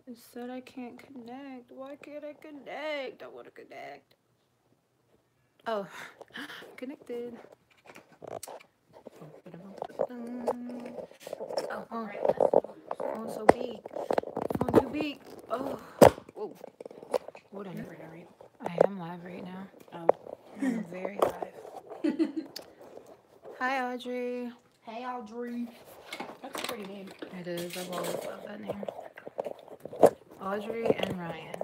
It said I can't connect. Why can't I connect? I want to connect. Oh, connected. Oh, phone so big. Phone too big. Oh, whoa. What I never got right. I am live right now. Oh. I'm very live. Hi, Audrey. Hey, Audrey. That's a pretty name. It is. I've always loved that name. Audrey and Ryan.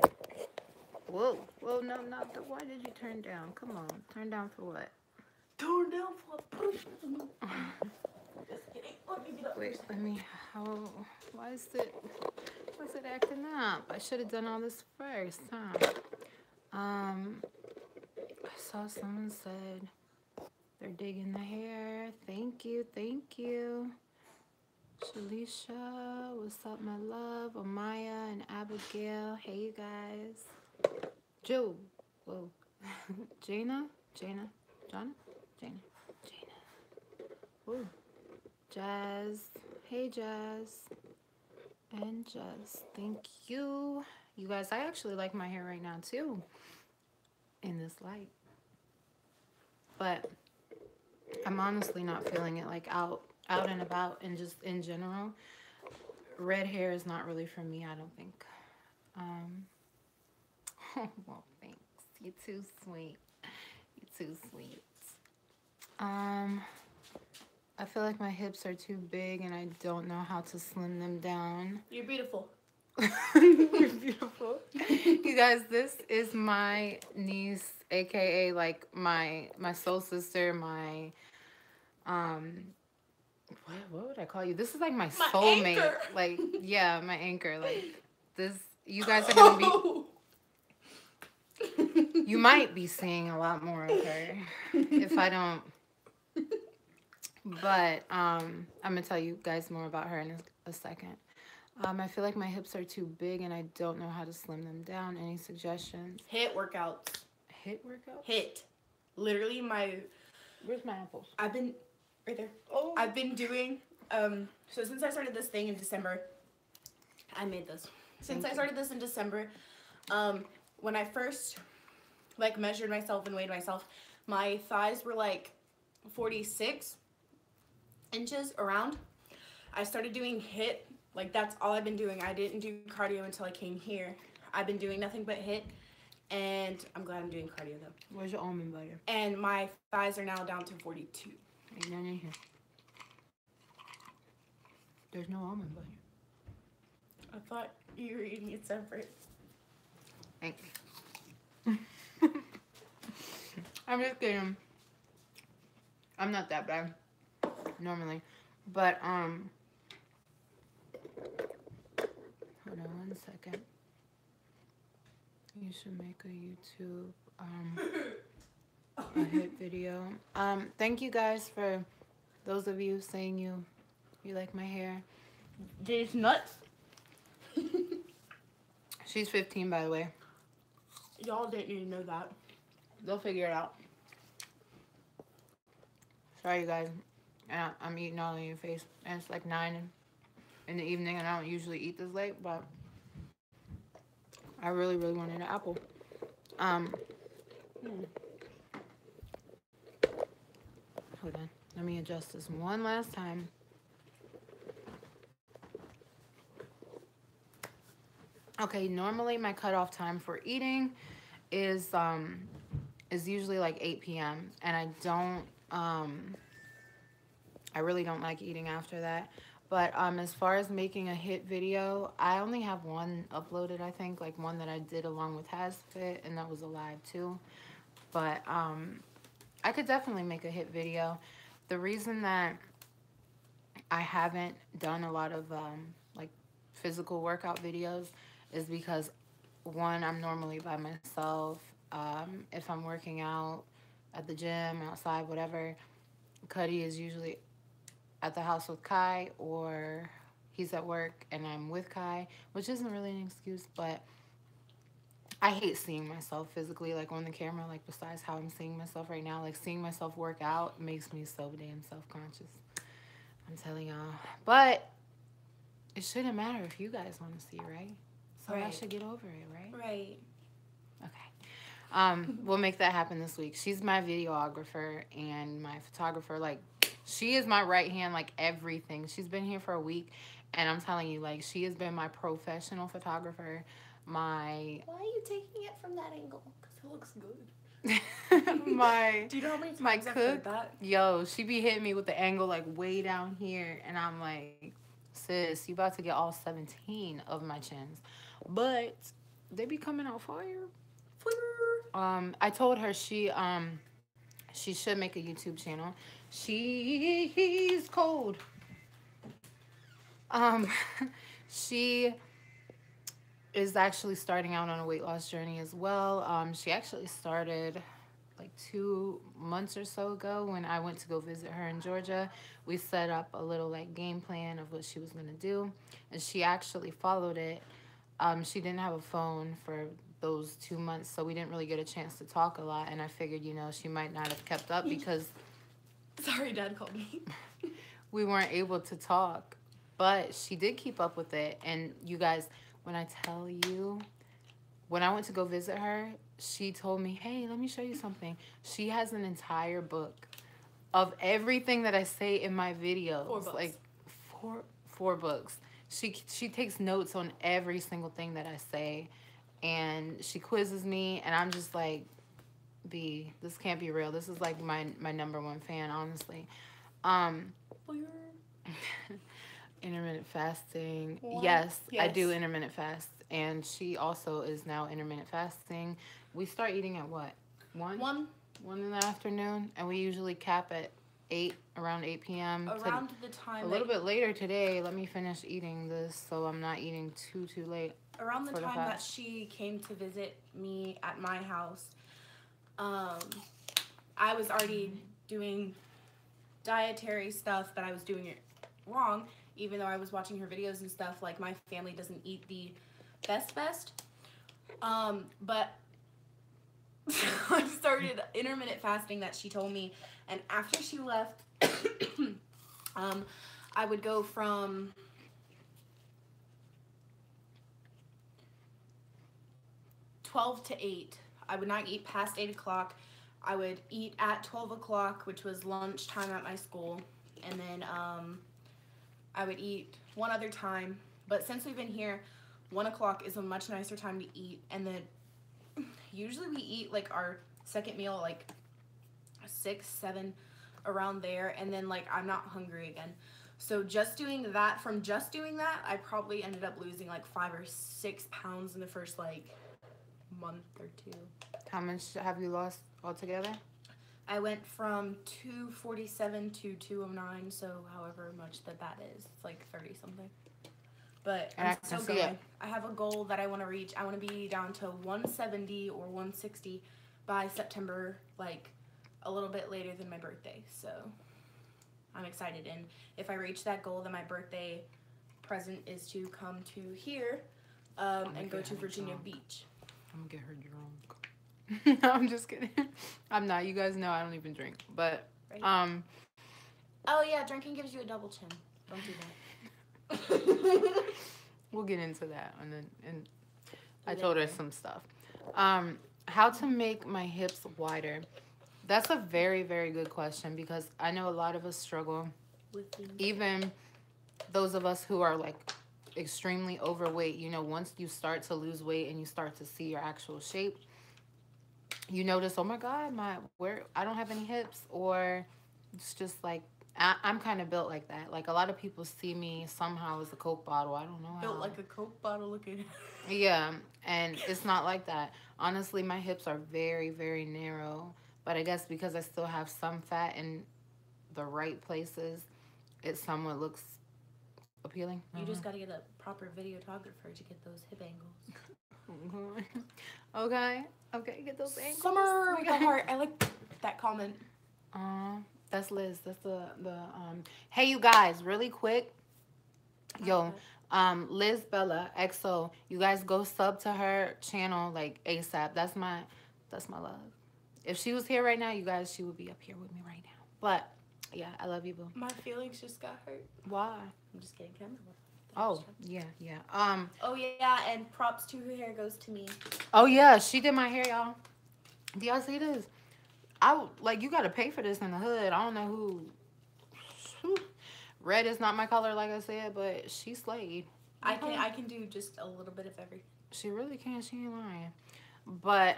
Whoa. Whoa, no, not the. Why did you turn down? Come on. Turn down for what? Turn down for a push. Just kidding. Let me get up. Wait, let me. How? Why is it? Why is it acting up? I should have done all this first, huh? I saw someone said they're digging the hair. Thank you, thank you. Shalisha, what's up, my love? Amaya and Abigail. Hey, you guys. Joe. Whoa. Jana. Jana. Whoa. Jazz. Hey, Jazz. And Jazz. Thank you. You guys, I actually like my hair right now, too. In this light. But I'm honestly not feeling it like out and about and just in general. Red hair is not really for me, I don't think. Well, thanks. You're too sweet. You're too sweet. I feel like my hips are too big and I don't know how to slim them down. You're beautiful. You're beautiful. You guys, this is my niece, aka like my soul sister, my what would I call you? This is like my soulmate. Anchor. Like, yeah, my anchor. Like this, you guys are gonna be. You might be seeing a lot more of her if I don't. But I'm gonna tell you guys more about her in a second. I feel like my hips are too big and I don't know how to slim them down. Any suggestions? HIIT workouts. HIIT workout? HIIT. Literally my. Where's my apples? I've been right there. Oh. I've been doing. So since I started this thing in December, I made this. Since I started this in December, when I first like measured myself and weighed myself, my thighs were like 46 inches around. I started doing HIIT. Like that's all I've been doing. I didn't do cardio until I came here. I've been doing nothing but HIIT, and I'm glad I'm doing cardio though. Where's your almond butter? And my thighs are now down to 42. Ain't none in here. There's no almond butter. I thought you were eating it separate. Thank you. I'm just kidding. I'm not that bad normally, but hold on one second. You should make a YouTube a HIIT video. Thank you guys for those of you saying you like my hair. These nuts. She's 15, by the way. Y'all didn't need to know that. They'll figure it out. Sorry, you guys. I'm eating all in your face. And it's like 9 in the evening, and I don't usually eat this late, but I really, really wanted an apple. Hold on. Let me adjust this one last time. Okay, normally my cutoff time for eating is usually like 8 p.m. and I really don't like eating after that. But as far as making a HIIT video, I only have one uploaded, I think, like one that I did along with HasFit, and that was a live too. But I could definitely make a HIIT video. The reason that I haven't done a lot of like physical workout videos is because, one, I'm normally by myself. If I'm working out at the gym, outside, whatever, Cuddy is usually at the house with Kai, or he's at work and I'm with Kai, which isn't really an excuse, but I hate seeing myself physically, like on the camera, like besides how I'm seeing myself right now, like seeing myself work out makes me so damn self-conscious. I'm telling y'all. But it shouldn't matter if you guys want to see, right? So I should get over it, right? Right. Okay. We'll make that happen this week. She's my videographer and my photographer. Like, she is my right hand, like everything. She's been here for a week, and I'm telling you, like, she has been my professional photographer. Why are you taking it from that angle? Because it looks good. Do you know how many times I've heard that? Yo, she be hitting me with the angle like way down here, and I'm like, sis, you about to get all 17 of my chins, but they be coming out fire. I told her she should make a YouTube channel. She's cold. She is actually starting out on a weight loss journey as well. She actually started like 2 months or so ago when I went to go visit her in Georgia. We set up a little like game plan of what she was going to do, and she actually followed it. She didn't have a phone for those 2 months, so we didn't really get a chance to talk a lot, and I figured, you know, she might not have kept up because sorry, Dad called me. we weren't able to talk, but she did keep up with it. And you guys, when I tell you, when I went to go visit her, she told me, hey, let me show you something. She has an entire book of everything that I say in my videos. 4 books. Like four books. She takes notes on every single thing that I say, and she quizzes me, and I'm just like, B, this can't be real. This is like my number one fan, honestly. Intermittent fasting. Yes, I do intermittent fast. And she also is now intermittent fasting. We start eating at what? 1? 1 in the afternoon. And we usually cap at 8, around 8 p.m. Around the time. A little bit later today. Let me finish eating this so I'm not eating too late. Around the time that she came to visit me at my house, I was already doing dietary stuff, but I was doing it wrong. Even though I was watching her videos and stuff, like my family doesn't eat the best. But I started intermittent fasting that she told me, and after she left, I would go from 12 to 8. I would not eat past 8 o'clock. I would eat at 12 o'clock, which was lunchtime at my school, and then I would eat one other time. But since we've been here, 1 o'clock is a much nicer time to eat. And then usually we eat like our second meal like 6, 7, around there. And then like I'm not hungry again. So just doing that, I probably ended up losing like 5 or 6 pounds in the first like month or 2. How much have you lost altogether? I went from 247 to 209, so however much that is. It's like 30 something. But I'm still going. I have a goal that I want to reach. I want to be down to 170 or 160 by September, like a little bit later than my birthday. So I'm excited. And if I reach that goal, then my birthday present is to come to here and go to Virginia Beach. I'm going to get her drunk. No, I'm just kidding. I'm not. You guys know I don't even drink. But, right. Oh, yeah, drinking gives you a double chin. Don't do that. We'll get into that. And I told her some stuff. How to make my hips wider. That's a very, very good question because I know a lot of us struggle. Even those of us who are, like, extremely overweight, you know, once you start to lose weight and you start to see your actual shape, you notice, oh my God, I don't have any hips, or it's just like, I'm kind of built like that. Like a lot of people see me somehow as a Coke bottle. I don't know how. Built like a Coke bottle looking. Yeah, and it's not like that. Honestly, my hips are very, very narrow, but I guess because I still have some fat in the right places, it somewhat looks appealing. You just got to get a proper videographer to get those hip angles. Okay, get those angles. Summer with a heart. I like that comment. That's Liz. That's the hey, you guys, really quick. Yo, Liz Bella XO. You guys go sub to her channel like ASAP. That's my love. If she was here right now, you guys, she would be up here with me right now. But yeah, I love you, boo. My feelings just got hurt. Why? I'm just kidding. Can I Oh, yeah, yeah. Oh yeah, and props to her hair goes to me. Oh yeah, she did my hair, y'all. Do y'all see this? Like, you gotta pay for this in the hood. I don't know who. Red is not my color, like I said, but she slayed. I can do just a little bit of everything. She really can. She ain't lying. But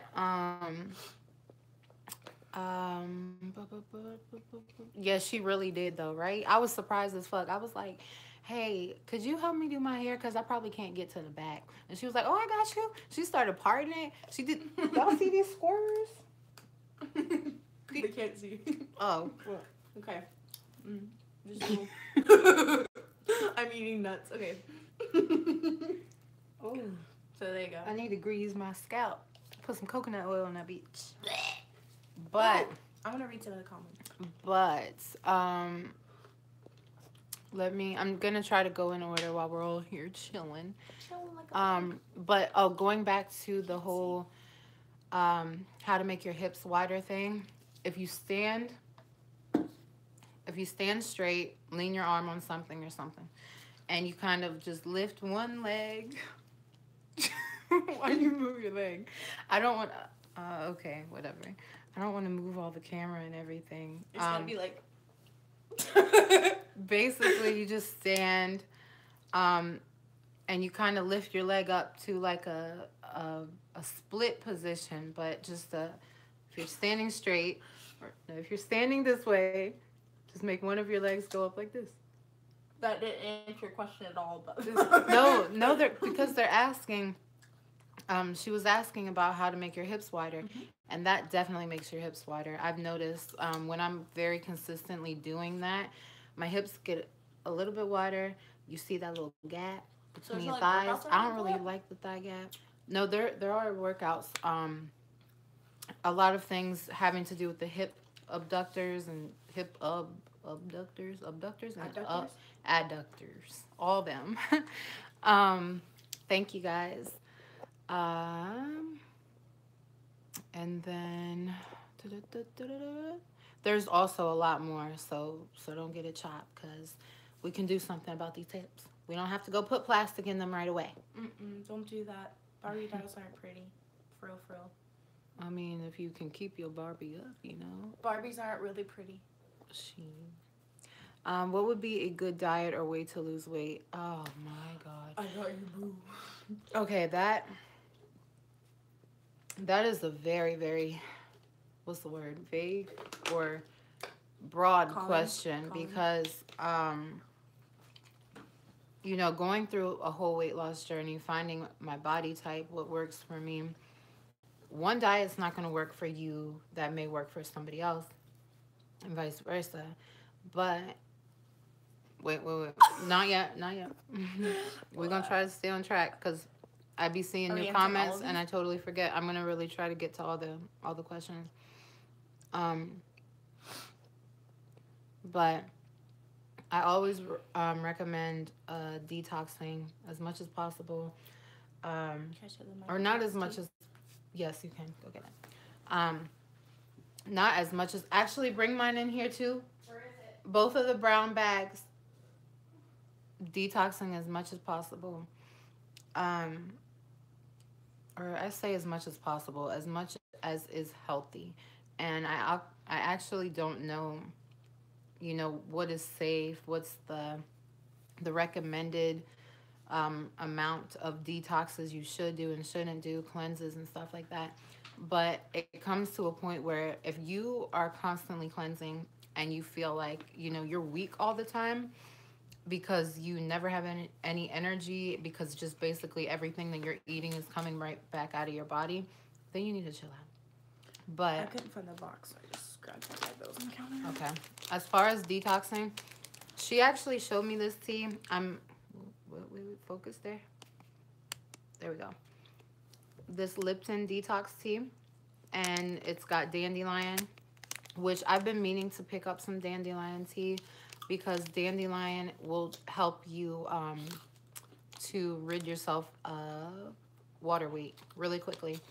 yeah, she really did though, right? I was surprised as fuck. I was like, hey, could you help me do my hair? Because I probably can't get to the back. And she was like, oh, I got you. She started parting it. She did. Y'all see these squirrels? They can't see. Oh. Okay. I'm eating nuts. Okay. Oh. So there you go. I need to grease my scalp. Put some coconut oil on that bitch. But I want to read some of the comments. But I'm gonna try to go in order while we're all here chilling. But going back to the whole how to make your hips wider thing. If you stand straight, lean your arm on something or something, and you kind of just lift one leg. Why do you move your leg? I don't want. Okay, whatever. I don't want to move all the camera and everything. It's gonna be like. Basically, you just stand, and you kind of lift your leg up to like a split position, but just if you're standing straight, or if you're standing this way, just make one of your legs go up like this. That didn't answer your question at all, but no, because they're asking. She was asking about how to make your hips wider, and that definitely makes your hips wider. I've noticed when I'm very consistently doing that, my hips get a little bit wider. You see that little gap between your thighs. I don't really like the thigh gap. No, there are workouts. A lot of things having to do with the hip abductors and hip abductors and adductors, all them. Thank you guys. And then there's also a lot more, so don't get it chopped, because we can do something about these hips. We don't have to go put plastic in them right away. Don't do that. Barbie dolls aren't pretty. For real. I mean, if you can keep your Barbie up, you know. Barbies aren't really pretty. What would be a good diet or way to lose weight? Oh my God. I got you, boo. Okay, that is a very, very, what's the word, vague or broad question, because you know, going through a whole weight loss journey, finding my body type, what works for me. One diet's not going to work for you that may work for somebody else, and vice versa. But wait, not yet. We're gonna try to stay on track, because I be seeing new comments and I totally forget. I'm gonna really try to get to all the questions. But I always recommend detoxing as much as possible, or not as much as. Yes, you can go get it. Not as much as. Actually, bring mine in here too. Where is it? Both of the brown bags. Detoxing as much as possible. Or I say as much as possible, as much as is healthy. And I actually don't know, you know, what is safe, what's the recommended amount of detoxes you should do and shouldn't do, cleanses and stuff like that. But it comes to a point where if you are constantly cleansing and you feel like, you know, you're weak all the time, because you never have any energy, because just basically everything that you're eating is coming right back out of your body, then you need to chill out. But I couldn't find the box, so I just grabbed my bills on the counter. Okay. As far as detoxing, she actually showed me this tea. Wait, focus there. There we go. This Lipton detox tea, and it's got dandelion, which I've been meaning to pick up some dandelion tea, because dandelion will help you to rid yourself of water weight really quickly.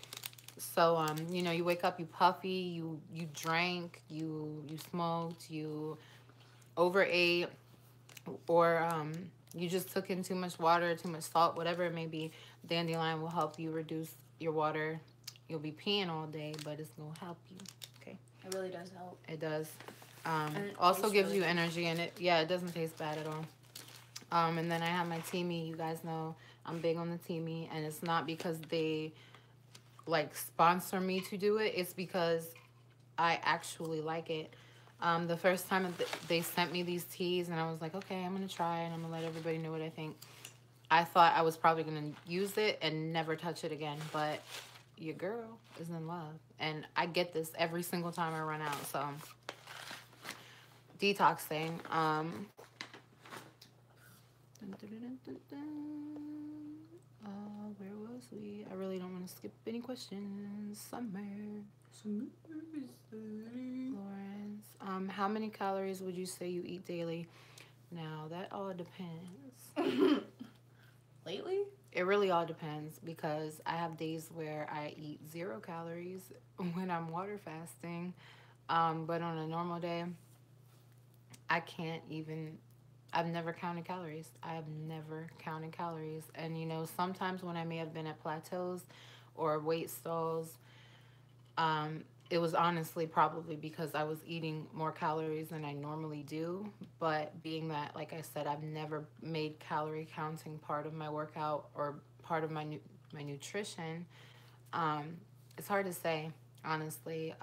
So, you know, you wake up, you puffy, you drank, you smoked, you overate, or you just took in too much water, too much salt, whatever it may be, dandelion will help you reduce your water. You'll be peeing all day, but it's going to help you. Okay. It really does help. It does. It Also gives really you energy, and it doesn't taste bad at all. And then I have my Teamy. You guys know I'm big on the Teamy, and it's not because they like sponsor me to do it. It's because I actually like it. The first time they sent me these teas, and I was like, okay, I'm gonna try, and I'm gonna let everybody know what I think. I thought I was probably gonna use it and never touch it again, but your girl is in love, and I get this every single time I run out. So detoxing. Where was we? I really don't want to skip any questions. Lawrence. How many calories would you say you eat daily? Now, that all depends. Lately? It really all depends, because I have days where I eat 0 calories when I'm water fasting. But on a normal day, I can't even... I've never counted calories. I have never counted calories. And, you know, sometimes when I may have been at plateaus or weight stalls, it was honestly probably because I was eating more calories than I normally do. But being that, like I said, I've never made calorie counting part of my workout or part of my nutrition, it's hard to say, honestly.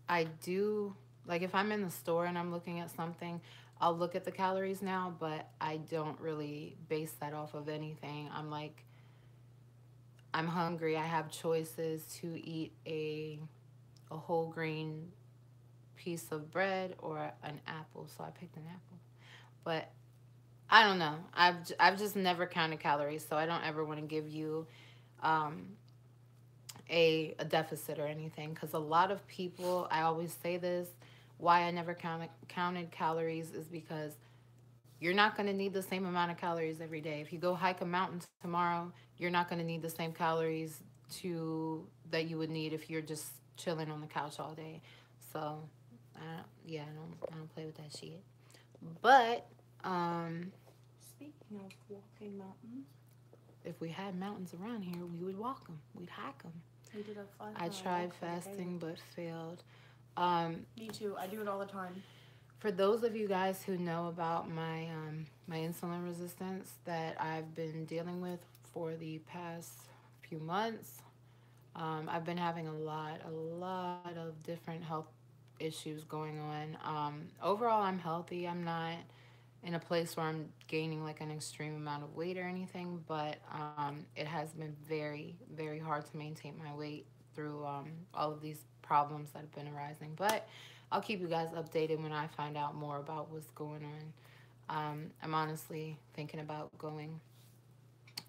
I do... Like, if I'm in the store and I'm looking at something, I'll look at the calories now, but I don't really base that off of anything. I'm like, I'm hungry. I have choices to eat a whole grain piece of bread or an apple, so I picked an apple. But I don't know. I've just never counted calories, so I don't ever want to give you a deficit or anything, because a lot of people, I always say this, why I never counted calories is because you're not going to need the same amount of calories every day. If you go hike a mountain tomorrow, you're not going to need the same calories that you would need if you're just chilling on the couch all day. So, I don't play with that shit. But, speaking of walking mountains, if we had mountains around here, we would walk them. We'd hike them. we did a 5 I tried fasting but failed. Me too. I do it all the time. For those of you guys who know about my my insulin resistance that I've been dealing with for the past few months, I've been having a lot of different health issues going on. Overall, I'm healthy. I'm not in a place where I'm gaining like an extreme amount of weight or anything, but it has been very, very hard to maintain my weight through all of these problems that have been arising. But I'll keep you guys updated when I find out more about what's going on. I'm honestly thinking about going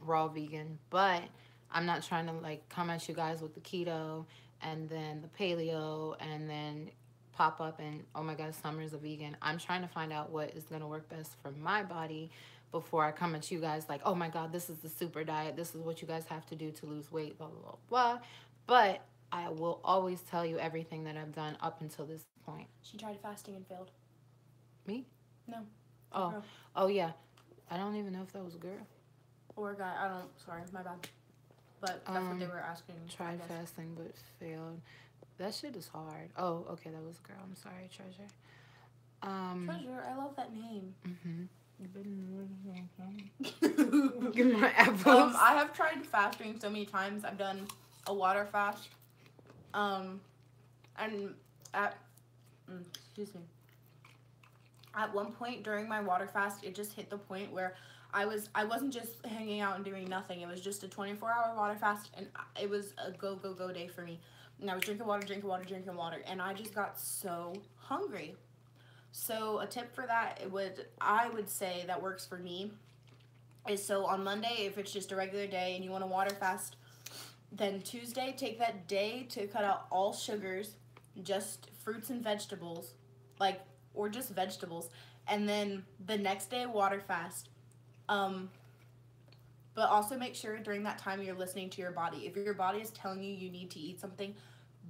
raw vegan, but I'm not trying to like come at you guys with the keto and then the paleo and then pop up and, oh my God, Summer's a vegan. I'm trying to find out what is going to work best for my body before I come at you guys like, oh my God, this is the super diet. This is what you guys have to do to lose weight, blah, blah, blah, blah. But I will always tell you everything that I've done up until this point. She tried fasting and failed. Me? No. Oh yeah. I don't even know if that was a girl. Or a guy. I don't, sorry, my bad. But that's what they were asking. Tried fasting but failed. That shit is hard. Oh, okay, that was a girl. I'm sorry, Treasure. Treasure, I love that name. Give me my apples. I have tried fasting so many times. I've done a water fast. And excuse me. At one point during my water fast, it just hit the point where I wasn't just hanging out and doing nothing. It was just a 24-hour water fast, and it was a go day for me. And I was drinking water, and I just got so hungry. So a tip for that, I would say that works for me, is so on Monday, if it's just a regular day and you want to water fast, then Tuesday, take that day to cut out all sugars, just fruits and vegetables, or just vegetables, and then the next day water fast. But also make sure during that time you're listening to your body. If your body is telling you need to eat something,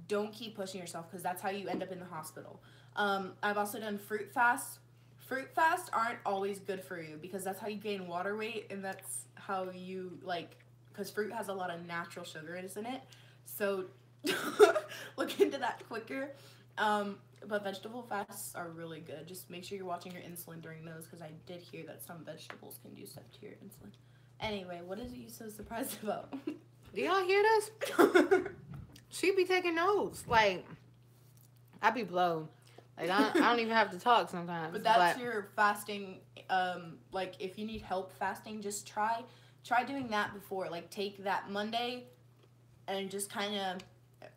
don't keep pushing yourself, because that's how you end up in the hospital. I've also done fruit fasts fruit fasts aren't always good for you because that's how you gain water weight, and that's how you, like, because fruit has a lot of natural sugars in it. So look into that quicker. But vegetable fasts are really good. Just make sure you're watching your insulin during those, because I did hear that some vegetables can do stuff to your insulin. Anyway, what is you so surprised about? Do y'all hear this? She be taking notes. Like, I be blown. Like, I don't even have to talk sometimes. But that's your fasting. Like, if you need help fasting, just try doing that before. Like, take that Monday and just kind of,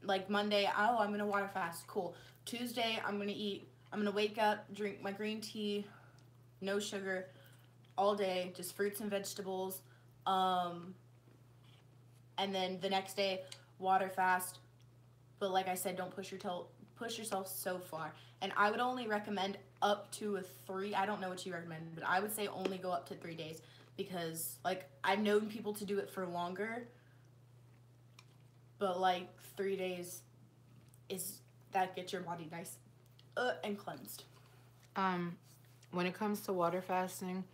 like, Monday, oh, I'm going to water fast. Cool. Tuesday, I'm going to wake up, drink my green tea, no sugar, all day, just fruits and vegetables. And then the next day, water fast. But like I said, don't push yourself so far. And I would only recommend up to 3. I don't know what you recommend, but I would say only go up to 3 days, because, like, I've known people to do it for longer, but, like, 3 days that gets your body nice and cleansed. When it comes to water fasting,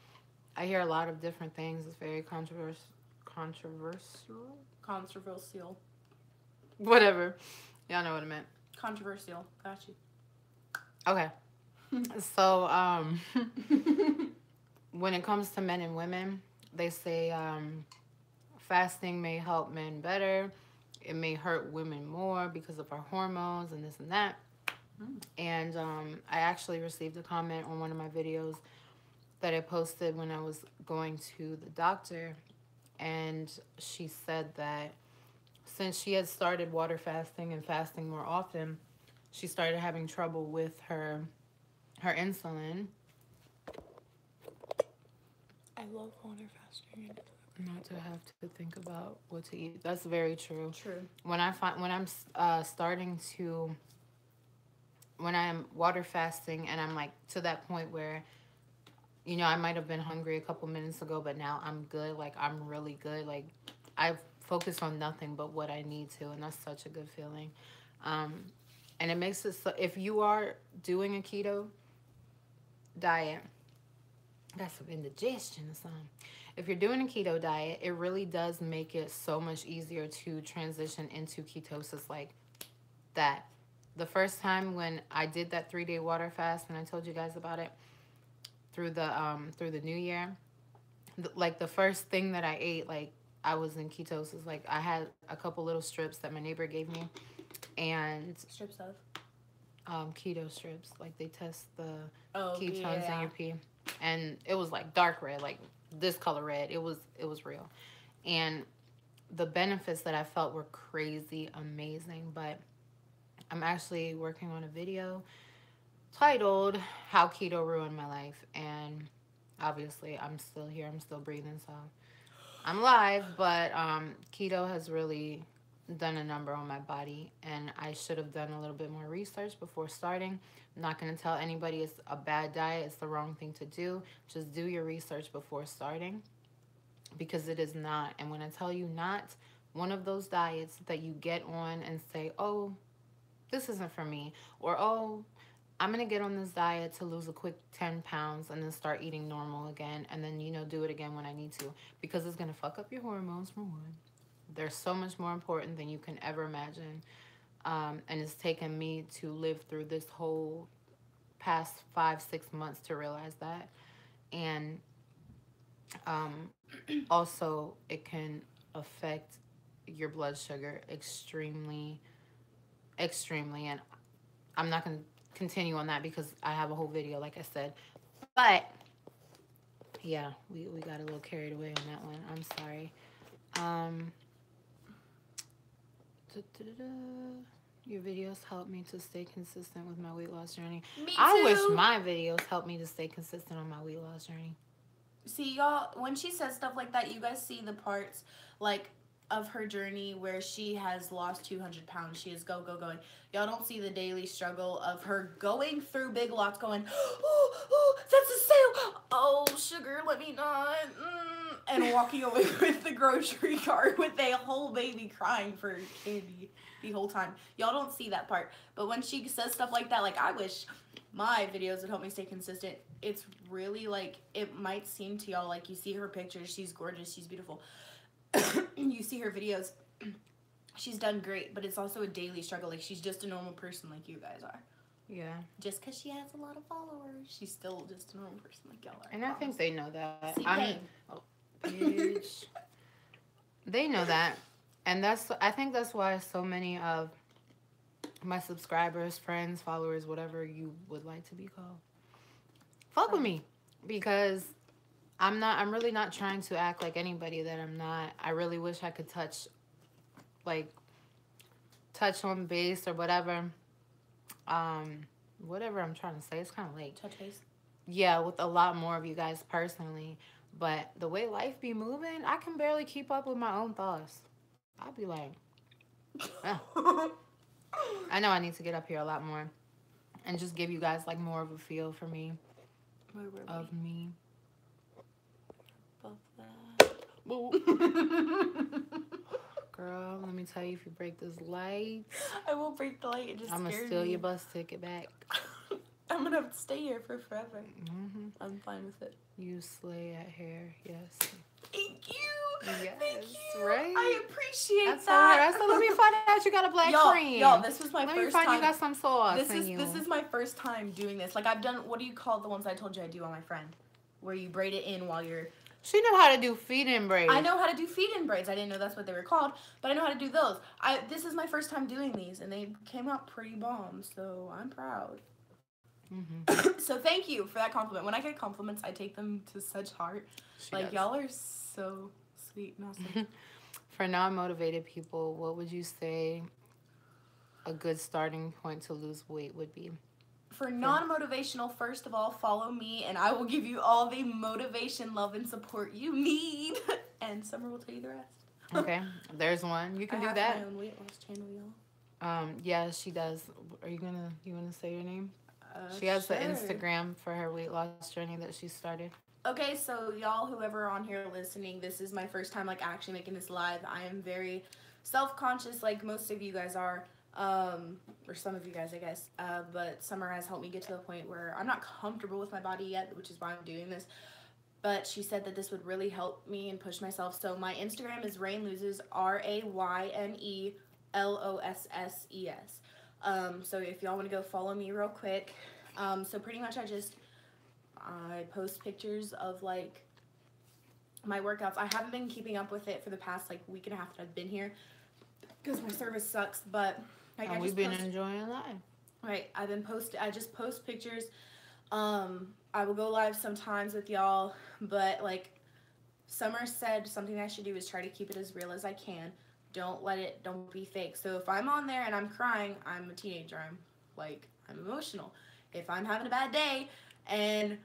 I hear a lot of different things. It's very controversial. Whatever. Y'all know what I meant. Controversial. Got you. Okay. So, when it comes to men and women, they say fasting may help men better. It may hurt women more because of our hormones and this and that. And I actually received a comment on one of my videos that I posted when I was going to the doctor. And she said that since she had started water fasting and fasting more often, she started having trouble with her insulin. I love water fasting. Not to have to think about what to eat. That's very true. True. When I'm water fasting and I'm, like, to that point where, you know, I might have been hungry a couple minutes ago, but now I'm good. Like, I'm really good. Like, I focus on nothing but what I need to, and that's such a good feeling. And it makes it so, if you are doing a keto diet, got some indigestion or something. If you're doing a keto diet, it really does make it so much easier to transition into ketosis like that. The first time when I did that 3-day water fast, and I told you guys about it through the new year, like, the first thing that I ate, like, I was in ketosis. Like, I had a couple little strips that my neighbor gave me, and strips of keto strips. Like, they test the ketones in your pee, and it was like dark red, like this color red. It was real, and the benefits that I felt were crazy amazing. But I'm actually working on a video titled "How Keto Ruined My Life," and obviously I'm still here, I'm still breathing, so I'm alive. But keto has really done a number on my body, and I should have done a little bit more research before starting. I'm not going to tell anybody it's a bad diet. It's the wrong thing to do. Just do your research before starting, because it is not. And when I tell you not, one of those diets that you get on and say, oh, this isn't for me, or oh, I'm going to get on this diet to lose a quick 10 pounds and then start eating normal again, and then, you know, do it again when I need to, because it's going to fuck up your hormones, for one. They're so much more important than you can ever imagine. And it's taken me to live through this whole past 5-6 months to realize that. And also, it can affect your blood sugar extremely, extremely. And I'm not going to continue on that because I have a whole video, like I said. But yeah, we got a little carried away on that one. I'm sorry. Your videos help me to stay consistent with my weight loss journey. Me too. I wish my videos helped me to stay consistent on my weight loss journey. See, y'all, when she says stuff like that, you guys see the parts, like, of her journey where she has lost 200 pounds. She is going. Y'all don't see the daily struggle of her going through Big Lots going, oh, that's a sale. Oh, sugar, let me not. And walking away with the grocery cart with a whole baby crying for candy the whole time. Y'all don't see that part. But when she says stuff like that, like, I wish my videos that help me stay consistent. It's really like, it might seem to y'all like you see her pictures, she's gorgeous, she's beautiful. You see her videos, she's done great, but it's also a daily struggle. Like, she's just a normal person like you guys are. Yeah. Just because she has a lot of followers, she's still just a normal person like y'all are. And I think they know that. Bitch. They know that. And I think that's why so many of my subscribers, friends, followers, whatever you would like to be called, fuck with me. Because I'm really not trying to act like anybody that I'm not. I really wish I could touch on base or whatever. Whatever I'm trying to say. It's kind of late. Touch base. Yeah, with a lot more of you guys personally. But the way life be moving, I can barely keep up with my own thoughts. I'll be like, I know I need to get up here a lot more and just give you guys like more of a feel for me. Of me. Above that. Girl, let me tell you, if you break this light, I won't break the light. It just I'm going to steal your bus ticket back. I'm going to have to stay here for forever. Mm-hmm. I'm fine with it. You slay at hair, yes. Thank you. Yes, Thank you. right? I appreciate That's that. So let me find out you got a black cream. Y'all, this was my let first me find time. you got some sauce This in you. is my first time doing this. Like, I've done, what do you call the ones I told you I do on my friend? Where you braid it in while you're... She know how to do feed-in braids. I know how to do feed-in braids. I didn't know that's what they were called, but I know how to do those. This is my first time doing these, and they came out pretty bomb, so I'm proud. Mm-hmm. So thank you for that compliment. When I get compliments, I take them to such heart. Y'all are so sweet and awesome. For non-motivated people, what would you say a good starting point to lose weight would be? For non-motivational, first of all, follow me, and I will give you all the motivation, love, and support you need. And Summer will tell you the rest. Okay, there's one. You can do that. My own weight loss channel, y'all. Yeah, she does. You gonna say your name? She has sure. the Instagram for her weight loss journey that she started. Okay, so y'all, whoever on here listening, this is my first time like actually making this live. I am very self-conscious, like most of you guys are, or some of you guys, I guess. But Summer has helped me get to the point where I'm not comfortable with my body yet, which is why I'm doing this. But she said that this would really help me and push myself. So my Instagram is Rain Loses, RAYNELOSSES. So if y'all want to go follow me real quick. So pretty much I post pictures of like my workouts. I haven't been keeping up with it for the past like week and a half that I've been here because my service sucks, but like, and we've been enjoying life. Right, I just post pictures. I will go live sometimes with y'all, but like Summer said, something I should do is try to keep it as real as I can. Don't be fake. So if I'm on there and I'm crying, I'm a teenager. I'm emotional. If I'm having a bad day and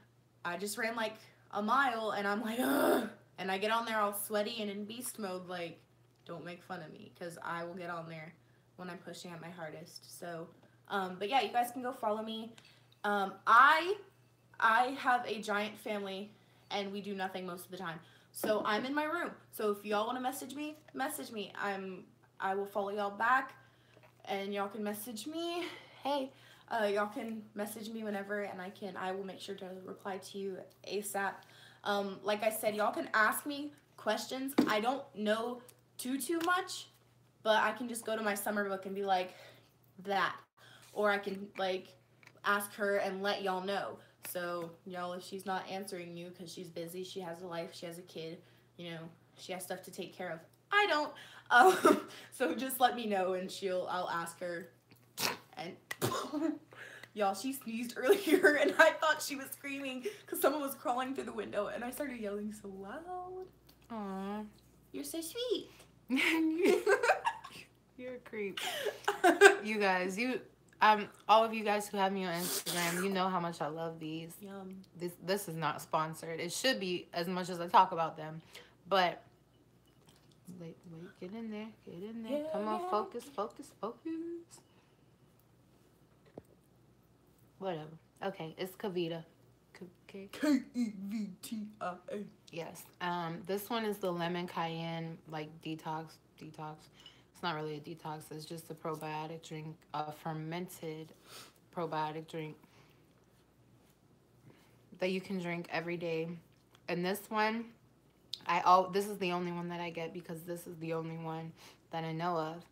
I just ran like a mile and I'm like, ugh, and I get on there all sweaty and in beast mode, like, don't make fun of me, because I will get on there when I'm pushing at my hardest. So, but yeah, you guys can go follow me. I have a giant family and we do nothing most of the time. So I'm in my room. So if y'all want to message me, message me. I will follow y'all back and y'all can message me. Hey, y'all can message me whenever and I will make sure to reply to you ASAP. Like I said, y'all can ask me questions. I don't know too much, but I can just go to my Summer book and be like that. Or I can like ask her and let y'all know. So, y'all, if she's not answering you because she's busy, she has a life, she has a kid, you know, she has stuff to take care of. I don't. So just let me know and I'll ask her. And y'all, she sneezed earlier and I thought she was screaming because someone was crawling through the window and I started yelling so loud. Aww. You're so sweet. You're a creep. You guys, all of you guys who have me on Instagram, you know how much I love these. Yum. This is not sponsored. It should be as much as I talk about them. But wait, get in there. Yeah, come on, focus. Whatever. Okay, it's Kavita. K-E-V-T-I-A. Yes. This one is the lemon cayenne like detox. It's not really a detox. It's just a probiotic drink, a fermented probiotic drink. that you can drink every day. And this one, this is the only one that I get because this is the only one that I know of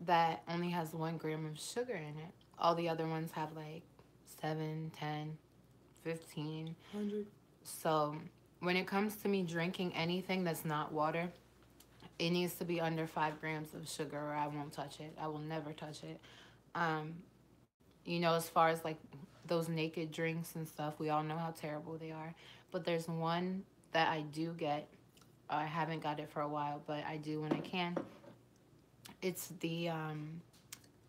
that only has 1 gram of sugar in it. All the other ones have like 7, 10, 15. 100. So when it comes to me drinking anything that's not water, it needs to be under 5 grams of sugar or I won't touch it. I will never touch it. You know, as far as like those naked drinks and stuff, we all know how terrible they are. But there's one that I do get. I haven't got it for a while, but I do when I can. It's the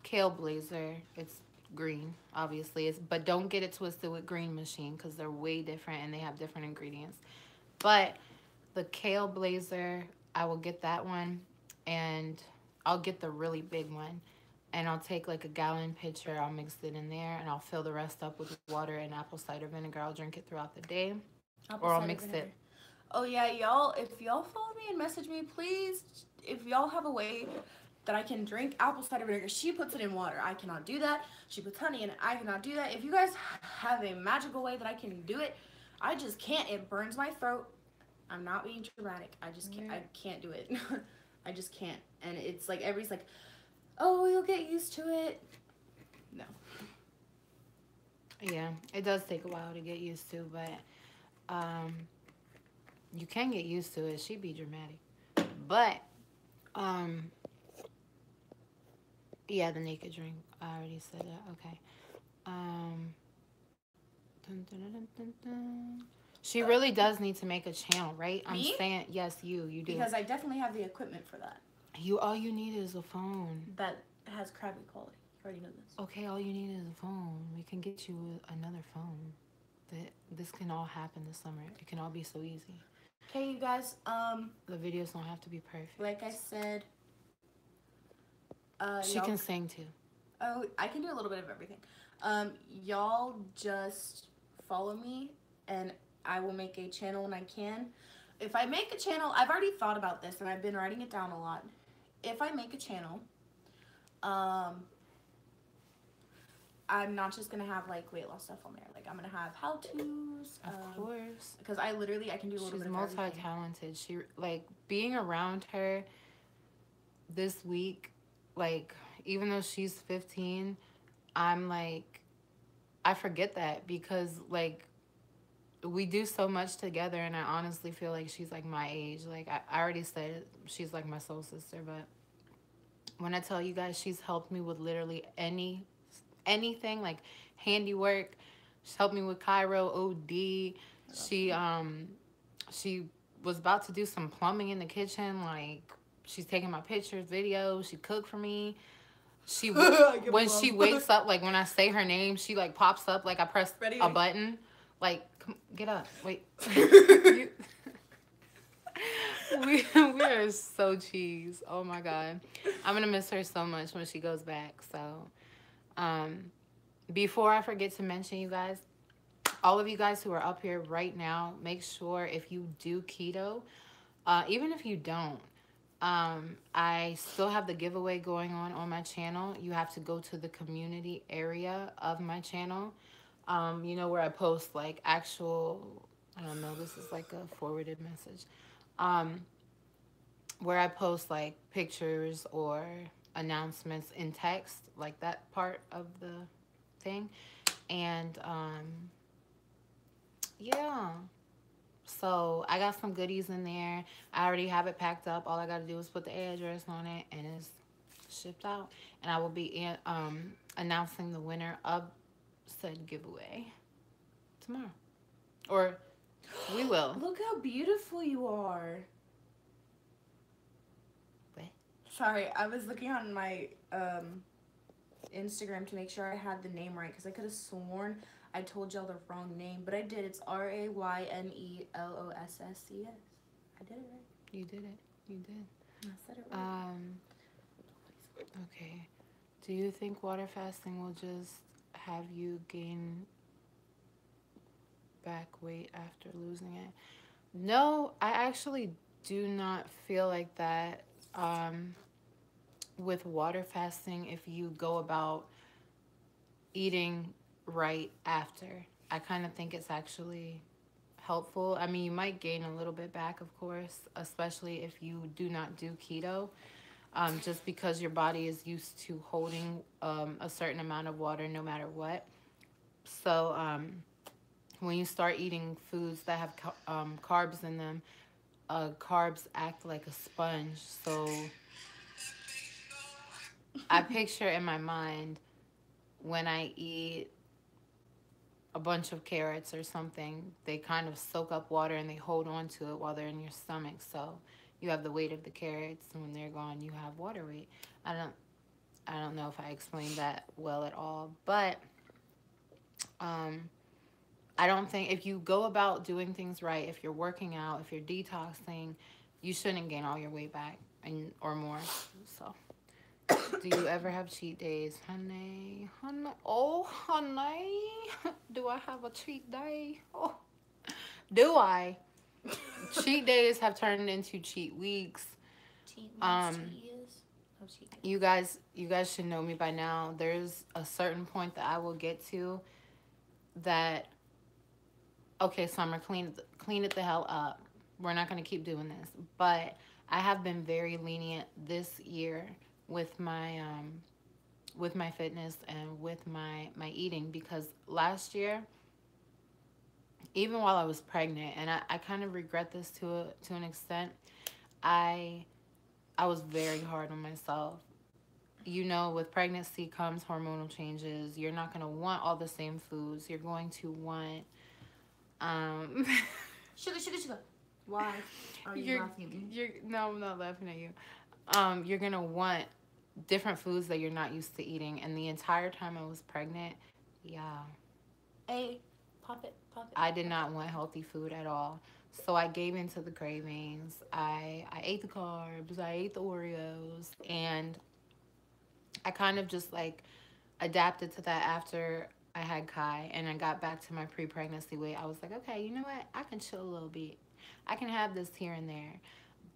Kale Blazer. It's green, obviously. But don't get it twisted with Green Machine because they're way different and they have different ingredients. But the Kale Blazer, I will get that one, and I'll get the really big one. And I'll take like a gallon pitcher, I'll mix it in there, and I'll fill the rest up with water and apple cider vinegar. I'll drink it throughout the day, or I'll mix it. Oh yeah, y'all, if y'all follow me and message me, please, if y'all have a way that I can drink apple cider vinegar. She puts it in water. I cannot do that. She puts honey in it. I cannot do that. If you guys have a magical way that I can do it, I just can't. It burns my throat. I'm not being dramatic. I just can't. I can't do it. I just can't. And it's like everybody's like, oh, you'll get used to it. No. Yeah, it does take a while to get used to, but you can get used to it. She'd be dramatic. But yeah, the naked drink. I already said that. Okay. Dun, dun, dun, dun, dun. She really does need to make a channel, right? I'm saying yes, you do. Because I definitely have the equipment for that. All you need is a phone. That has crappy quality. You already know this. Okay, all you need is a phone. We can get you another phone. This can all happen this summer. It can all be so easy. Okay, you guys. The videos don't have to be perfect. Like I said. She can sing too. Oh, I can do a little bit of everything. Y'all just follow me, and I will make a channel when I can. If I make a channel, I've already thought about this, and I've been writing it down a lot. If I make a channel, I'm not just gonna have like weight loss stuff on there. Like I'm gonna have how-tos. Of course. Because I can do a little bit of everything. She's multi-talented. She like being around her this week. Like even though she's 15, I'm like I forget that because like we do so much together, and I honestly feel like she's like my age. Like I already said she's like my soul sister, but when I tell you guys she's helped me with literally anything like handiwork. She's helped me with Cairo OD. She was about to do some plumbing in the kitchen. Like she's taking my pictures, videos. She cooked for me. She when she wakes up, like when I say her name, she like pops up like I pressed a button. Like get up, wait. We are so cheese. Oh my god, I'm gonna miss her so much when she goes back. So before I forget to mention, you guys, all of you guys who are up here right now, make sure if you do keto, even if you don't, I still have the giveaway going on my channel. You have to go to the community area of my channel, you know, where I post like actual, I don't know, this is like a forwarded message, where I post like pictures or announcements in text, like that part of the thing. And yeah, so I got some goodies in there. I already have it packed up. All I got to do is put the address on it, and it's shipped out. And I will be announcing the winner of said giveaway tomorrow, or we will. Look how beautiful you are. What? Sorry, I was looking on my Instagram to make sure I had the name right, because I could have sworn I told y'all the wrong name, but I did. It's RAYNELOSSES. I did it right. You did it. You did. I said it right. Okay. Do you think water fasting will just have you gain back weight after losing it? No, I actually do not feel like that. With water fasting, if you go about eating right after. I kind of think it's actually helpful. I mean, you might gain a little bit back, of course, especially if you do not do keto, just because your body is used to holding a certain amount of water no matter what. So when you start eating foods that have carbs in them, carbs act like a sponge. So I picture in my mind when I eat a bunch of carrots or something, they kind of soak up water and they hold on to it while they're in your stomach. So you have the weight of the carrots, and when they're gone, you have water weight. I don't know if I explained that well at all, but I don't think if you go about doing things right, if you're working out, if you're detoxing, you shouldn't gain all your weight back or more. So, do you ever have cheat days, honey? Honey, oh, honey, do I have a cheat day? Oh, do I? Cheat days have turned into cheat weeks. Cheat months, cheat years. Oh, cheat days. You guys should know me by now. There's a certain point that I will get to that. Okay, Summer, clean it the hell up. We're not going to keep doing this. But I have been very lenient this year with my fitness and with my eating, because last year, even while I was pregnant, and I kind of regret this to an extent, I was very hard on myself. You know, with pregnancy comes hormonal changes. You're not going to want all the same foods. You're going to want Sugar. Why are you laughing at me? No, I'm not laughing at you. You're gonna want different foods that you're not used to eating. And the entire time I was pregnant, Pop it. I did not want healthy food at all. So I gave into the cravings. I ate the carbs. I ate the Oreos, and I kind of just like adapted to that after I had Kai and I got back to my pre-pregnancy weight. I was like, okay, you know what? I can chill a little bit. I can have this here and there.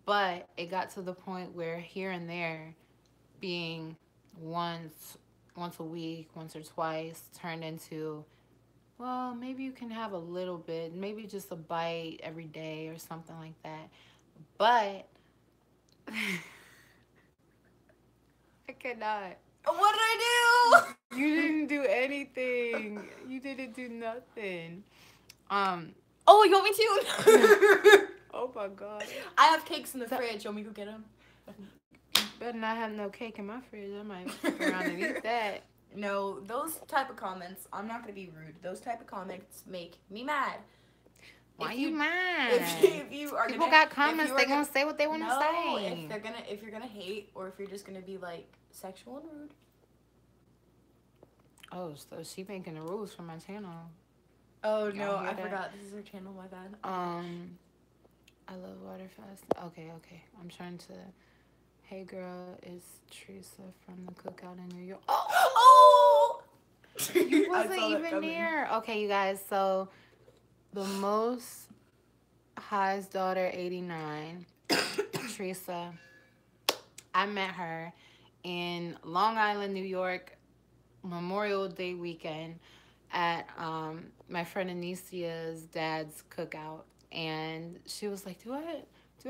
But it got to the point where here and there being once a week, once or twice, turned into, well, maybe you can have a little bit, maybe just a bite every day or something like that. But I cannot. What did I do? You didn't do anything. You didn't do nothing. Oh, you want me to? Oh my God. I have cakes in the fridge. You want me to go get them? Better not have no cake in my fridge. I might fuck around and eat that. No, those type of comments, I'm not going to be rude. Those type of comments make me mad. Why you mad? If you are people got comments, they gonna say what they want to say. If you're gonna hate, or if you're just gonna be like sexual and rude. Oh, so she making the rules for my channel. Oh no, I forgot. This is her channel. My bad. I love water fast. Okay. I'm trying to. Hey girl, it's Teresa from the cookout in New York. Oh! You wasn't even near. Okay, you guys. So the most highest daughter, 89, Teresa. I met her in Long Island, New York, Memorial Day weekend at my friend Anicia's dad's cookout, and she was like, "Do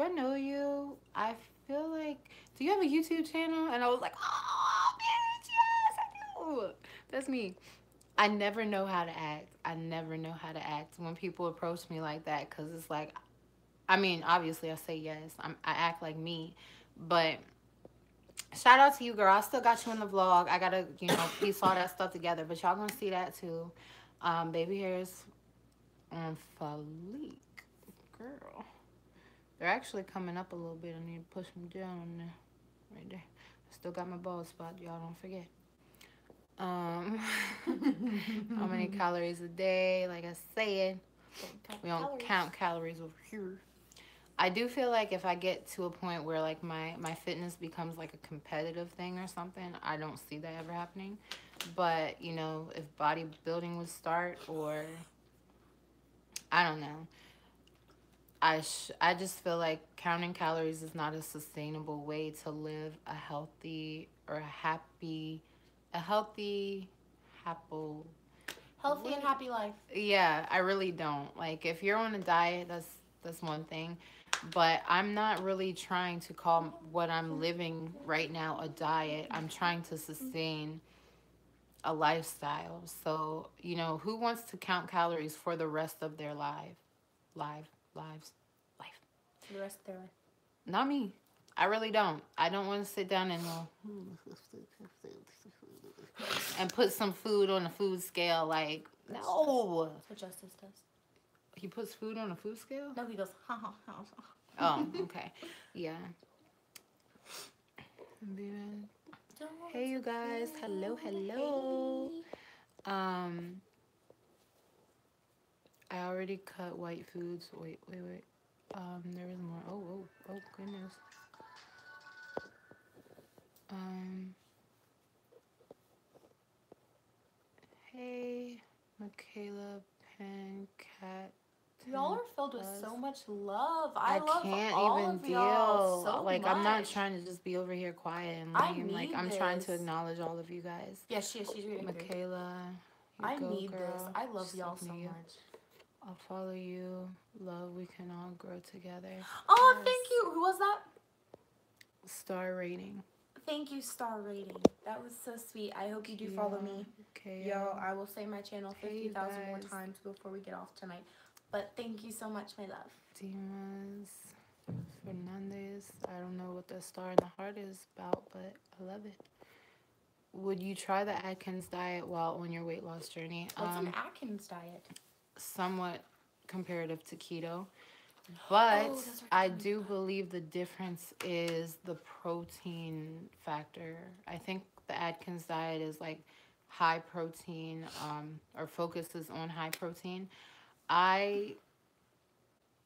I know you? I feel like, do you have a YouTube channel?" And I was like, "Oh, bitch, yes, I do. That's me." I never know how to act. When people approach me like that, because it's like, I mean, obviously I say yes. I act like me, but shout out to you, girl. I still got you in the vlog. I gotta, piece all that stuff together, but y'all gonna see that too. Baby hairs on fleek, girl. They're actually coming up a little bit. I need to push them down on there, right there. I still got my bald spot. Y'all don't forget. How many calories a day? Like I said, we don't count calories over here. I do feel like if I get to a point where like my fitness becomes like a competitive thing or something, I don't see that ever happening. But if bodybuilding would start, or I don't know, I just feel like counting calories is not a sustainable way to live a healthy or a healthy, Healthy and happy life. Yeah, I really don't. Like, if you're on a diet, that's one thing. But I'm not really trying to call what I'm living right now a diet. I'm trying to sustain a lifestyle. So, who wants to count calories for the rest of their life, lives, life? For the rest of their life. Not me. I really don't. I don't want to sit down and and put some food on a food scale. Like, no. That's what Justice does. He puts food on a food scale? No, he goes, ha ha ha. Oh, okay. Yeah. Hey, you guys. Hello, hello. I already cut white foods. Wait. There is more. Oh, goodness. Hey, Michaela Pencat. Y'all are filled with so much love. I love can't all even of deal. y'all so like, much. I'm not trying to just be over here quiet and lame. Like, I'm trying to acknowledge all of you guys. Yeah, she's really Michaela, I go, need girl. this. I love y'all so much. I'll follow you. Love, we can all grow together. Oh, yes. Thank you. Who was that? Star rating. Thank you, Star rating. That was so sweet. I hope you do follow me. Okay. Yo, I will say my channel 50,000 more times before we get off tonight. But thank you so much, my love. Dimas Fernandez. I don't know what the star in the heart is about, but I love it. Would you try the Atkins diet while on your weight loss journey? What's an Atkins diet? Somewhat comparative to keto. But I do believe the difference is the protein factor. I think the Atkins diet is like high protein, or focuses on high protein.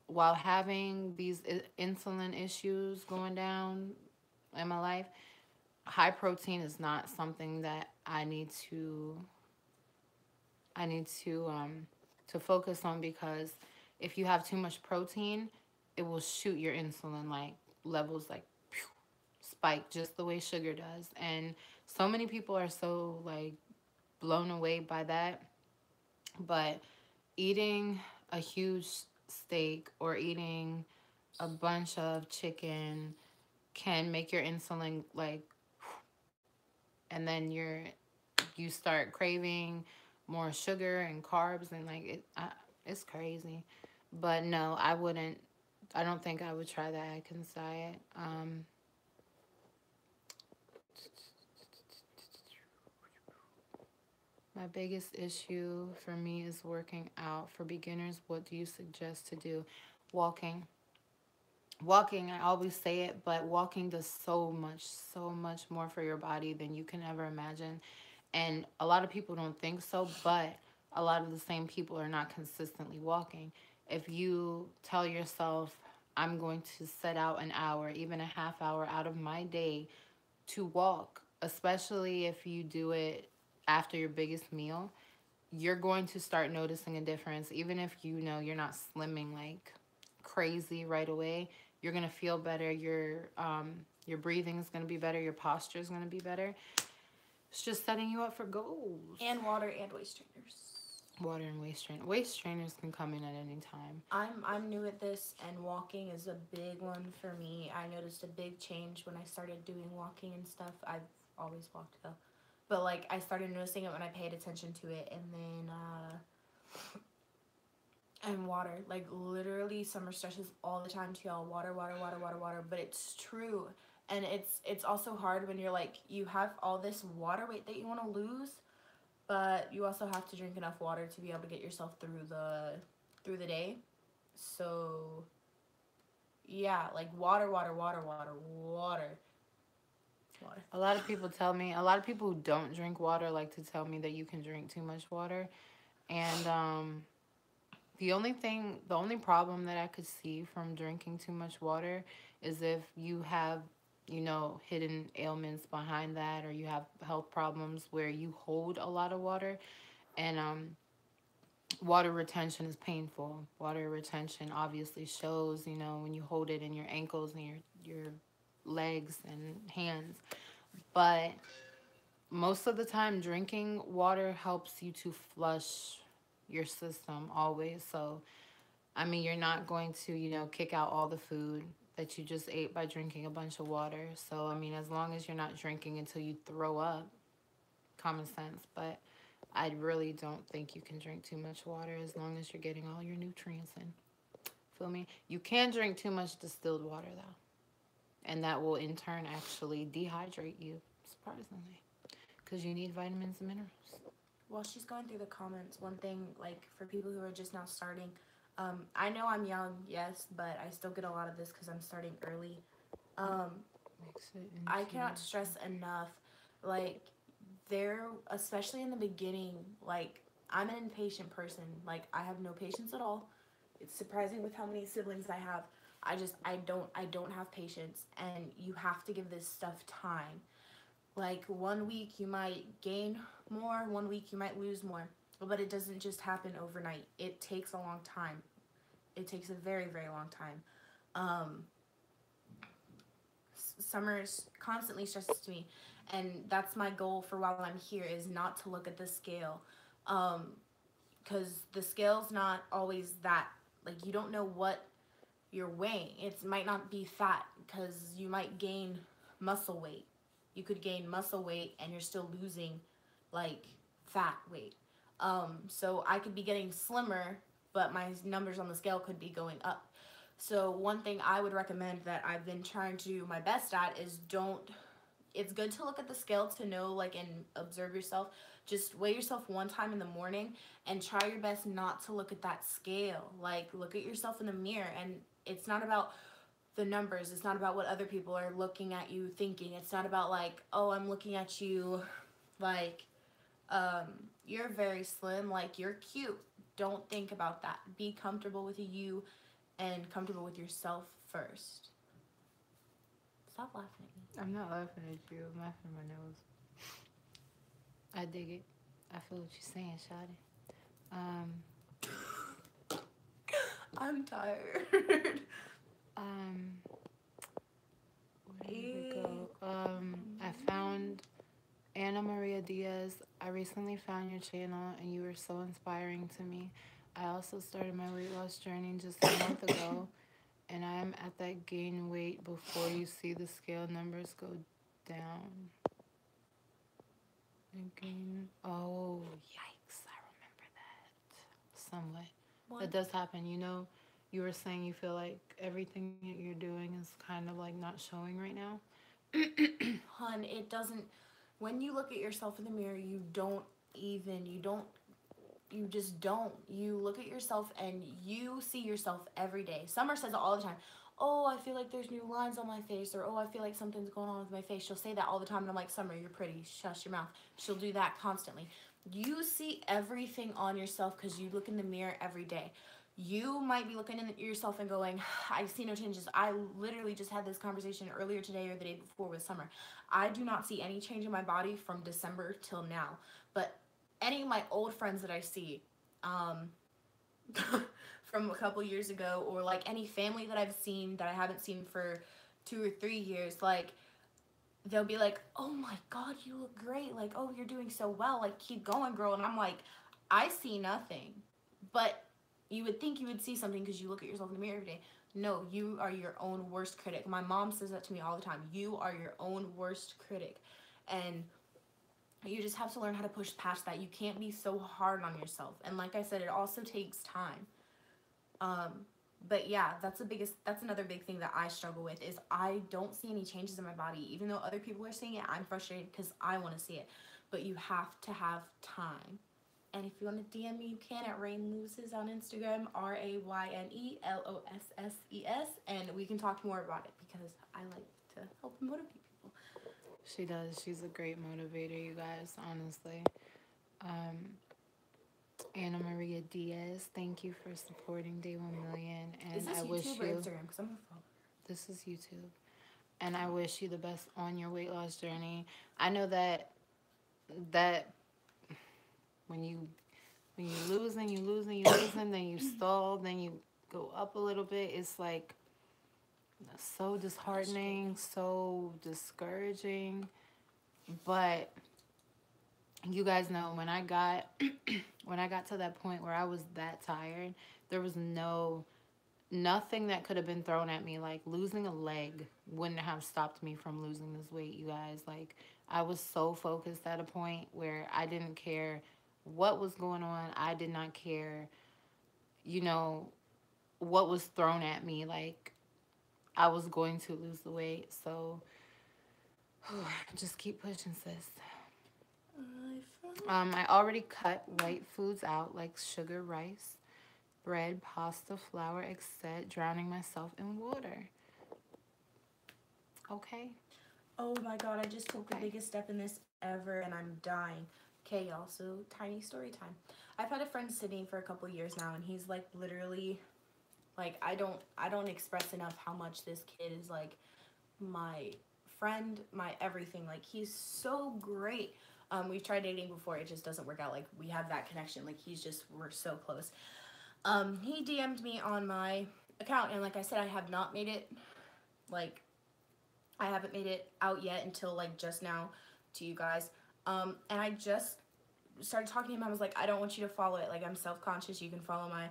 While having these insulin issues going down in my life, high protein is not something that I need to focus on, because if you have too much protein, it will shoot your insulin levels spike, just the way sugar does. And so many people are so blown away by that. But eating a huge steak or eating a bunch of chicken can make your insulin and then you start craving more sugar and carbs, and it's crazy. But no, I don't think I would try the Atkins diet. My biggest issue for me is working out. For beginners, what do you suggest to do? Walking, I always say it, but walking does so much more for your body than you can ever imagine. And a lot of people don't think so, but a lot of the same people are not consistently walking. If you tell yourself, I'm going to set out an hour, even a half hour out of my day to walk, especially if you do it after your biggest meal, you're going to start noticing a difference. Even if you're not slimming like crazy right away, you're going to feel better. Your breathing is going to be better. Your posture is going to be better. It's just setting you up for goals. And water and waist trainers. Water and waist trainers. Waist trainers can come in at any time. I'm new at this, and walking is a big one for me. I noticed a big change when I started doing walking and stuff. I've always walked though. But I started noticing it when I paid attention to it. And then and water. Literally summer stretches all the time to y'all. Water. But it's true. And it's also hard when you're you have all this water weight that you want to lose, but you also have to drink enough water to be able to get yourself through the day. So yeah, water. A lot of people who don't drink water like to tell me that you can drink too much water. And the only problem that I could see from drinking too much water is if you have, hidden ailments behind that, or you have health problems where you hold a lot of water. And water retention is painful. Water retention obviously shows, when you hold it in your ankles and your legs and hands. But most of the time, drinking water helps you to flush your system always. So, I mean, you're not going to, kick out all the food that you just ate by drinking a bunch of water. So, I mean, as long as you're not drinking until you throw up, common sense. But I really don't think you can drink too much water as long as you're getting all your nutrients in. Feel me? You can drink too much distilled water, though. And that will, in turn, actually dehydrate you, surprisingly, because you need vitamins and minerals. While she's going through the comments, one thing, like, for people who are just now starting, I know I'm young, yes, but I still get a lot of this because I'm starting early. I cannot stress enough, like, especially in the beginning, like, I'm an impatient person. Like, I have no patience at all. It's surprising with how many siblings I have. I don't have patience, and you have to give this stuff time. Like, 1 week you might gain more, 1 week you might lose more, but it doesn't just happen overnight. It takes a long time. It takes a very, very long time. Summer constantly stresses to me, and that's my goal for while I'm here, is not to look at the scale, because the scale's not always that, like, you don't know what you're weighing. It might not be fat, because you might gain muscle weight. You could gain muscle weight and you're still losing, like, fat weight. So I could be getting slimmer, but my numbers on the scale could be going up. So one thing I would recommend that I've been trying to do my best at is it's good to look at the scale to know, like, and observe yourself. Just weigh yourself one time in the morning and try your best not to look at that scale. Like, look at yourself in the mirror, and it's not about the numbers. It's not about what other people are looking at you thinking. It's not about, like, oh, I'm looking at you like, you're very slim, like, you're cute. Don't think about that. Be comfortable with you and comfortable with yourself first. Stop laughing at me. I'm not laughing at you. I'm laughing at my nose. I dig it. I feel what you're saying, Shawty. I'm tired. Where did it go? I found Anna Maria Diaz. I recently found your channel, and you were so inspiring to me. I also started my weight loss journey just a month ago, and I am at that gain weight before you see the scale numbers go down. Again. Oh, yikes. I remember that. Somewhat. What? That does happen. You were saying you feel like everything that you're doing is kind of like not showing right now. Hun, it doesn't. When you look at yourself in the mirror, you just don't. You look at yourself and you see yourself every day. Summer says it all the time. Oh, I feel like there's new lines on my face, or oh, I feel like something's going on with my face. She'll say that all the time, and I'm like, Summer, you're pretty. Shush your mouth. She'll do that constantly. You see everything on yourself because you look in the mirror every day. You might be looking at yourself and going, I see no changes. I literally just had this conversation earlier today or the day before with Summer. I do not see any change in my body from December till now. But any of my old friends that I see, from a couple years ago, or like any family that I've seen that I haven't seen for 2 or 3 years, like, they'll be like, oh my God, you look great. Like, oh, you're doing so well. Like, keep going, girl. And I'm like, I see nothing. But you would think you would see something because you look at yourself in the mirror every day. No, you are your own worst critic. My mom says that to me all the time. You are your own worst critic. And you just have to learn how to push past that. You can't be so hard on yourself. And like I said, it also takes time. But yeah, that's another big thing that I struggle with, is I don't see any changes in my body. Even though other people are seeing it, I'm frustrated because I want to see it. But you have to have time. And if you want to DM me, you can at Rain Loses on Instagram, RAYNELOSSES, and we can talk more about it because I like to help motivate people. She does. She's a great motivator, you guys, honestly. Anna Maria Diaz, thank you for supporting Day 1 Million. And Is this I YouTube wish or you. Instagram? Because I'm going to follow. This is YouTube. And I wish you the best on your weight loss journey. I know that when you lose and you lose and you lose, and then you stall, then you go up a little bit, it's like so disheartening, so discouraging. But you guys know when I got when I got to that point where I was that tired, there was nothing that could have been thrown at me. Like losing a leg wouldn't have stopped me from losing this weight, you guys. Like I was so focused at a point where I didn't care what was going on. I did not care, you know, what was thrown at me. Like I was going to lose the weight. So just keep pushing, sis. I already cut white foods out like sugar, rice, bread, pasta, flour, etc., drowning myself in water. Okay. Oh my god, I just took the biggest step in this ever and I'm dying. Okay, y'all, so tiny story time. I've had a friend sitting for a couple years now and he's like literally like I don't express enough how much this kid is like my friend, my everything. Like he's so great. We've tried dating before, it just doesn't work out. Like we have that connection. Like we're so close. He DM'd me on my account and like I said, I haven't made it out yet until like just now to you guys. And I just started talking to him. I was like, I don't want you to follow it. Like I'm self-conscious. You can follow my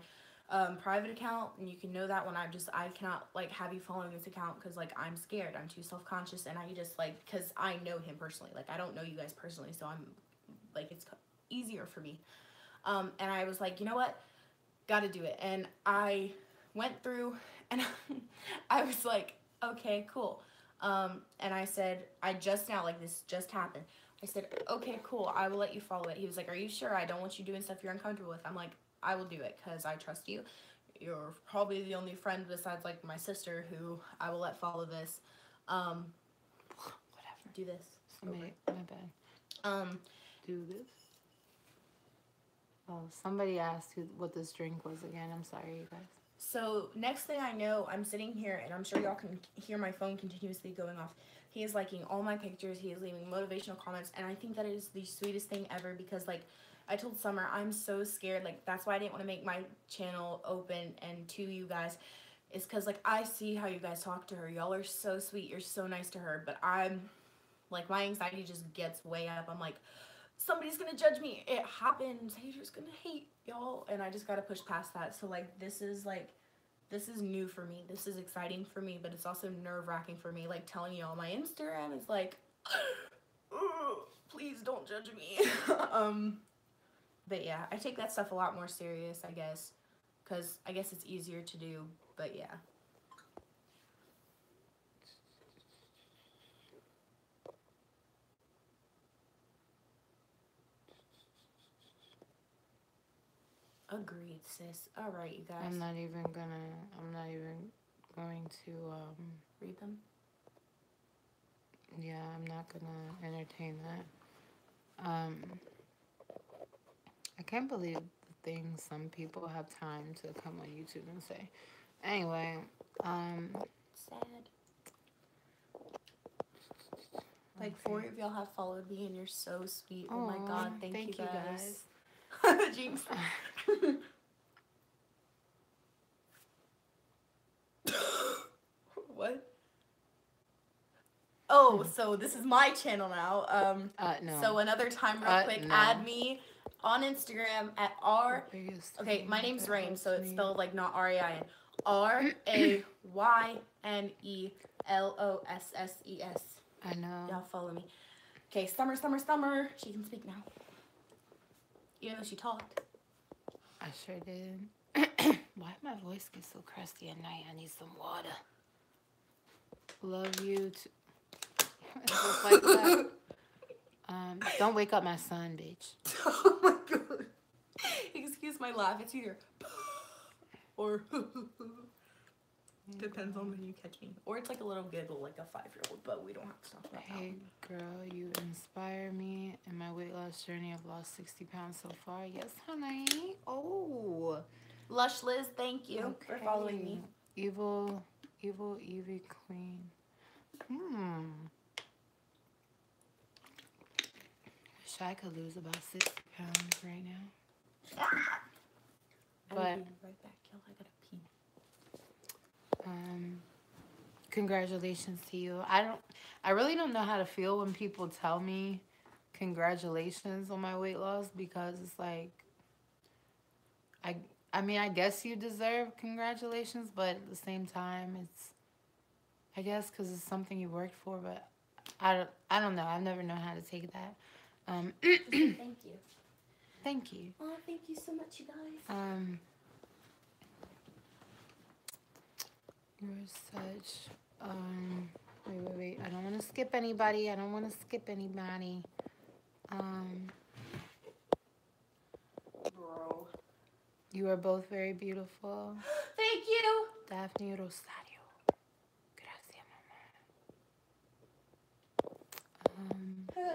private account and you can know that when I cannot like have you following this account because like I'm scared. I'm too self-conscious and I just like, because I know him personally. Like I don't know you guys personally, so I'm like, it's easier for me. And I was like, you know what? Gotta do it. And I went through and I was like, okay, cool. And I said, I just now, like this just happened. I said, okay, cool. I will let you follow it. He was like, are you sure? I don't want you doing stuff you're uncomfortable with. I'm like, I will do it because I trust you. You're probably the only friend besides like my sister who I will let follow this. Whatever. Do this. Somebody, my bad. Do this. Oh, somebody asked what this drink was again. I'm sorry, you guys. So next thing I know, I'm sitting here and I'm sure y'all can hear my phone continuously going off. He is liking all my pictures. He is leaving motivational comments. And I think that is the sweetest thing ever because like I told Summer, I'm so scared. Like that's why I didn't want to make my channel open and to you guys. Is because like I see how you guys talk to her. Y'all are so sweet. You're so nice to her. But I'm like my anxiety just gets way up. I'm like, somebody's gonna judge me. It happens. Haters gonna hate y'all. And I just gotta push past that. So like this is new for me. This is exciting for me, but it's also nerve-wracking for me. Like telling y'all my Instagram is like, please don't judge me. But yeah, I take that stuff a lot more serious, I guess, because I guess it's easier to do. But yeah. Agreed, sis. All right, you guys. I'm not even going to read them. Yeah, I'm not gonna entertain that. I can't believe the things some people have time to come on YouTube and say. Anyway, sad. Like okay. 4 of y'all have followed me and you're so sweet. Oh my god, thank you guys. Jinx. What? Oh, so this is my channel now. No. So another time real quick, no. Add me on Instagram at R. Okay, my name's Rain, so it's spelled like not R-A-I-N. RAYNELOSSES. I know. Y'all follow me. Okay, Summer. She can speak now. Even though she talked. I sure did. Why my voice gets so crusty at night? I need some water. Love you too. Just like that. Don't wake up my son, bitch. Oh my god. Excuse my laugh. It's either or depends on when you catch me. Or it's like a little giggle like a 5-year-old, but we don't have to talk about that. Hey girl, you inspire me in my weight loss journey. I've lost 60 pounds so far. Yes, honey. Oh. Lush Liz, thank you for following me. Evil Evie Queen. Wish I could lose about 60 pounds right now. But I'll be right back, y'all. I gotta pee. Congratulations to you. I really don't know how to feel when people tell me congratulations on my weight loss, because it's like, I I mean, I guess you deserve congratulations, but at the same time, it's, I guess, because it's something you worked for, but I don't know. I've never known how to take that. Just say thank you. Thank you. Oh, thank you so much, you guys. You're such, wait. I don't want to skip anybody. Bro. You are both very beautiful. Thank you. Daphne Rosario. Gracias, mama.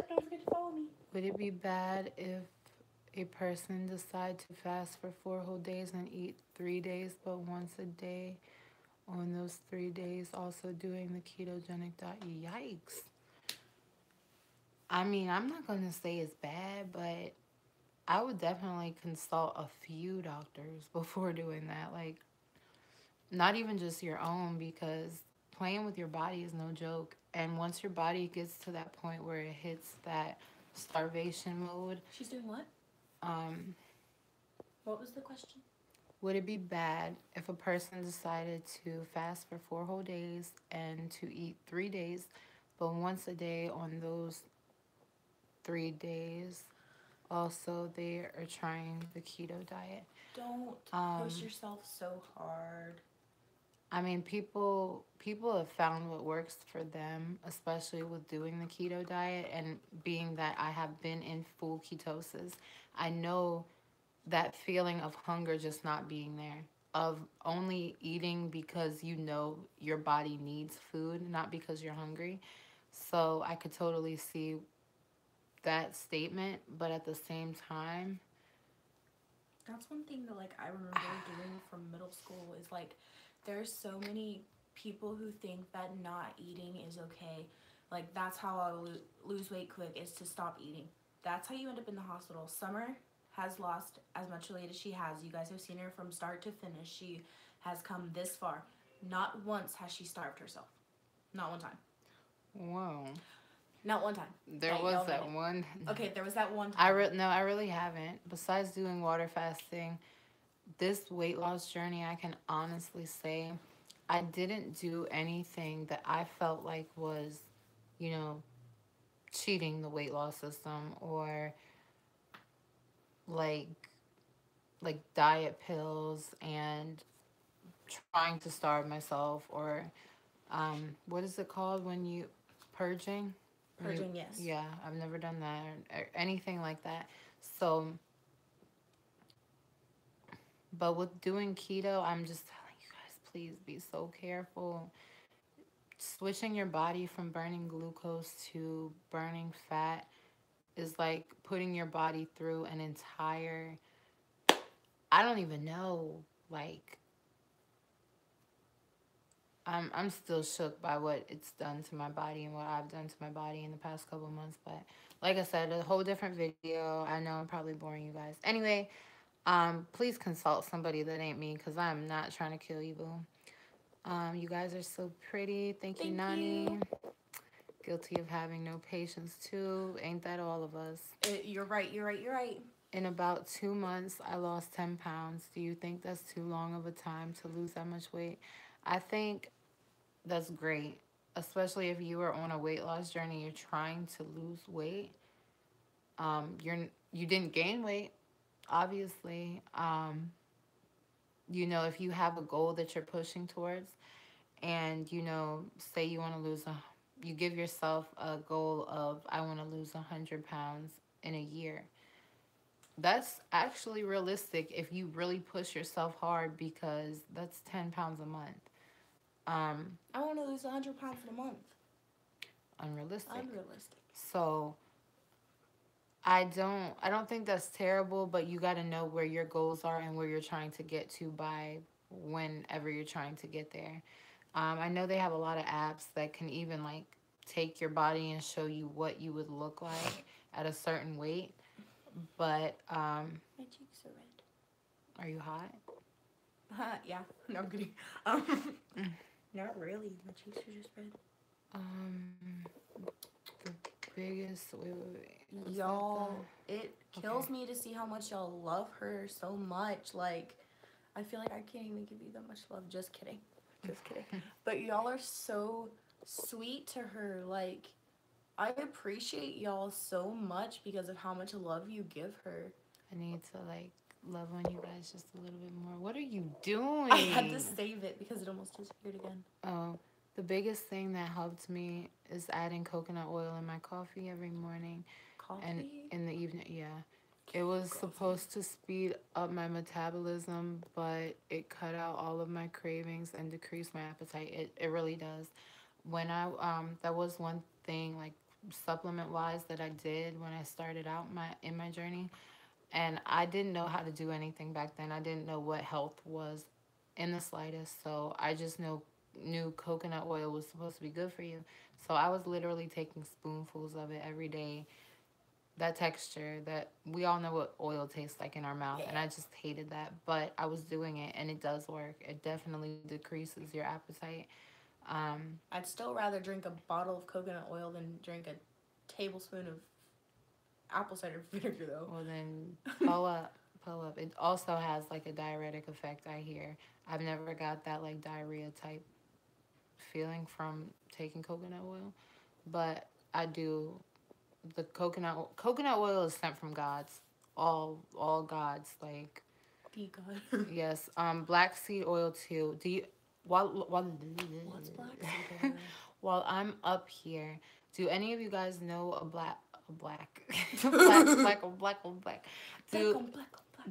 Don't forget to follow me. Would it be bad if a person decide to fast for 4 whole days and eat 3 days, but once a day on those 3 days also doing the ketogenic diet? Yikes. I mean, I'm not going to say it's bad, but I would definitely consult a few doctors before doing that. Like, not even just your own, because playing with your body is no joke. And once your body gets to that point where it hits that starvation mode. She's doing what? What was the question? Would it be bad if a person decided to fast for 4 whole days and to eat 3 days, but once a day on those 3 days, also they are trying the keto diet? Don't push yourself so hard. I mean, people have found what works for them, especially with doing the keto diet, and being that I have been in full ketosis, I know that feeling of hunger just not being there, of only eating because you know your body needs food, not because you're hungry. So I could totally see that statement, but at the same time, that's one thing that, like, I remember doing from middle school is, like, there's so many people who think that not eating is okay. Like, that's how I'll lose weight quick, is to stop eating. That's how you end up in the hospital. Summer has lost as much weight as she has. You guys have seen her from start to finish. She has come this far. Not once has she starved herself. Not one time. whoa. Not one time. There was that one. Okay, there was that one time. No, I really haven't. Besides doing water fasting, this weight loss journey, I can honestly say I didn't do anything that I felt like was, cheating the weight loss system, or like diet pills and trying to starve myself, or what is it called when you purging? Purging, yes. Yeah, I've never done that, or anything like that. So, but with doing keto, I'm just telling you guys, please be so careful. Switching your body from burning glucose to burning fat is like putting your body through an entire, I don't even know, like, I'm still shook by what it's done to my body and what I've done to my body in the past couple of months. But like I said, a whole different video. I know I'm probably boring you guys. Anyway, please consult somebody that ain't me, because I'm not trying to kill you, boo. You guys are so pretty. Thank you, Nani. Guilty of having no patience too. Ain't that all of us? You're right. In about 2 months, I lost 10 pounds. Do you think that's too long of a time to lose that much weight? I think that's great, especially if you are on a weight loss journey. You're trying to lose weight. You didn't gain weight, obviously. If you have a goal that you're pushing towards, and say you want to you give yourself a goal of, I want to lose 100 pounds in a year. That's actually realistic if you really push yourself hard, because that's 10 pounds a month. I want to lose 100 pounds in a month. Unrealistic. So I don't think that's terrible, but you got to know where your goals are and where you're trying to get to by whenever you're trying to get there. I know they have a lot of apps that can even like take your body and show you what you would look like at a certain weight. But my cheeks are red. Are you hot? Yeah. No, I'm kidding. Not really. My cheeks are just red. biggest... Wait. Was that Y'all, it kills Okay. me to see how much y'all love her so much. Like, I feel like I can't even give you that much love. Just kidding. Just kidding. But y'all are so sweet to her. Like, I appreciate y'all so much because of how much love you give her. I need to, like, love on you guys just a little bit more. What are you I had doing? to save it because it almost disappeared again. Oh, the biggest thing that helped me is adding coconut oil in my coffee every morning and Coffee? in the evening. Yeah. It was supposed to speed up my metabolism, but it cut out all of my cravings and decreased my appetite. It really does. When I that was one thing, like, supplement wise, that I did when I started out my journey, and I didn't know how to do anything back then. I didn't know what health was in the slightest. So I just knew coconut oil was supposed to be good for you. So I was literally taking spoonfuls of it every day. That texture, that we all know what oil tastes like in our mouth, and I just hated that. But I was doing it, and it does work. It definitely decreases your appetite. I'd still rather drink a bottle of coconut oil than drink a tablespoon of apple cider vinegar, though. Well, then pull up, pull up. It also has like a diuretic effect, I hear. I've never got that like diarrhea type feeling from taking coconut oil, but I do. The coconut oil is sent from gods, all gods. Like, Be God. yes, black seed oil too. Do you while What's black seed oil? while I'm up here, do any of you guys know a black black? Do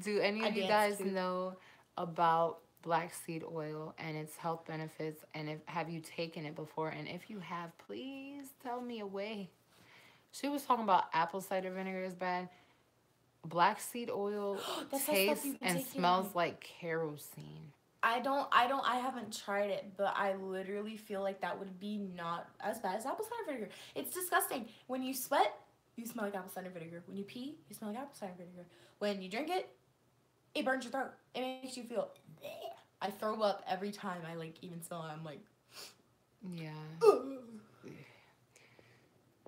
do any I of you danced guys know about black seed oil and its health benefits? And if have you taken it before? And if you have, please tell me a way. She was talking about apple cider vinegar is bad. Black seed oil That's that stuff tastes you can and take smells in. like kerosene. I haven't tried it, but I literally feel like that would be not as bad as apple cider vinegar. It's disgusting. When you sweat, you smell like apple cider vinegar. When you pee, you smell like apple cider vinegar. When you drink it, it burns your throat. It makes you feel, bleh. I throw up every time I like even smell it. I'm like, Yeah. ugh.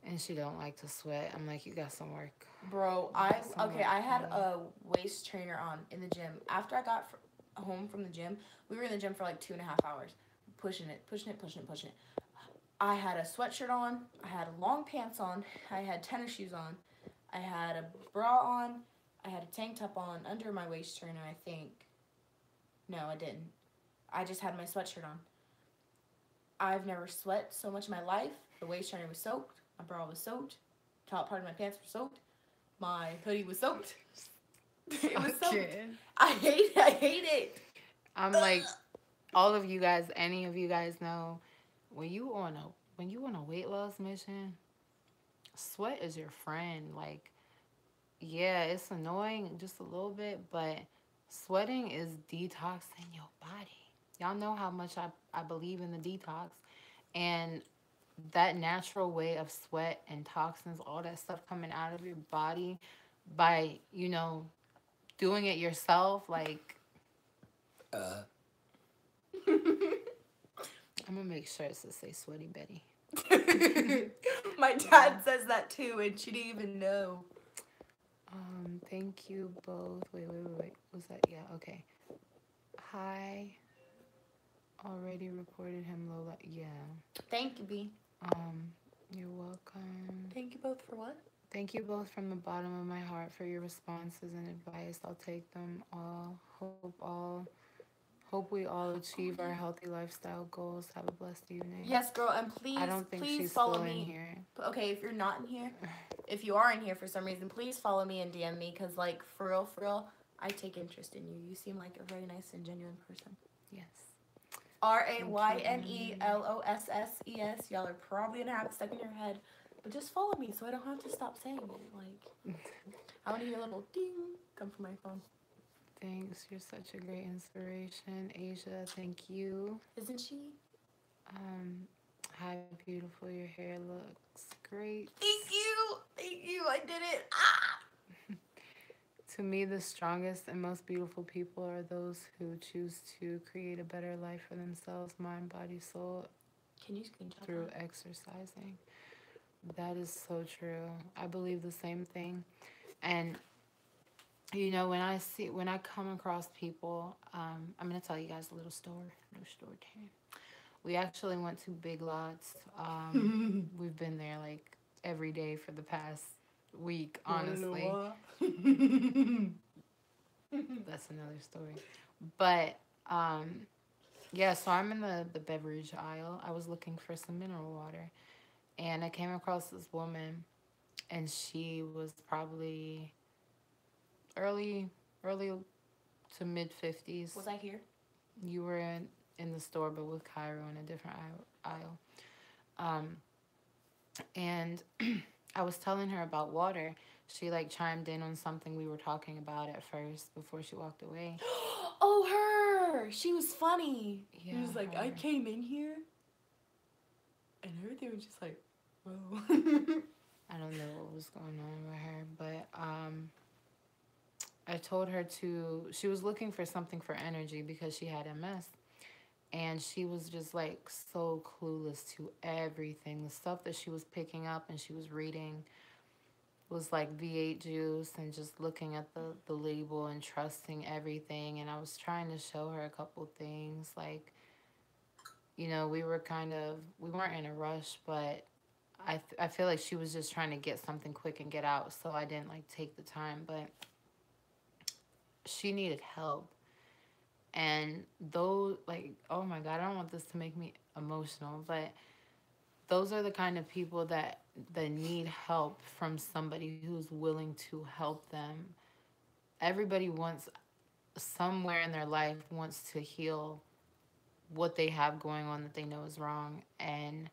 And she don't like to sweat. I'm like, you got some work. Bro, I had a waist trainer on in the gym. After I got home from the gym, we were in the gym for like 2.5 hours, pushing it. I had a sweatshirt on, I had long pants on, I had tennis shoes on, I had a bra on, I had a tank top on under my waist trainer, I think. No, I didn't. I just had my sweatshirt on. I've never sweat so much in my life. The waist trainer was soaked. My bra was soaked. Top part of my pants were soaked. My hoodie was soaked. It was soaked. I hate it. I'm like, all of you guys, any of you guys know, when you on a weight loss mission, sweat is your friend. Like, yeah, it's annoying just a little bit, but sweating is detoxing your body. Y'all know how much I believe in the detox. And that natural way of sweat and toxins, all that stuff coming out of your body by, doing it yourself, like, I'm gonna make sure it's to say Sweaty Betty. My dad says that too, and she didn't even know. Thank you both. Wait. Was that? Yeah, okay. Hi. Already reported him low. Yeah. Thank you, B. You're welcome. Thank you both for what? Thank you both from the bottom of my heart for your responses and advice. I'll take them all. Hope we all achieve our healthy lifestyle goals. Have a blessed evening. Yes, girl, and please, I don't think please she's follow still me. in here. Okay, if you're not in here, if you are in here for some reason, please follow me and DM me, because, like, for real, I take interest in you. You seem like a very nice and genuine person. Yes. RAYNELOSSES. Y'all are probably gonna have it stuck in your head, but just follow me so I don't have to stop saying it. Like, I want to hear a little ding come from my phone. Thanks. You're such a great inspiration, Asia. Thank you. Isn't she? Hi, beautiful. Your hair looks great. Thank you. I did it. Ah! To me, the strongest and most beautiful people are those who choose to create a better life for themselves, mind, body, soul, Can you screenshot through that? exercising. That is so true. I believe the same thing. And you know, when I come across people, I'm gonna tell you guys a little story time. We actually went to Big Lots. We've been there like every day for the past week, You wanna know honestly. why? That's another story. But yeah, so I'm in the beverage aisle. I was looking for some mineral water, and I came across this woman, and she was probably early early to mid 50s. Was I here? You were in the store, but with Cairo in a different aisle. Um, and I was telling her about water. She like chimed in on something we were talking about at first before she walked away. Oh, her! She was funny. Yeah, She was like, her. I came in here and everything was just like, whoa. I don't know what was going on with her, but I told her she was looking for something for energy because she had MS. And she was just like so clueless to everything. The stuff that she was picking up and she was reading was like V8 juice and just looking at the label and trusting everything. And I was trying to show her a couple things. Like, you know, we weren't in a rush, but I feel like she was just trying to get something quick and get out. So I didn't like take the time, but she needed help. And those, like, oh my God, I don't want this to make me emotional, but those are the kind of people that need help from somebody who's willing to help them. Everybody wants somewhere in their life wants to heal what they have going on that they know is wrong, and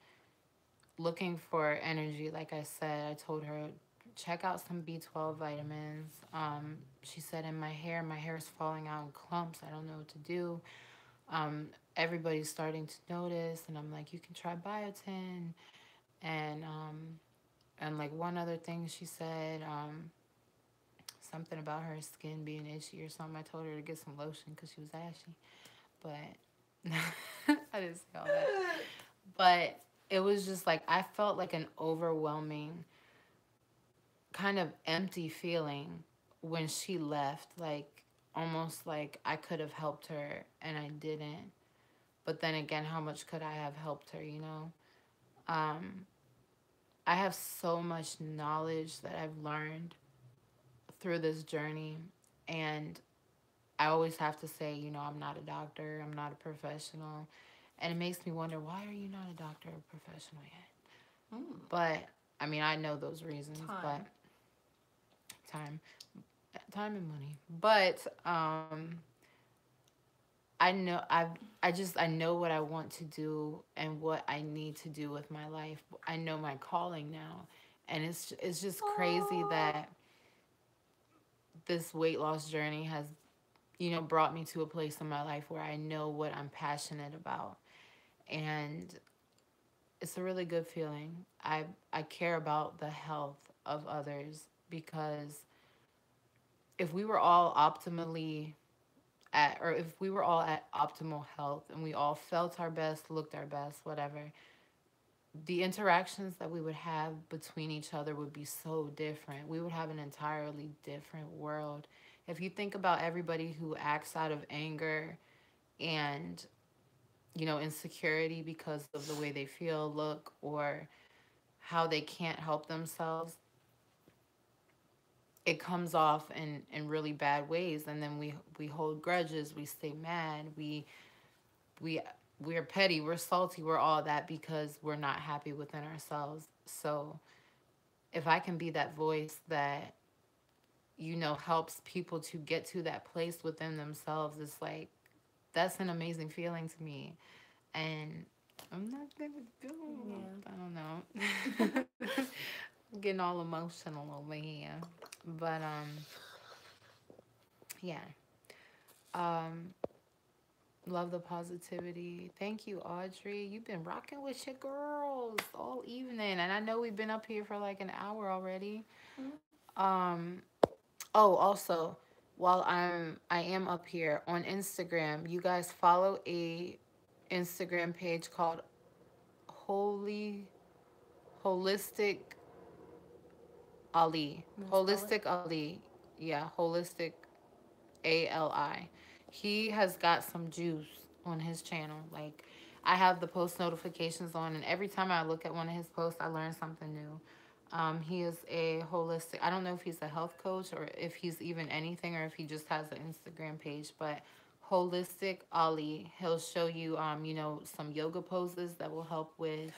looking for energy. Like I said, I told her check out some B12 vitamins. She said in my hair is falling out in clumps. I don't know what to do. um, Everybody's starting to notice, and I'm like, you can try biotin, and like one other thing she said, something about her skin being itchy or something. I told her to get some lotion because she was ashy, but I didn't say all that. But it was just like I felt like an overwhelming kind of empty feeling when she left, like almost like I could have helped her and I didn't. But then again, how much could I have helped her, you know? Um, I have so much knowledge that I've learned through this journey. And I always have to say, you know, I'm not a doctor, I'm not a professional. And it makes me wonder, why are you not a doctor or professional yet? But I mean, I know those reasons, but time, time and money. But I know what I want to do and what I need to do with my life. I know my calling now, and it's just crazy that this weight loss journey has, you know, brought me to a place in my life where I know what I'm passionate about, and it's a really good feeling. I care about the health of others because if we were all optimally or if we were all at optimal health and we all felt our best, looked our best, whatever, the interactions that we would have between each other would be so different. We would have an entirely different world. If you think about everybody who acts out of anger and, you know, insecurity because of the way they feel, look, or how they can't help themselves, it comes off in really bad ways. And then we hold grudges, we stay mad, we we're petty, we're salty, we're all that because we're not happy within ourselves. So if I can be that voice that, you know, helps people to get to that place within themselves, it's like that's an amazing feeling to me. And I'm not gonna do it. I don't know. I'm getting all emotional over here. But yeah. Um Love the positivity. Thank you, Audrey. You've been rocking with your girls all evening. And I know we've been up here for like an hour already. Um, oh, also, while I am up here on Instagram, you guys follow a Instagram page called Holy Holistic Ali. You want to spell it? Holistic Ali. Yeah, Holistic Ali. He has got some juice on his channel. Like, I have the post notifications on, and every time I look at one of his posts, I learn something new. He is a holistic, I don't know if he's a health coach or if he's even anything or if he just has an Instagram page, but Holistic Ali. He'll show you, some yoga poses that will help with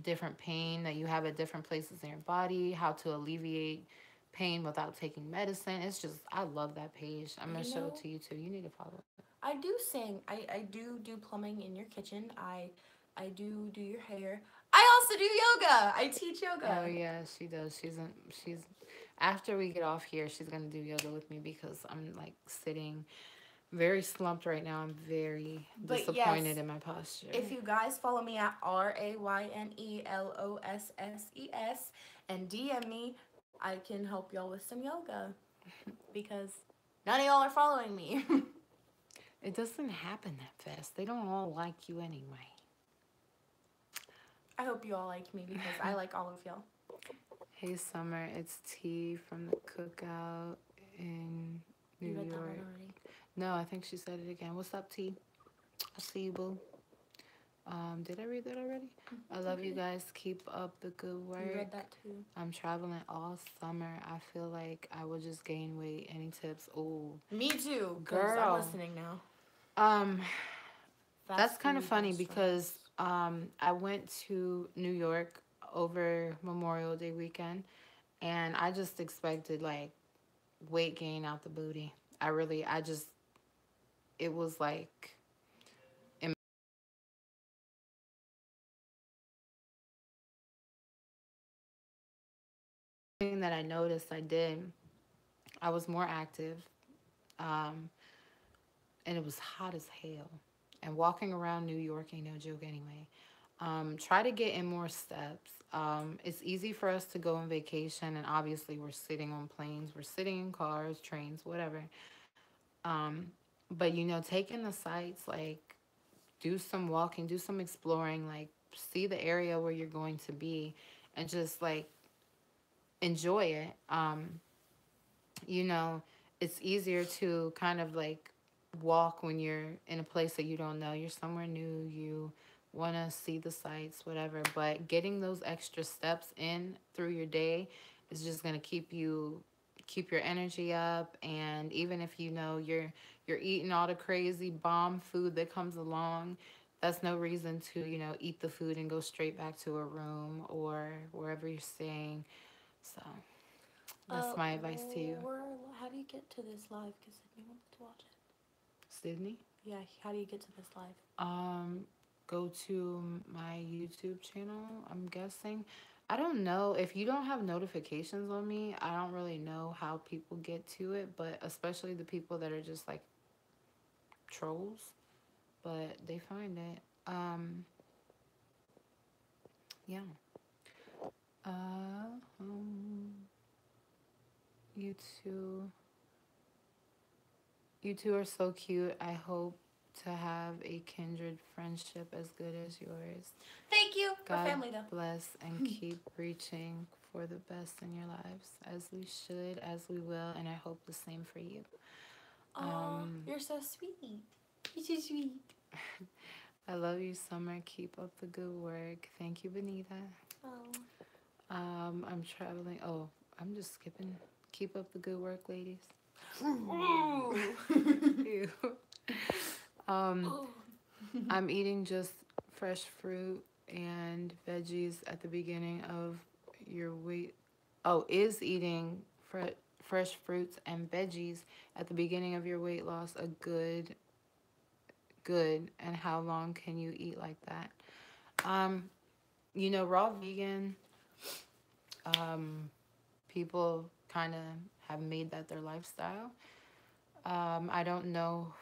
different pain that you have at different places in your body, how to alleviate pain without taking medicine. It's just, I love that page. I'm going to You show it know, to you too. You need to follow it. I do sing. I do plumbing in your kitchen. I do your hair. I also do yoga. I teach Oh yoga. yeah, she does. She's after we get off here, she's gonna do yoga with me because I'm like sitting very slumped right now. I'm very But disappointed yes, in my posture. if you guys follow me at RAYNELOSSES and DM me, I can help y'all with some yoga because none of y'all are following me. It doesn't happen that fast. They don't all like you anyway. I hope you all like me because I like all of y'all. Hey Summer, it's T from the cookout in New You read that York. one already? No, I think she said it again. What's up, T? I see you, boo. Did I read that already? I love you guys. Keep up the good work. You read that too. I'm traveling all summer. I feel like I will just gain weight. Any tips? Oh, Me too, girl. I'm listening now. That's kind of funny because I went to New York over Memorial Day weekend, and I just expected like weight gain out the booty. It was like thing that I noticed I did. I was more active, um, and it was hot as hell. And walking around New York ain't no joke anyway. Try to get in more steps. It's easy for us to go on vacation, and obviously we're sitting on planes, we're sitting in cars, trains, whatever. Um, but taking the sights, like do some walking, do some exploring, like see the area where you're going to be, and just like enjoy it. You know, it's easier to kind of like walk when you're in a place that you don't know. You're somewhere new, you want to see the sights, whatever. But getting those extra steps in through your day is just going to keep your energy up. And even if you're eating all the crazy bomb food that comes along, that's no reason to, eat the food and go straight back to a room or wherever you're staying. So that's my advice to you. How do you get to this live? Because Sydney wants to watch it. Sydney? Yeah, how do you get to this live? Go to my YouTube channel, I'm guessing. I don't know. If you don't have notifications on me, I don't really know how people get to it, but especially the people that are just like trolls, but they find it. Yeah. Uh, um, you two. You two are so cute. I hope to have a kindred friendship as good as yours. Thank you. We're God family though. bless and keep reaching for the best in your lives, as we should, as we will, and I hope the same for you. Oh, you're so sweet. You're so sweet. I love you, Summer. Keep up the good work. Thank you, Benita. Oh. I'm traveling. Oh, I'm just skipping. Keep up the good work, ladies. Ew. I'm eating just fresh fruit and veggies at the beginning of your weight. Oh, is eating fresh fruits and veggies at the beginning of your weight loss a good? And how long can you eat like that? Raw vegan, people kind of have made that their lifestyle. I don't know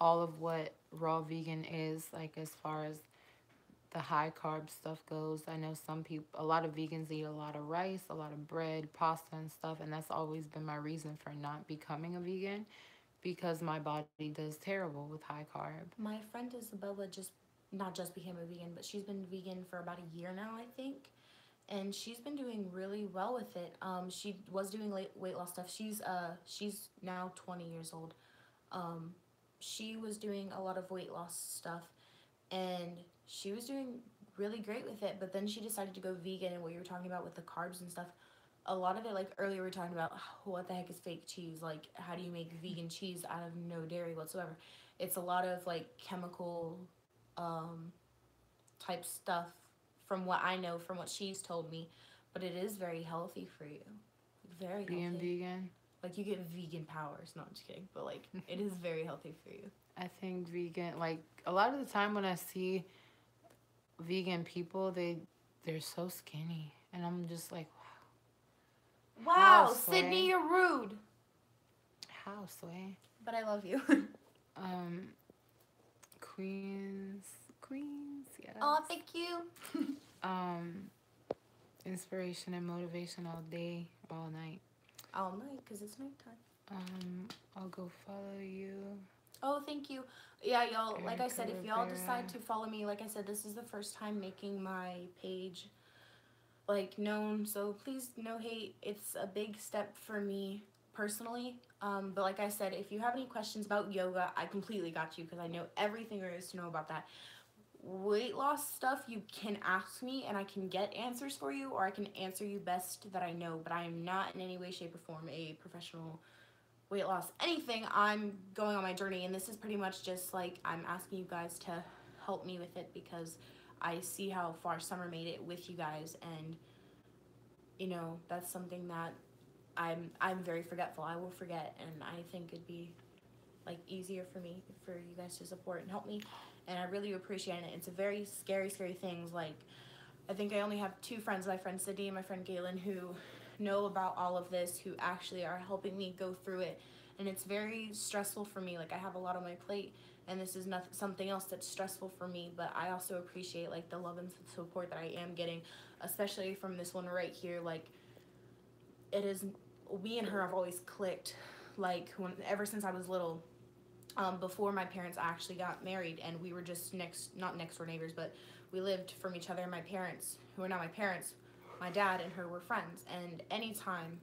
all of what raw vegan is, like as far as the high carb stuff goes. I know a lot of vegans eat a lot of rice, a lot of bread, pasta and stuff, and that's always been my reason for not becoming a vegan, because my body does terrible with high carb. My friend Isabella just not just became a vegan, but she's been vegan for about a year now, I think. And she's been doing really well with it. She was doing weight loss stuff. She's now 20 years old. Um, she was doing a lot of weight loss stuff, and she was doing really great with it. But then she decided to go vegan, and what you were talking about with the carbs and stuff, a lot of it, like earlier we were talking about what the heck is fake cheese, like how do you make vegan cheese out of no dairy whatsoever. It's a lot of like chemical um, type stuff from what I know, from what she's told me, but it is very healthy for you. Very Being healthy. vegan. Like you get vegan powers. No, I'm just kidding. But like it is very healthy for you. I think vegan, like a lot of the time when I see vegan people, they're so skinny, and I'm just like, wow. Wow, Sydney, you're rude. How, Sway? But I love you. Queens, yes. Oh, thank you. Inspiration and motivation all day, all night. All night, because it's nighttime. I'll go follow you. Oh, thank you. Yeah, y'all, like I said, if y'all decide to follow me, like I said, this is the first time making my page, like, known, so please, no hate. It's a big step for me personally, but like I said, if you have any questions about yoga, I completely got you, because I know everything there is to know about that. Weight loss stuff, you can ask me and I can get answers for you, or I can answer you best that I know, but I am not in any way, shape, or form a professional weight loss anything. I'm going on my journey, and this is pretty much just like I'm asking you guys to help me with it, because I see how far Summer made it with you guys, and you know, that's something that I'm very forgetful. I will forget, and I think it'd be like easier for me for you guys to support and help me, and I really appreciate it. It's a very scary thing. Like, I think I only have two friends, my friend Sydney and my friend Galen, who know about all of this, who actually are helping me go through it, and it's very stressful for me. Like, I have a lot on my plate, and this is not something else that's stressful for me, but I also appreciate like the love and support that I am getting, especially from this one right here. Like, it is, me and her have always clicked, like ever since I was little. Before my parents actually got married, and we were just not next door neighbors, but we lived from each other. And my parents, who are now my parents, my dad and her were friends, and anytime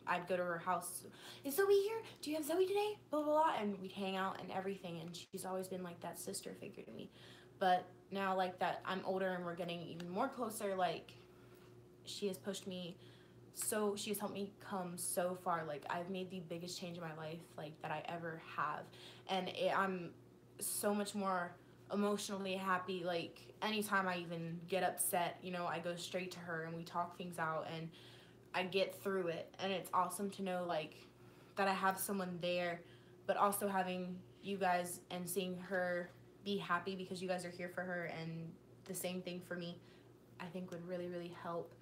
I'd go to her house, is Zoe here? Do you have Zoe today? Blah, blah, blah. And we'd hang out and everything, and she's always been like that sister figure to me. But now, like, that I'm older and we're getting even more closer, like, she has pushed me, so she has helped me come so far. Like, I've made the biggest change in my life, like, that I ever have, and I'm so much more emotionally happy. Like, anytime I even get upset, you know, I go straight to her and we talk things out, and I get through it. And it's awesome to know, like, that I have someone there, but also having you guys and seeing her be happy because you guys are here for her, and the same thing for me, I think would really, really help.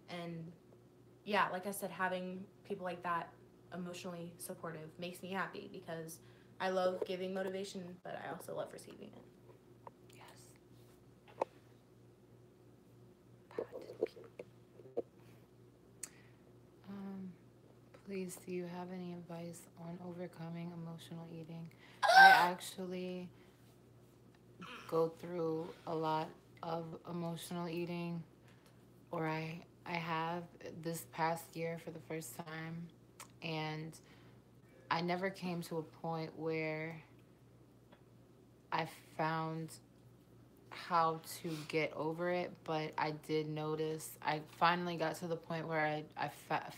And yeah, like I said, having people like that, emotionally supportive, makes me happy, because I love giving motivation, but I also love receiving it. Yes. Please, do you have any advice on overcoming emotional eating? I actually go through a lot of emotional eating, or I have this past year for the first time, and I never came to a point where I found how to get over it, but I did notice, I finally got to the point where I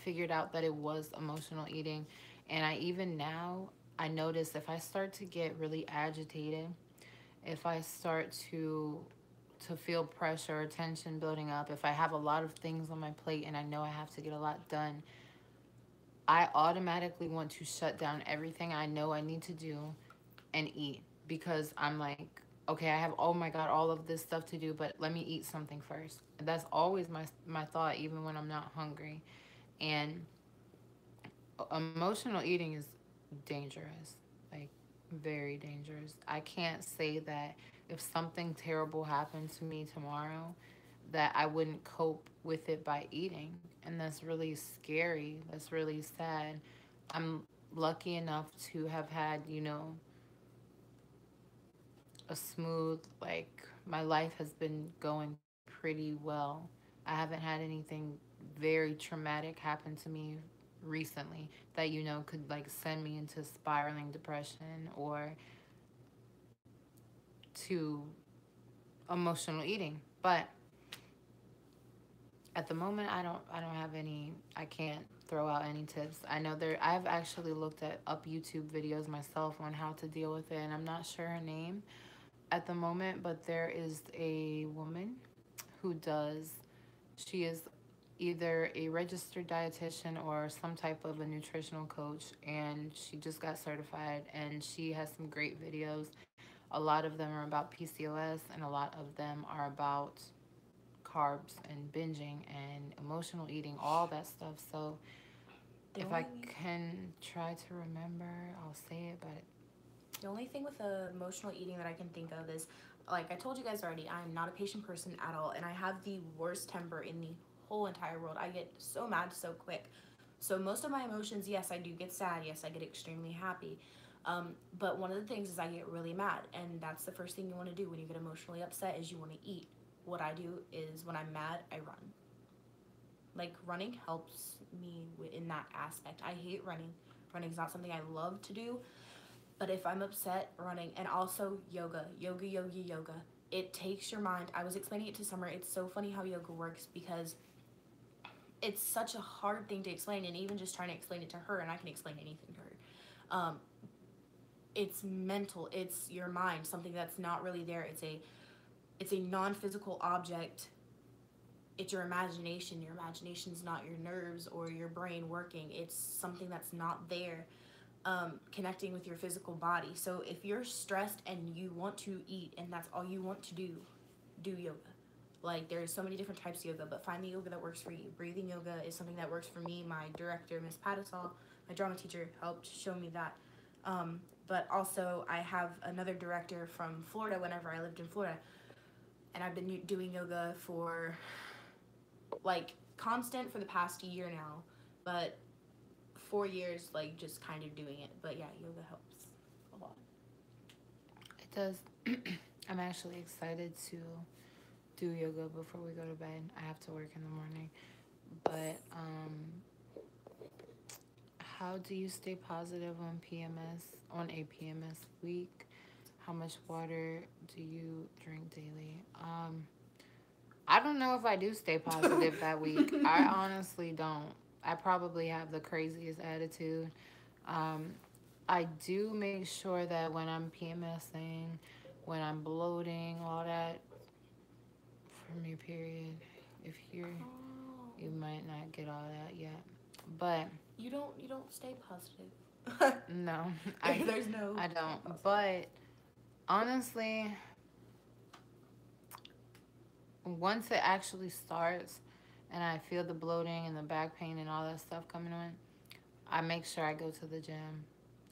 figured out that it was emotional eating. And I even now, I notice if I start to get really agitated, if I start to feel pressure or tension building up, if I have a lot of things on my plate and I know I have to get a lot done, I automatically want to shut down everything I know I need to do and eat, because I'm like, okay, I have, oh my God, all of this stuff to do, but let me eat something first. That's always my thought, even when I'm not hungry. And emotional eating is dangerous, like very dangerous. I can't say that if something terrible happened to me tomorrow, that I wouldn't cope with it by eating. And that's really scary. That's really sad. I'm lucky enough to have had, you know, a smooth, like, my life has been going pretty well. I haven't had anything very traumatic happen to me recently that could like send me into spiraling depression or to emotional eating. But at the moment, I don't have any. I can't throw out any tips. I know there. I've actually looked at up YouTube videos myself on how to deal with it, and I'm not sure her name at the moment, but there is a woman who does. She is either a registered dietitian or some type of a nutritional coach, and she just got certified, and she has some great videos. A lot of them are about PCOS, and a lot of them are about carbs and binging and emotional eating, all that stuff. So if I can try to remember, I'll say it. But the only thing with emotional eating that I can think of is, like I told you guys already, I'm not a patient person at all, and I have the worst temper in the whole entire world. I get so mad so quick. So most of my emotions, yes, I do get sad. Yes, I get extremely happy. But one of the things is I get really mad, and that's the first thing you want to do when you get emotionally upset is you want to eat. What I do is when I'm mad, I run. Like, running helps me in that aspect. I hate running. Running is not something I love to do, but if I'm upset, running. And also yoga. Yoga. It takes your mind. I was explaining it to Summer. It's so funny how yoga works because it's such a hard thing to explain, and even just trying to explain it to her, and I can explain anything to her. It's mental. It's your mind, something that's not really there. It's a non-physical object. It's your imagination. Your imagination is not your nerves or your brain working. It's something that's not there, connecting with your physical body. So if you're stressed and you want to eat and that's all you want to do yoga. Like, there's so many different types of yoga, but find the yoga that works for you. Breathing yoga is something that works for me. My director, Miss Patisol, my drama teacher, helped show me that. But also, I have another director from Florida whenever I lived in Florida, and I've been doing yoga for, like, constant for the past year now, but 4 years, like, just kind of doing it. But yeah, yoga helps a lot. it does. I'm actually excited to do yoga before we go to bed. I have to work in the morning. But how do you stay positive on a PMS week? How much water do you drink daily? I don't know if I do stay positive that week. I honestly don't. I probably have the craziest attitude. I do make sure that when I'm PMSing, when I'm bloating, all that, from your period, if you might not get all that yet. But you don't stay positive. no, I don't. But honestly, once it actually starts and I feel the bloating and the back pain and all that stuff coming on, I make sure I go to the gym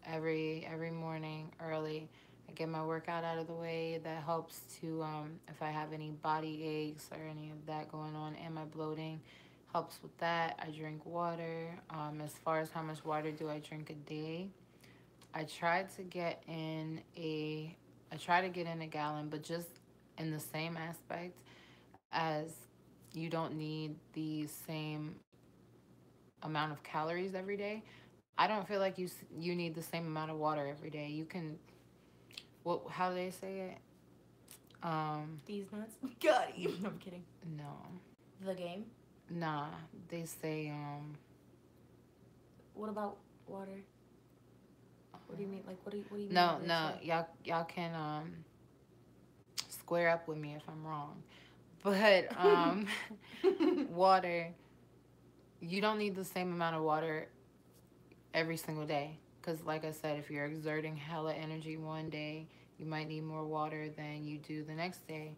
every morning early. I get my workout out of the way. That helps to, if I have any body aches or any of that going on, and my bloating helps with that. I drink water. As far as how much water do I drink a day, I try to get in a gallon, but just in the same aspect as you don't need the same amount of calories every day. I don't feel like you need the same amount of water every day. You can, how do they say it? These nuts. God, no, I'm kidding. No. The game? Nah, they say What about water? What do you mean? Like, what do you mean? No, y'all can square up with me if I'm wrong. But water, you don't need the same amount of water every single day. Because like I said, if you're exerting hella energy one day, you might need more water than you do the next day.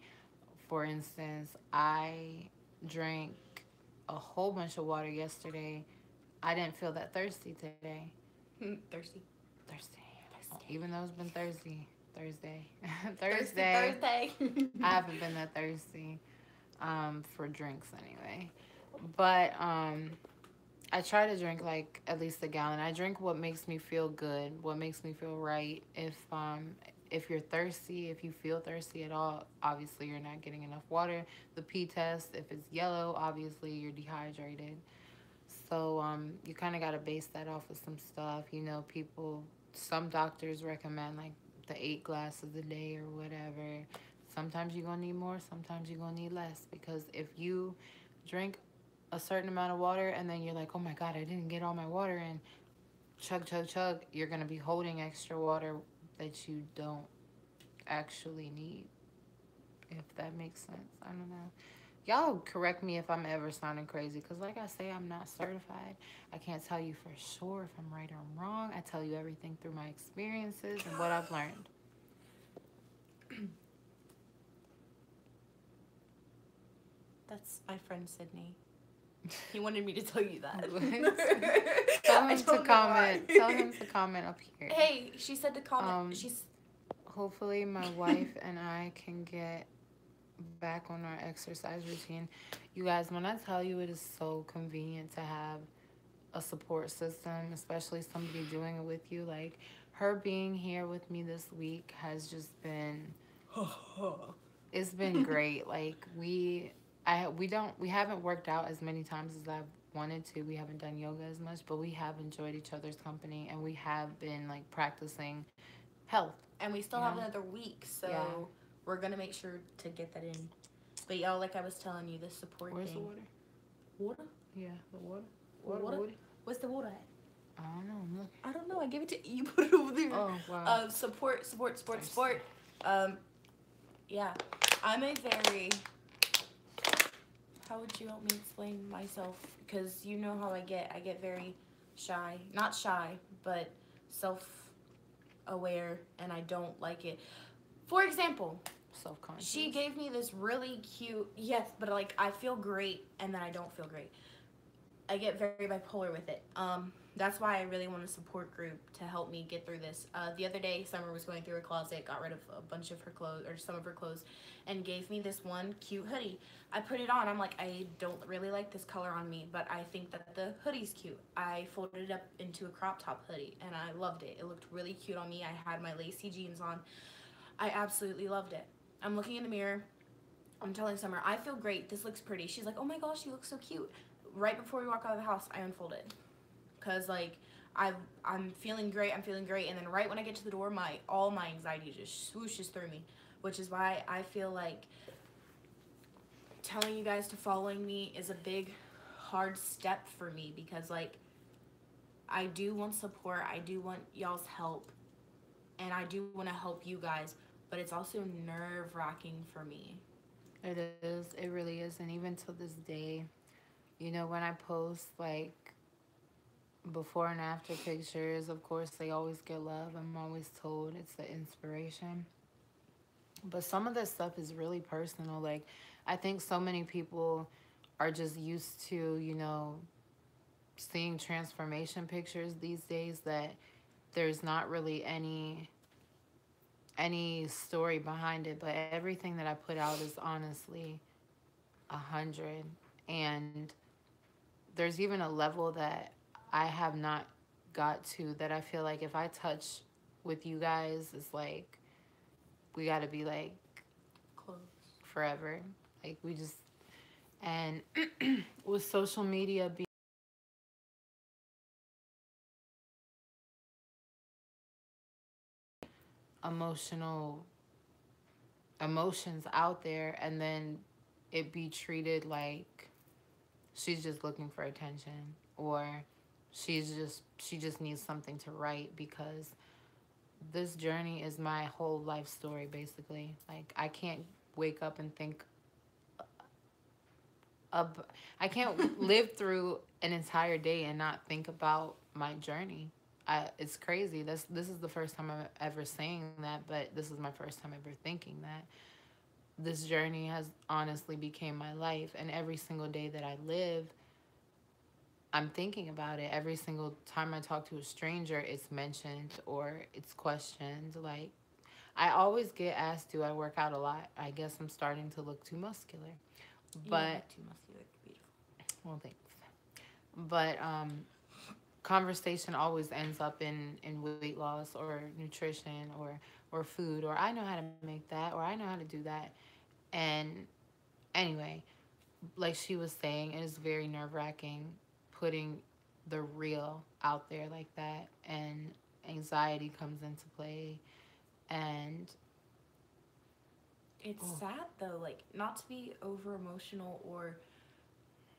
For instance, I drank a whole bunch of water yesterday. I didn't feel that thirsty today. Thirsty. Even though it's been Thursday. Thursday. I haven't been that thirsty for drinks anyway. But I try to drink like at least a gallon. I drink what makes me feel good, what makes me feel right. If if you're thirsty, if you feel thirsty at all, obviously you're not getting enough water. The pee test, if it's yellow, obviously you're dehydrated. So you kind of got to base that off of some stuff. You know, some doctors recommend like the 8 glasses a day or whatever. Sometimes you're going to need more, sometimes you're going to need less. Because if you drink a certain amount of water and then you're like, oh my God, I didn't get all my water in, chug, chug, chug, you're going to be holding extra water that you don't actually need, if that makes sense. I don't know. Y'all correct me if I'm ever sounding crazy, because like I say, I'm not certified. I can't tell you for sure if I'm right or I'm wrong. I tell you everything through my experiences and what I've learned. That's my friend Sydney. He wanted me to tell you that. Tell him to comment. Tell him to comment up here. Hey, she said to comment. Hopefully my wife and I can get back on our exercise routine. You guys, when I tell you, it is so convenient to have a support system, especially somebody doing it with you. Like, her being here with me this week has just been it's been great. Like, we haven't worked out as many times as I've wanted to. We haven't done yoga as much, but we have enjoyed each other's company, and we have been like practicing health. And we still have another week, so we're gonna make sure to get that in. But y'all, like I was telling you, the support Where's thing. the water? Water? Yeah, the water. Water? Where's the water at? I don't know. Look. I don't know. I gave it to you. Put it over there. Oh wow. Support. Yeah, I'm a very. How would you help me explain myself? Because you know how I get. I get very shy. Not shy, but self-aware, and I don't like it. For example, Self-conscious. she gave me this really cute. Yes, but like I feel great, and then I don't feel great. I get very bipolar with it. That's why I really want a support group to help me get through this. The other day, Summer was going through her closet, got rid of a bunch of her clothes, or some of her clothes, and gave me this one cute hoodie. I put it on. I'm like, I don't really like this color on me, but I think that the hoodie's cute. I folded it up into a crop top hoodie, and I loved it. It looked really cute on me. I had my lacy jeans on. I absolutely loved it. I'm looking in the mirror. I'm telling Summer, I feel great. This looks pretty. She's like, oh my gosh, you look so cute. Right before we walk out of the house, I unfolded. Because, like, I'm feeling great, and then right when I get to the door, all my anxiety just swooshes through me, which is why I feel like telling you guys to following me is a big, hard step for me, because, like, I do want support, I do want y'all's help, and I do want to help you guys, but it's also nerve-wracking for me. It is. It really is. And even to this day, you know, when I post, like, before and after pictures, of course, they always get love. I'm always told it's the inspiration. But some of this stuff is really personal. Like, I think so many people are just used to, you know, seeing transformation pictures these days that there's not really any story behind it. But everything that I put out is honestly 100. And there's even a level that I have not got to that I feel like if I touch with you guys, it's like we got to be like close forever. Like, we just, and with social media being emotions out there, and then it be treated like she's just looking for attention, or she just needs something to write, because this journey is my whole life story, basically. Like, I can't wake up and think I can't live through an entire day and not think about my journey. It's crazy. This is the first time I'm ever saying that, but this is my first time ever thinking that. This journey has honestly became my life, and every single day that I live, I'm thinking about it. Every single time I talk to a stranger, it's mentioned or it's questioned. Like, I always get asked, do I work out a lot? I guess I'm starting to look too muscular. But too muscular. Beautiful. Well, thanks. But conversation always ends up in weight loss or nutrition or food, or I know how to make that, or I know how to do that. And anyway, like she was saying, it is very nerve-wracking putting the real out there like that, and anxiety comes into play. And It's oh, sad though, like not to be over emotional or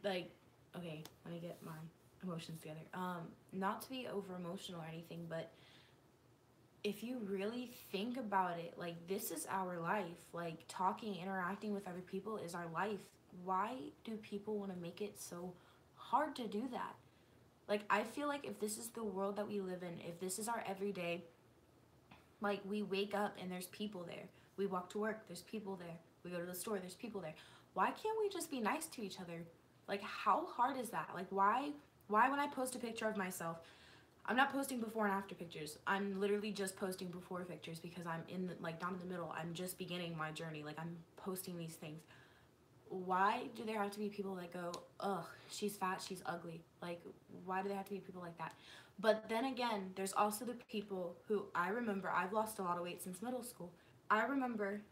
like, okay, let me get my emotions together. Not to be over emotional or anything, but if you really think about it, like this is our life. Like talking, interacting with other people is our life. Why do people want to make it so hard to do that? Like I feel like if this is the world that we live in, if this is our everyday, like we wake up and there's people there. We walk to work, there's people there. We go to the store, there's people there. Why can't we just be nice to each other? Like how hard is that? Like why when I post a picture of myself, I'm not posting before and after pictures. I'm literally just posting before pictures because I'm in the, like down in the middle. I'm just beginning my journey. Like I'm posting these things. Why do there have to be people that go, ugh, she's fat, she's ugly? Like, why do there have to be people like that? But then again, there's also the people who I remember, I've lost a lot of weight since middle school. I remember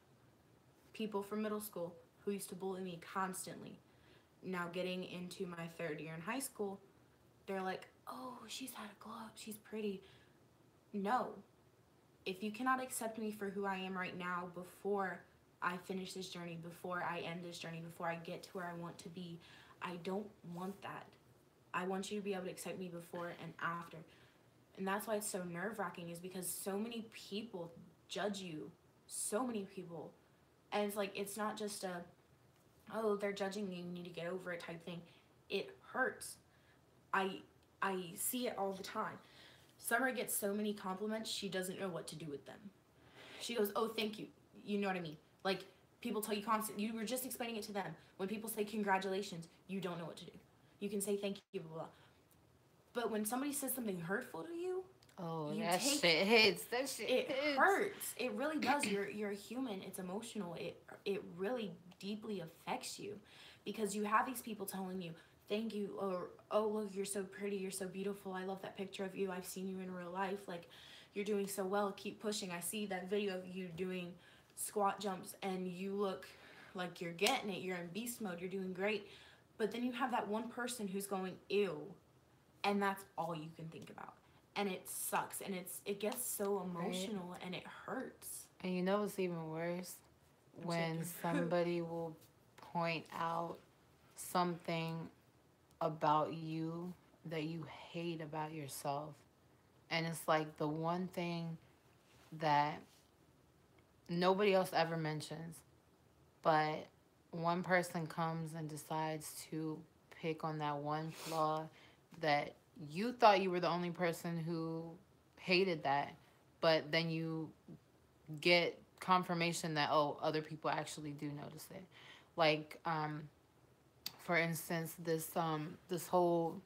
people from middle school who used to bully me constantly. Now getting into my third year in high school, they're like, oh, she's had a glow up, she's pretty. No. If you cannot accept me for who I am right now before I finish this journey, before I end this journey, before I get to where I want to be, I don't want that. I want you to be able to accept me before and after. And that's why it's so nerve-wracking, is because so many people judge you. So many people. And it's like, it's not just a, oh, they're judging me, you need to get over it type thing. It hurts. I see it all the time. Summer gets so many compliments, she doesn't know what to do with them. She goes, oh, thank you. You know what I mean? Like, people tell you constantly, you were just explaining it to them. When people say congratulations, you don't know what to do. You can say thank you, blah, blah, blah. But when somebody says something hurtful to you, oh, you that take shit hits. That shit it hits. hurts. It really does. You're a human. It's emotional. It really deeply affects you because you have these people telling you, thank you, or oh look, you're so pretty, you're so beautiful. I love that picture of you. I've seen you in real life. Like you're doing so well. Keep pushing. I see that video of you doing squat jumps and you look like you're getting it. You're in beast mode. You're doing great. But then you have that one person who's going, ew, and that's all you can think about. And it sucks, and it gets so Right. emotional, and it hurts. And you know what's even worse? I'm When shaking. somebody will point out something about you that you hate about yourself. And it's like the one thing that nobody else ever mentions, but one person comes and decides to pick on that one flaw that you thought you were the only person who hated that, but then you get confirmation that, oh, other people actually do notice it. Like for instance, this whole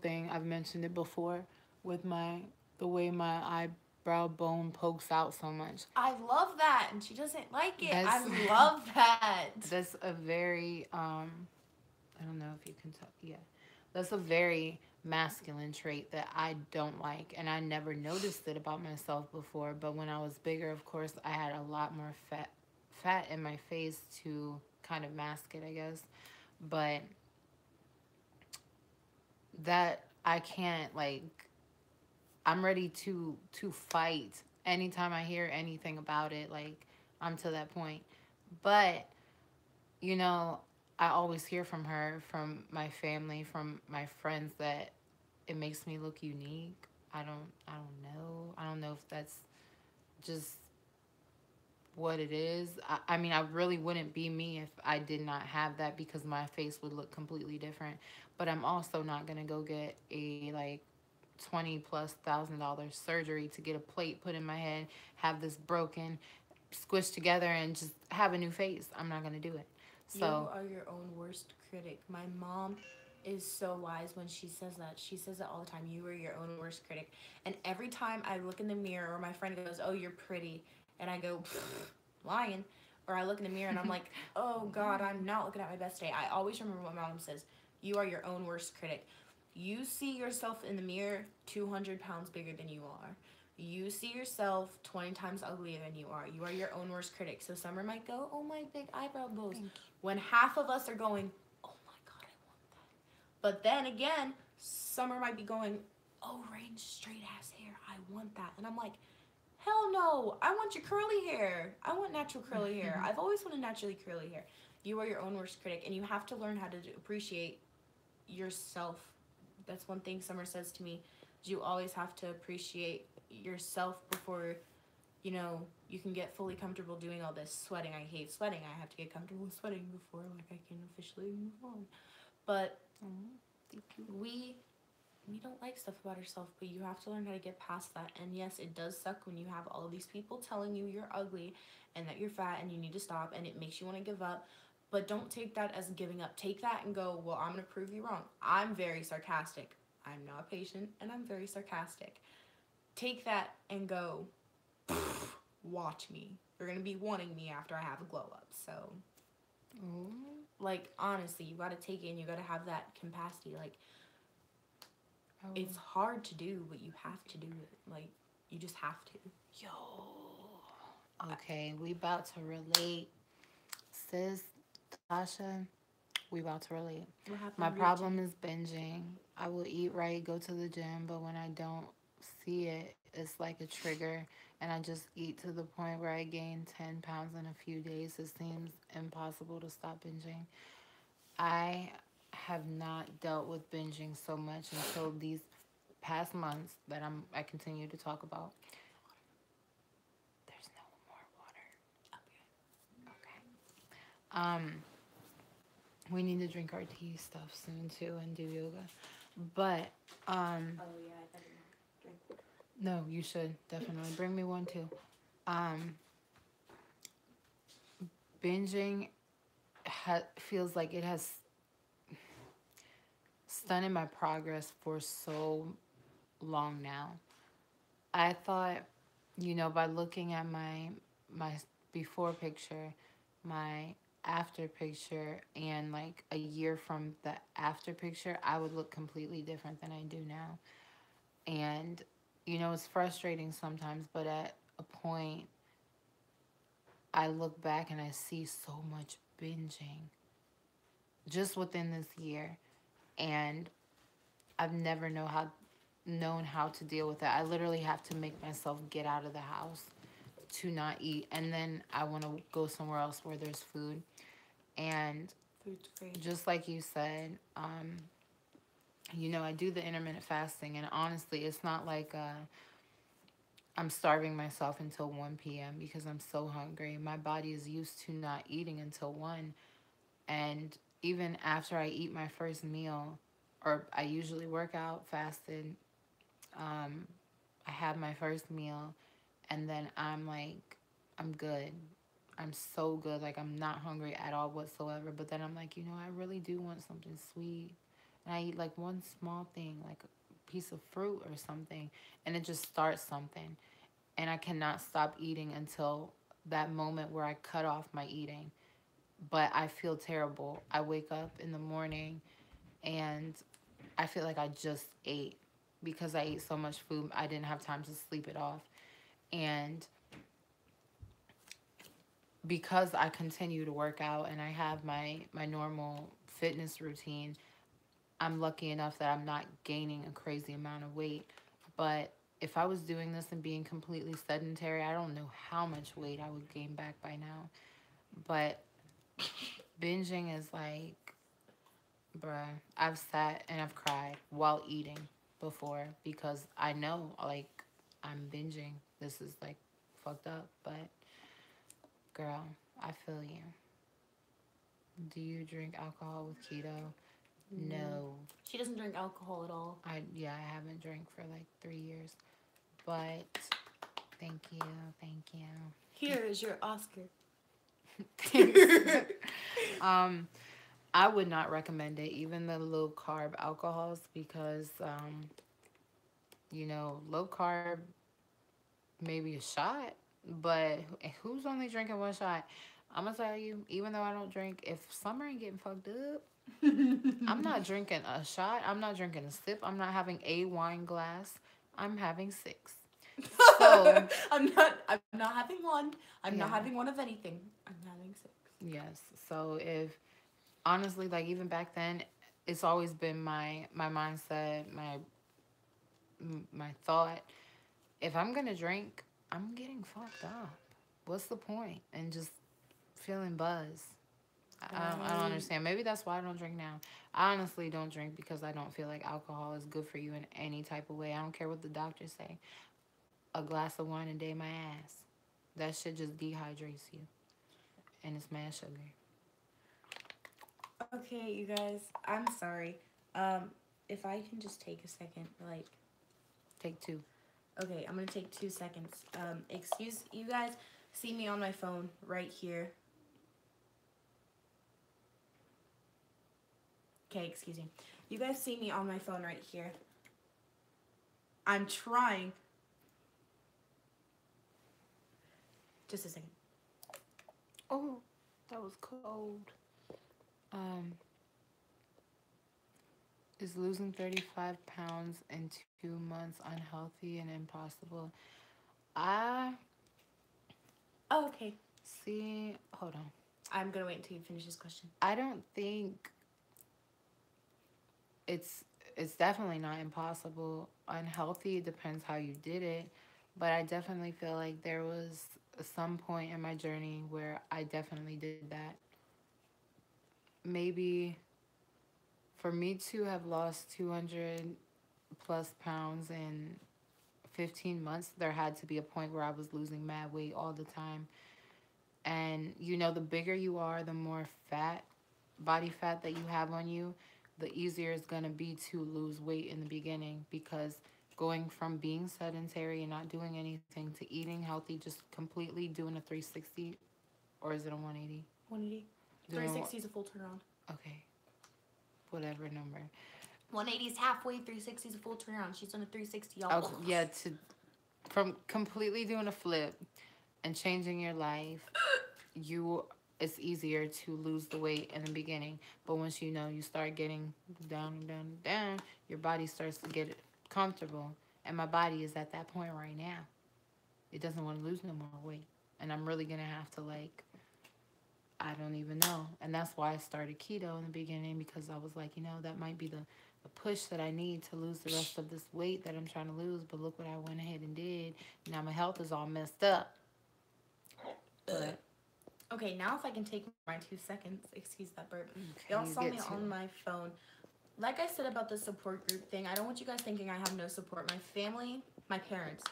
thing, I've mentioned it before, with my the way my eyebrow bone pokes out so much. I love that, and she doesn't like it. That's I love that. that's a very I don't know if you can tell. Yeah, that's a very masculine trait that I don't like, and I never noticed it about myself before. But when I was bigger, of course, I had a lot more fat in my face to kind of mask it, I guess. But that I can't, like, I'm ready to fight anytime I hear anything about it. Like, I'm to that point. But you know, I always hear from her, from my family, from my friends, that it makes me look unique. I don't know. I don't know if that's just what it is. I mean, I really wouldn't be me if I did not have that, because my face would look completely different. But I'm also not gonna go get a like 20+ thousand dollar surgery to get a plate put in my head, have this broken, squished together, and just have a new face. I'm not gonna do it. You So are your own worst critic. My mom is so wise when she says that. She says it all the time. You are your own worst critic. And every time I look in the mirror or my friend goes, oh, you're pretty, and I go, lying, or I look in the mirror and I'm like, oh God, I'm not looking at my best day. I always remember what my mom says. You are your own worst critic. You see yourself in the mirror 200 pounds bigger than you are. You see yourself 20 times uglier than you are. You are your own worst critic. So Summer might go, oh, my big eyebrow bows. Thank you. When half of us are going, oh my God, I want that. But then again, Summer might be going, oh, Rain's straight ass hair. I want that. And I'm like, hell no. I want your curly hair. I want natural curly hair. I've always wanted naturally curly hair. You are your own worst critic. And you have to learn how to appreciate yourself. That's one thing Summer says to me. You always have to appreciate yourself before, you know, you can get fully comfortable doing all this sweating. I hate sweating. I have to get comfortable sweating before like I can officially move on. But we don't like stuff about ourselves, but you have to learn how to get past that. And yes, it does suck when you have all these people telling you you're ugly and that you're fat and you need to stop, and it makes you want to give up. But don't take that as giving up. Take that and go, well, I'm going to prove you wrong. I'm very sarcastic. I'm not patient, and I'm very sarcastic. Take that and go, watch me. You're going to be wanting me after I have a glow up. So, like, honestly, you got to take it and you got to have that capacity. Like, it's hard to do, but you have to do it. Like, you just have to. Yo. Okay, we about to relate. Sis, Tasha, we about to relate. My problem is binging. I will eat right, go to the gym, but when I don't see it, it's like a trigger, and I just eat to the point where I gain 10 pounds in a few days. It seems impossible to stop binging. I have not dealt with binging so much until these past months that I continue to talk about. There's no more water. Okay. We need to drink our tea stuff soon too and do yoga. But Oh yeah, I better not drink. no, you should definitely bring me one too. Binging feels like it has stunted my progress for so long now. I thought, you know, by looking at my before picture, my after picture, and like a year from the after picture, I would look completely different than I do now. And you know, it's frustrating sometimes, but at a point I look back and I see so much binging just within this year, and I've never known how to deal with it. I literally have to make myself get out of the house to not eat, and then I want to go somewhere else where there's food. And Food's great. just like you said, you know, I do the intermittent fasting, and honestly, it's not like I'm starving myself until 1 p.m. because I'm so hungry. My body is used to not eating until 1. And even after I eat my first meal, or I usually work out fasted, I have my first meal, and then I'm like, I'm good. I'm so good. Like, I'm not hungry at all whatsoever. But then I'm like, you know, I really do want something sweet. And I eat like one small thing, like a piece of fruit or something, and it just starts something. And I cannot stop eating until that moment where I cut off my eating. But I feel terrible. I wake up in the morning and I feel like I just ate because I ate so much food. I didn't have time to sleep it off. And because I continue to work out and I have my normal fitness routine, I'm lucky enough that I'm not gaining a crazy amount of weight. But if I was doing this and being completely sedentary, I don't know how much weight I would gain back by now. But binging is like, bruh, I've sat and I've cried while eating before because I know, like, I'm binging. This is like fucked up, but girl, I feel you. Do you drink alcohol with keto? No. She doesn't drink alcohol at all. I haven't drank for like 3 years. But thank you. Here is your Oscar. I would not recommend it, even the low carb alcohols, because you know, low carb maybe a shot, but who's only drinking one shot? I'm gonna tell you, even though I don't drink, if Summer ain't getting fucked up, I'm not drinking a shot. I'm not drinking a sip. I'm not having a wine glass. I'm having 6. So, I'm not having one. I'm not yeah. having one of anything. I'm having 6. Yes. So if honestly, like even back then, it's always been my mindset, my thought. If I'm gonna drink, I'm getting fucked up. What's the point? And just feeling buzz. I don't Right. understand. Maybe that's why I don't drink now. I honestly don't drink because I don't feel like alcohol is good for you in any type of way. I don't care what the doctors say. A glass of wine a day, my ass. That shit just dehydrates you, and it's mad sugar. Okay, you guys, I'm sorry. Um, if I can just take a second, like, Take 2. okay, I'm gonna take 2 seconds. Excuse you guys, see me on my phone right here. Okay, excuse me. You guys see me on my phone right here. I'm trying. Just a second. Oh, that was cold. Um, is losing 35 pounds in 2 months unhealthy and impossible? I Oh, okay. see. Hold on. I'm gonna wait until you finish this question. I don't think it's it's definitely not impossible. Unhealthy depends how you did it, but I definitely feel like there was some point in my journey where I definitely did that. Maybe for me to have lost 200 plus pounds in 15 months, there had to be a point where I was losing mad weight all the time. And you know, the bigger you are, the more body fat that you have on you, the easier it's going to be to lose weight in the beginning, because going from being sedentary and not doing anything to eating healthy, just completely doing a 360, or is it a 180? 180. Doing 360 is a full turnaround. okay, whatever number. 180 is halfway. 360 is a full turnaround. She's on a 360, y'all. Oh, yeah, to from completely doing a flip and changing your life, you it's easier to lose the weight in the beginning. But once you know you start getting down and down and down, your body starts to get comfortable. And my body is at that point right now. It doesn't want to lose no more weight. And I'm really gonna have to like I don't even know. And that's why I started keto in the beginning, because I was like, that might be the push that I need to lose the rest of this weight that I'm trying to lose. But look what I went ahead and did. Now my health is all messed up. But Okay, now if I can take my 2 seconds, excuse that burp. okay, Y'all you saw me get to. on my phone. Like I said about the support group thing, I don't want you guys thinking I have no support. My family, my parents,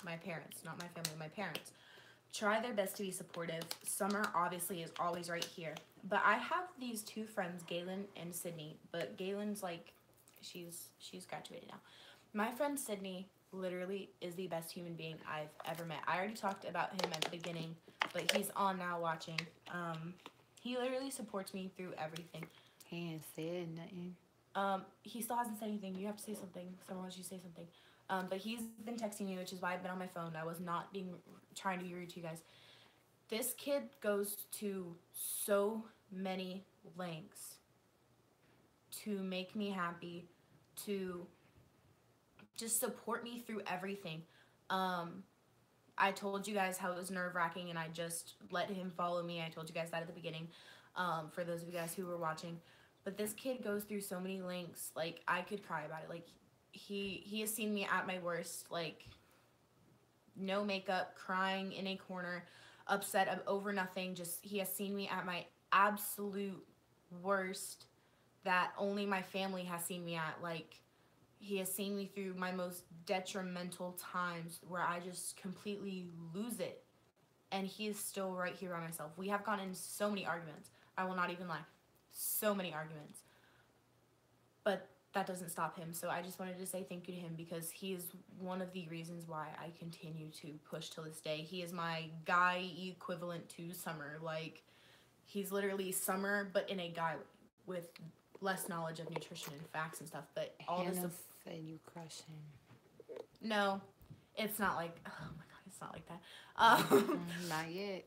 not my family, my parents, try their best to be supportive. Summer obviously is always right here. But I have these 2 friends, Galen and Sydney. But Galen's like, she's graduated now. My friend Sydney literally is the best human being I've ever met. I already talked about him at the beginning, but he's on now watching. He literally supports me through everything. He ain't said nothing. He still hasn't said anything. You have to say something. Someone wants you to say something. But he's been texting me, which is why I've been on my phone. I was not trying to be rude to you guys. This kid goes to so many lengths to make me happy, to just support me through everything. I told you guys how it was nerve-wracking and I just let him follow me. I told you guys that at the beginning, for those of you guys who were watching. But this kid goes through so many lengths. Like, I could cry about it. Like, he has seen me at my worst. Like, no makeup, crying in a corner, upset over nothing. Just, he has seen me at my absolute worst that only my family has seen me at. Like, he has seen me through my most detrimental times where I just completely lose it. And he is still right here by myself. We have gotten in so many arguments. I will not even lie. So many arguments. But that doesn't stop him. So I just wanted to say thank you to him, because he is one of the reasons why I continue to push till this day. He is my guy equivalent to Summer. Like, he's literally Summer, but in a guy with less knowledge of nutrition and facts and stuff. But all Hannah this said you crush him. No, it's not like, oh my god, it's not like that. Not yet.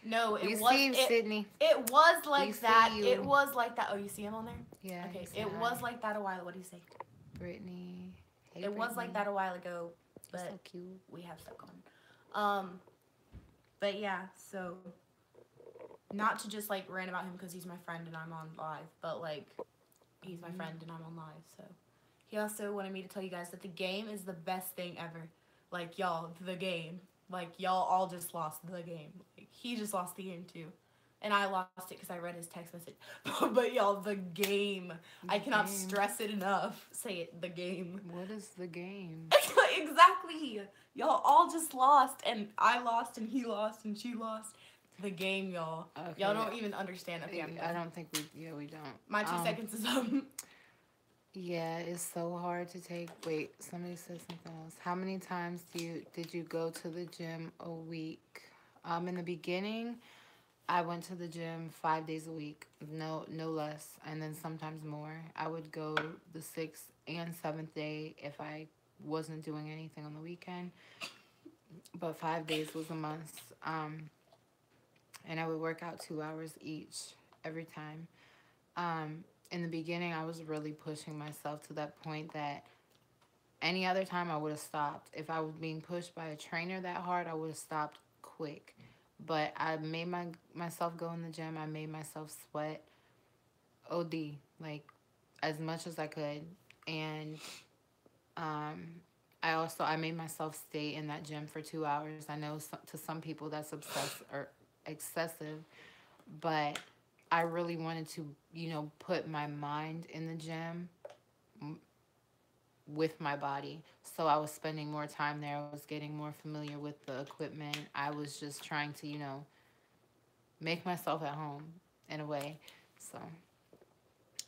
No, We see you, Sydney. It was like We see that. you. It was like that. Oh, you see him on there? Yeah. Okay. he said It hi. was like that a while. What do you say? Brittany. Hey, It was like that a while ago, You're but so cute. we have stuff going. But yeah, so not to just like rant about him because he's my friend and I'm on live, but like he's my friend and I'm on live. So he also wanted me to tell you guys that the game is the best thing ever. Like y'all, the game. Like y'all all just lost the game. Like he just lost the game too. And I lost it because I read his text message. But y'all, the game. I cannot stress it enough. Say it, the game. What is the game? Exactly. Y'all all just lost. And I lost and he lost and she lost. The game, y'all. Okay. Y'all don't even understand. Okay, I don't think we don't. My 2 seconds is up. Yeah, it's so hard to take. Wait, somebody said something else. How many times did you go to the gym a week? In the beginning, I went to the gym 5 days a week, no less, and then sometimes more. I would go the 6th and 7th day if I wasn't doing anything on the weekend, but 5 days was a must. And I would work out 2 hours each every time. In the beginning, I was really pushing myself to that point that any other time I would have stopped. If I was being pushed by a trainer that hard, I would have stopped quick. But I made myself go in the gym. I made myself sweat OD, like, as much as I could. And I made myself stay in that gym for 2 hours. I know to some people that's excessive, but I really wanted to, put my mind in the gym with my body. So I was spending more time there. I was getting more familiar with the equipment. I was just trying to, make myself at home in a way. So,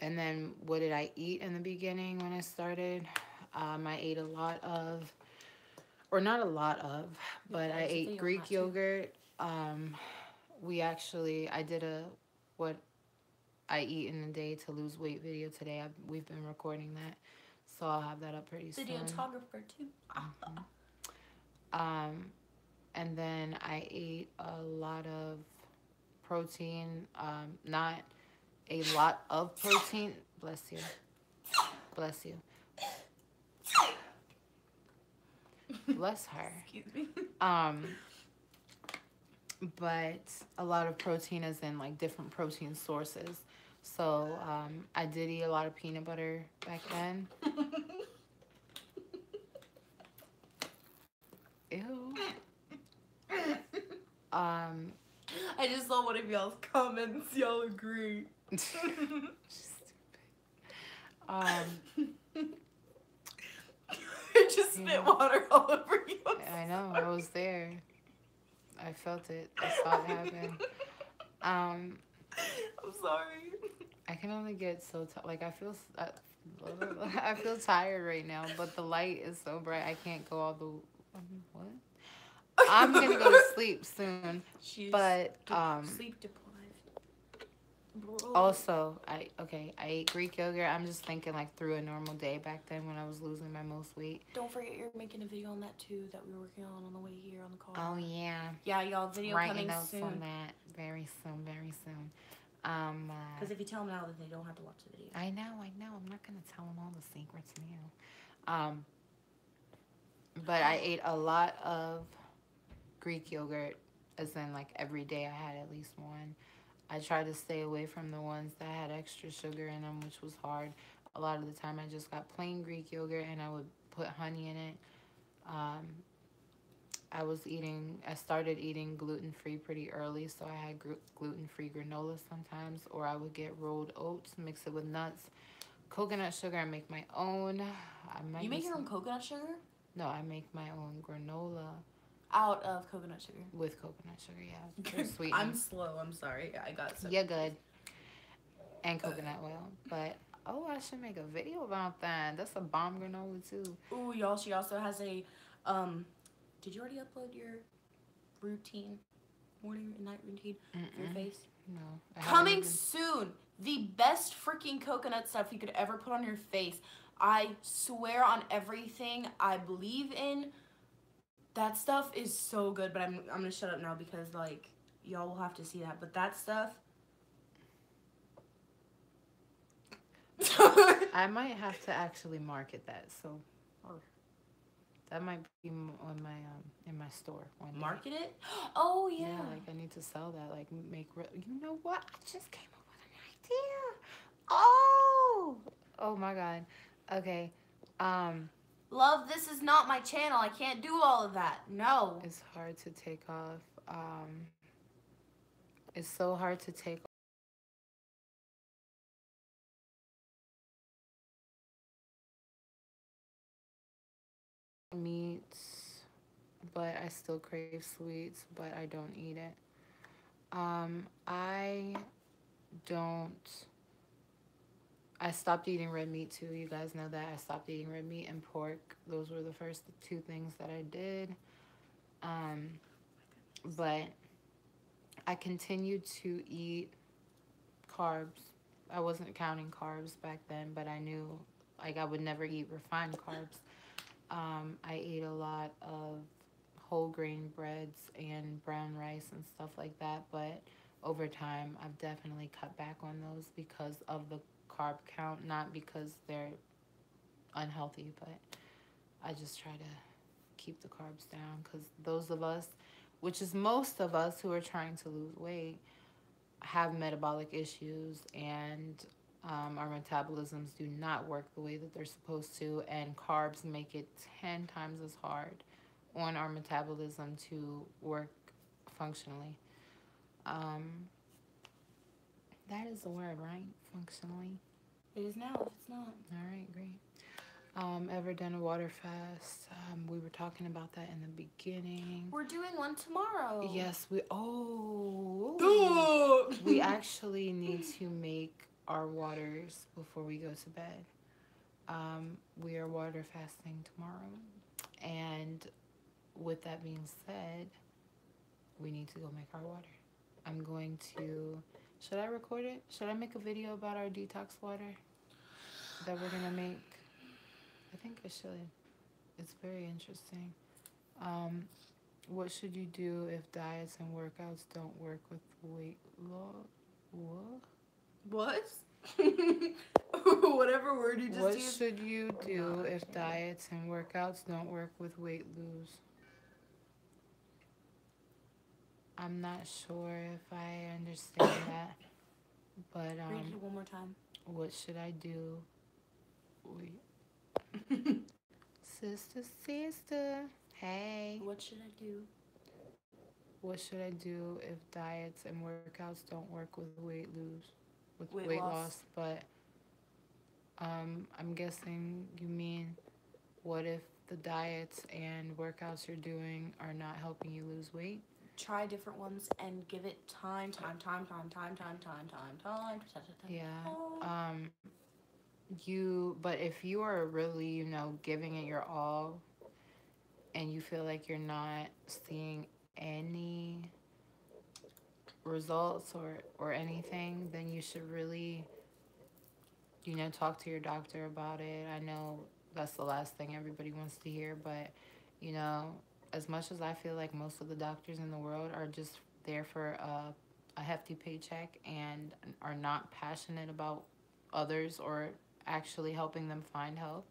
and then what did I eat in the beginning when I started? I ate a lot of, or not a lot of, but I ate Greek yogurt. I did what I eat in a day to lose weight video today. We've been recording that, so I'll have that up pretty soon. Videographer too. And then I ate a lot of protein. Not a lot of protein. Bless you. Bless you. Bless her. Excuse me. But a lot of protein is in like different protein sources. So I did eat a lot of peanut butter back then. Ew. I just saw one of y'all's comments. Y'all agree. Stupid. I just spit water all over you. I know. I was there. I felt it. I saw it happen. I'm sorry. I can only get so like I feel tired right now, but the light is so bright I can't go all the what? I'm gonna go to sleep soon. She's but sleep deprived. Bro. Also, I ate Greek yogurt. I'm just thinking like through a normal day back then when I was losing my most weight. Don't forget you're making a video on that too that we were working on the way here on the call. Oh yeah. Yeah, y'all, video Writing coming notes soon. on that very soon. Because if you tell them now, then they don't have to watch the video. I know. I'm not gonna tell them all the secrets now. But I ate a lot of Greek yogurt, as in like every day I had at least one. I tried to stay away from the ones that had extra sugar in them, which was hard. A lot of the time I just got plain Greek yogurt and I would put honey in it. I started eating gluten-free pretty early, so I had gluten-free granola sometimes, or I would get rolled oats, mix it with nuts, coconut sugar, and make my own. You make your own coconut sugar? No, I make my own granola. Out of coconut sugar? With coconut sugar, yeah. Sweet. I'm slow, I'm sorry. I got some. You're good. And coconut oil. But, I should make a video about that. That's a bomb granola, too. Ooh, y'all, she also has a, did you already upload your routine? Morning and night routine for your face? No. Coming soon! The best freaking coconut stuff you could ever put on your face. I swear on everything I believe in. That stuff is so good, but I'm gonna shut up now because like y'all will have to see that. But that stuff. I might have to actually market that. So, or that might be on my in my store one day. Market it? Oh yeah. Yeah, like I need to sell that. Like make you know what? I just came up with an idea. Oh, oh my god. Okay. Love, this is not my channel. I can't do all of that. No. It's hard to take off. It's so hard to take meats, but I still crave sweets, but I don't eat it. I don't. I stopped eating red meat too. You guys know that. I stopped eating red meat and pork. Those were the first two things that I did. But I continued to eat carbs. I wasn't counting carbs back then, but I knew like I would never eat refined carbs. I ate a lot of whole grain breads and brown rice and stuff like that, but over time I've definitely cut back on those because of the carb count, not because they're unhealthy, but I just try to keep the carbs down because those of us, which is most of us who are trying to lose weight, have metabolic issues and our metabolisms do not work the way that they're supposed to, and carbs make it 10 times as hard on our metabolism to work functionally. That is the word, right? Functionally. It is now. If it's not. All right, great. Ever done a water fast? We were talking about that in the beginning. We're doing one tomorrow. Yes, we. We actually need to make our waters before we go to bed. We are water fasting tomorrow, and with that being said, we need to go make our water. I'm going to. Should I record it? Should I make a video about our detox water that we're gonna make? I think I should. It's very interesting. What should you do if diets and workouts don't work with weight loss? What? Whatever word you just What used. should you do if diets and workouts don't work with weight lose? I'm not sure if I understand that, but Read it one more time. what should I do? Wait. Sister, hey. What should I do? What should I do if diets and workouts don't work with weight loss? But I'm guessing you mean what if the diets and workouts you're doing are not helping you lose weight? Try different ones and give it time. Yeah. But if you are really, giving it your all and you feel like you're not seeing any results or anything, then you should really, talk to your doctor about it. I know that's the last thing everybody wants to hear, but, as much as I feel like most of the doctors in the world are just there for a hefty paycheck and are not passionate about others or actually helping them find health,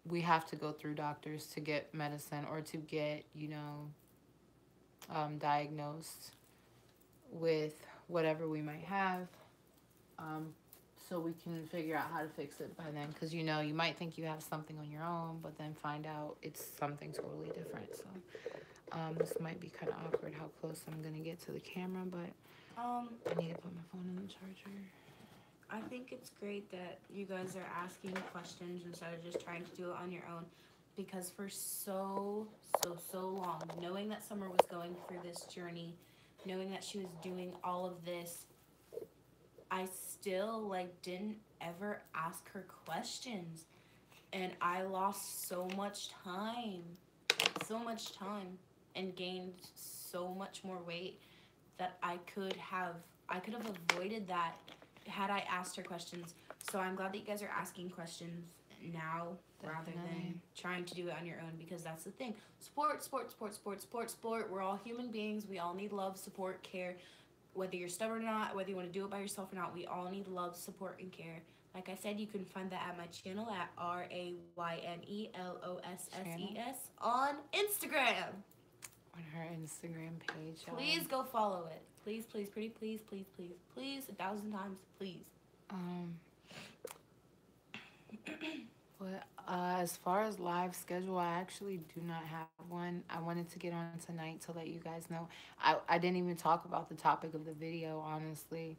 we have to go through doctors to get medicine or to get, diagnosed with whatever we might have, so we can figure out how to fix it by then. Because, you might think you have something on your own, but then find out it's something totally different. So this might be kind of awkward how close I'm going to get to the camera, but I need to put my phone in the charger. I think it's great that you guys are asking questions instead of just trying to do it on your own, because for so long, knowing that Summer was going through this journey, knowing that she was doing all of this, I still didn't ever ask her questions, and I lost so much time and gained so much more weight that I could have avoided that had I asked her questions. So I'm glad that you guys are asking questions now rather than trying to do it on your own, because that's the thing. Sport. We're all human beings. We all need love, support, care. Whether you're stubborn or not, whether you want to do it by yourself or not, we all need love, support, and care. Like I said, you can find that at my channel at RAYNELOSSES on Instagram. On her Instagram page. Please go follow it. Please, pretty please, 1,000 times, please. But as far as live schedule, I actually do not have one. I wanted to get on tonight to let you guys know. I didn't even talk about the topic of the video, honestly.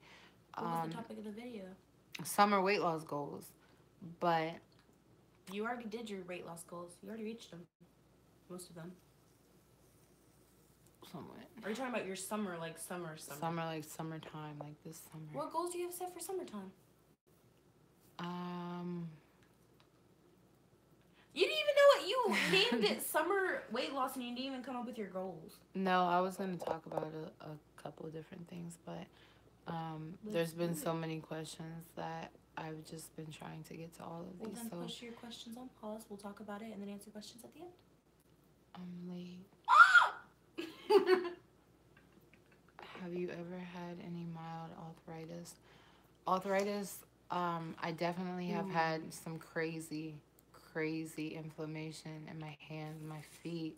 What was the topic of the video? Summer weight loss goals. But you already did your weight loss goals. You already reached them. Most of them. Somewhat. Are you talking about your summer, like summer? Summer, like summertime, like this summer. What goals do you have set for summertime? You didn't even know what you named it summer weight loss, and you didn't even come up with your goals. No, I was going to talk about a couple of different things, but there's been so many questions that I've just been trying to get to all of these. Well, then push your questions on pause. We'll talk about it and then answer questions at the end. I'm late. Have you ever had any mild arthritis? I definitely have had some crazy inflammation in my hands, my feet,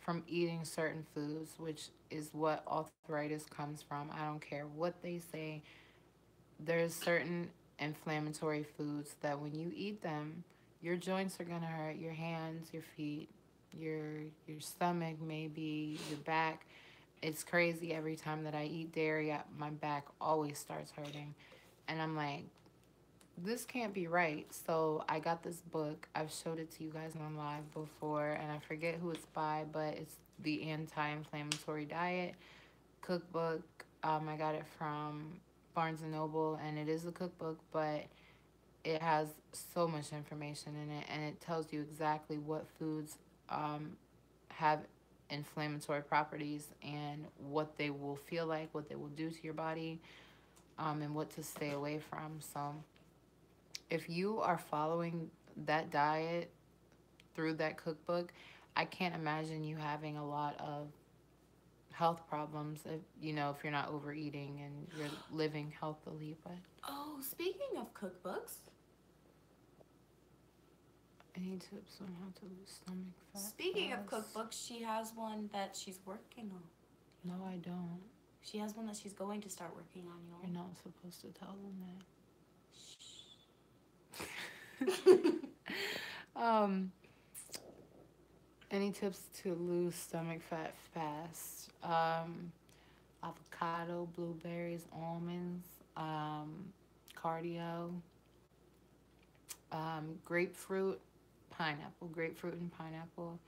from eating certain foods, which is what arthritis comes from. I don't care what they say. There's certain inflammatory foods that when you eat them, your joints are gonna hurt, your hands, your feet, your stomach, maybe your back. It's crazy. Every time that I eat dairy, my back always starts hurting. And I'm like, this can't be right. So I got this book. I've showed it to you guys on live before, and I forget who it's by, but it's the Anti-Inflammatory Diet cookbook. I got it from Barnes & Noble, and it is a cookbook, but it has so much information in it, and it tells you exactly what foods have inflammatory properties and what they will feel like, what they will do to your body, and what to stay away from. So if you are following that diet through that cookbook, I can't imagine you having a lot of health problems if you're not overeating and you're living healthily. But speaking of cookbooks, any tips on how to lose stomach fat? Speaking of cookbooks, she has one that she's working on. No, I don't. She has one that she's going to start working on, y'all. You're not supposed to tell them that. Any tips to lose stomach fat fast? Avocado, blueberries, almonds, cardio, grapefruit and pineapple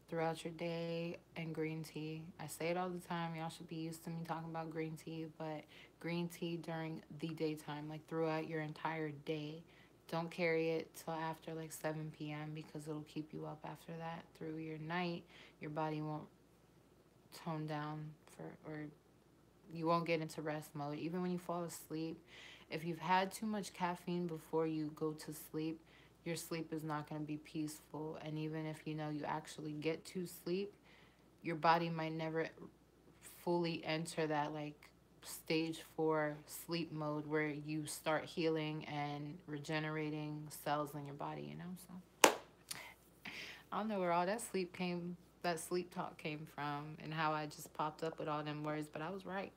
throughout your day, and green tea. I say it all the time. Y'all should be used to me talking about green tea, but green tea during the daytime, like throughout your entire day. Don't carry it till after like 7 p.m. because it'll keep you up after that. Through your night, your body won't tone down or you won't get into rest mode. Even when you fall asleep, if you've had too much caffeine before you go to sleep, your sleep is not going to be peaceful. And even if you actually get to sleep, your body might never fully enter that like stage 4 sleep mode where you start healing and regenerating cells in your body, So I don't know where all that sleep talk came from and how I just popped up with all them words, but I was right.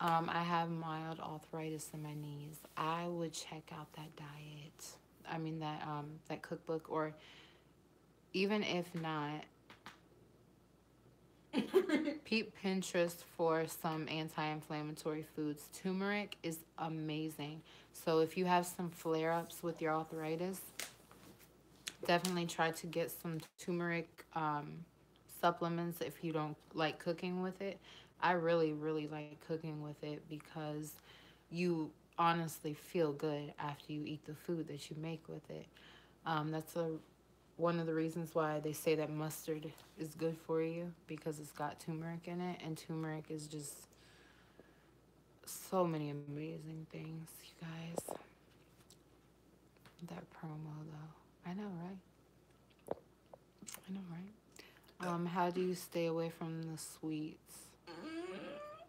I have mild arthritis in my knees. I would check out that diet. That cookbook, or even if not, peep Pinterest for some anti-inflammatory foods. Turmeric is amazing. So if you have some flare-ups with your arthritis, definitely try to get some turmeric supplements if you don't like cooking with it. I really like cooking with it because you honestly feel good after you eat the food that you make with it. That's one of the reasons why they say that mustard is good for you, because it's got turmeric in it, and turmeric is just so many amazing things, you guys. That promo though. I know, right? I know, right? How do you stay away from the sweets?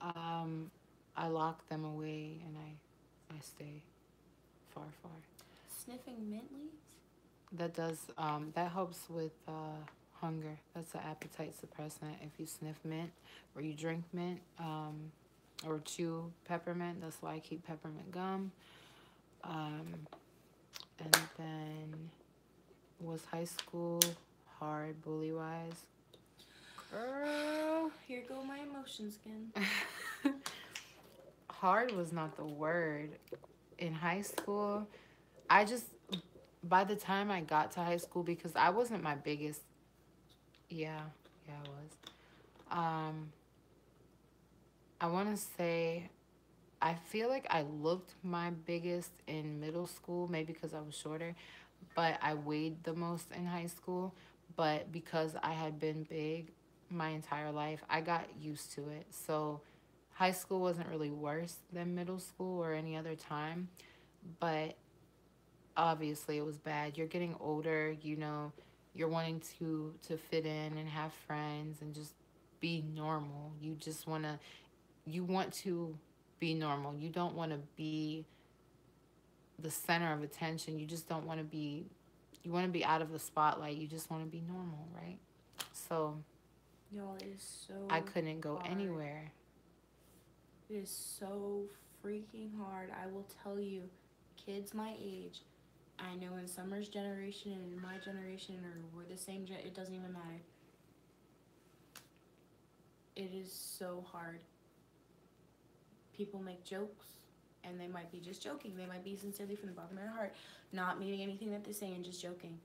Um, I lock them away and I stay far, far. Sniffing mint leaves? That does, that helps with hunger. That's an appetite suppressant. If you sniff mint or you drink mint, or chew peppermint, that's why I keep peppermint gum. Um, and then was high school hard bully wise? Girl. Here go my emotions again. Hard was not the word. In high school, I just, by the time I got to high school, because I wasn't my biggest, yeah, I was. I want to say, I feel like I looked my biggest in middle school, maybe because I was shorter, but I weighed the most in high school. But because I had been big my entire life, I got used to it. So high school wasn't really worse than middle school or any other time, but obviously it was bad. You're getting older, you know, you're wanting to fit in and have friends and just be normal. You want to be normal. You don't want to be the center of attention. You just don't want to be, you want to be out of the spotlight. You just want to be normal, right? So Y'all, it is so I couldn't go hard. anywhere. It is so freaking hard. I will tell you, kids my age, I know in Summer's generation and in my generation, or we're the same it doesn't even matter. It is so hard. People make jokes, and they might be just joking. They might be sincerely from the bottom of their heart, not meaning anything that they say and just joking.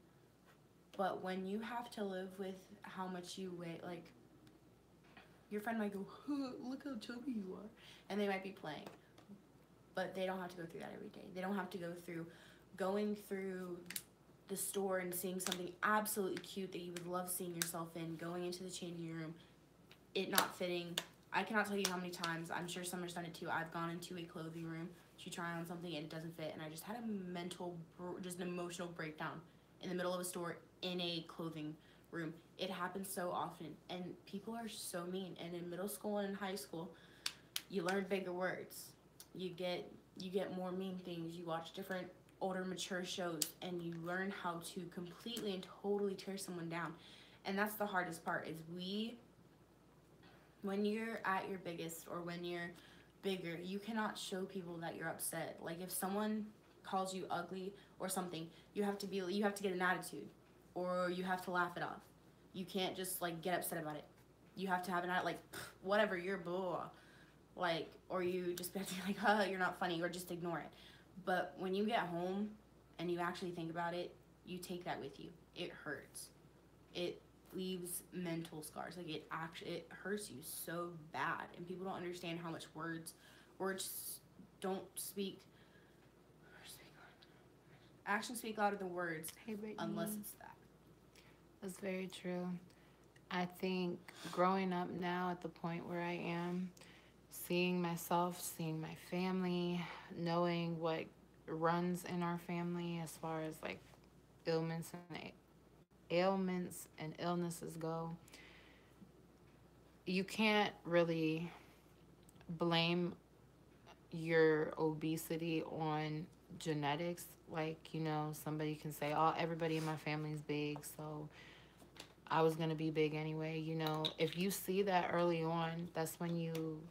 But when you have to live with how much you weigh, like, your friend might go, look how chubby you are, and they might be playing. But they don't have to go through that every day. They don't have to go through going through the store and seeing something absolutely cute that you would love seeing yourself in, going into the changing room, it not fitting. I cannot tell you how many times, I'm sure Summer's done it too, I've gone into a clothing room to try on something and it doesn't fit, and I just had just an emotional breakdown in the middle of a store in a clothing room. It happens so often, and people are so mean. And in middle school and in high school, you learn bigger words. You get more mean things. You watch different older mature shows, and you learn how to completely and totally tear someone down. And that's the hardest part, is when you're at your biggest or when you're bigger, you cannot show people that you're upset. Like, if someone calls you ugly or something, you have to get an attitude, or you have to laugh it off. You can't just like get upset about it. You have to have an attitude, like, whatever, you're blah, like, or you just have to be like, you're not funny, or just ignore it. But when you get home and you actually think about it, you take that with you. It hurts. It leaves mental scars. Like, it hurts you so bad, and people don't understand how much words don't speak. Actions speak louder than words, unless it's that. That's very true. I think growing up now at the point where I am, seeing myself, seeing my family, knowing what runs in our family as far as like ailments and illnesses go, you can't really blame your obesity on genetics. Like, you know, somebody can say, oh, everybody in my family is big, so I was going to be big anyway. You know, if you see that early on, that's when you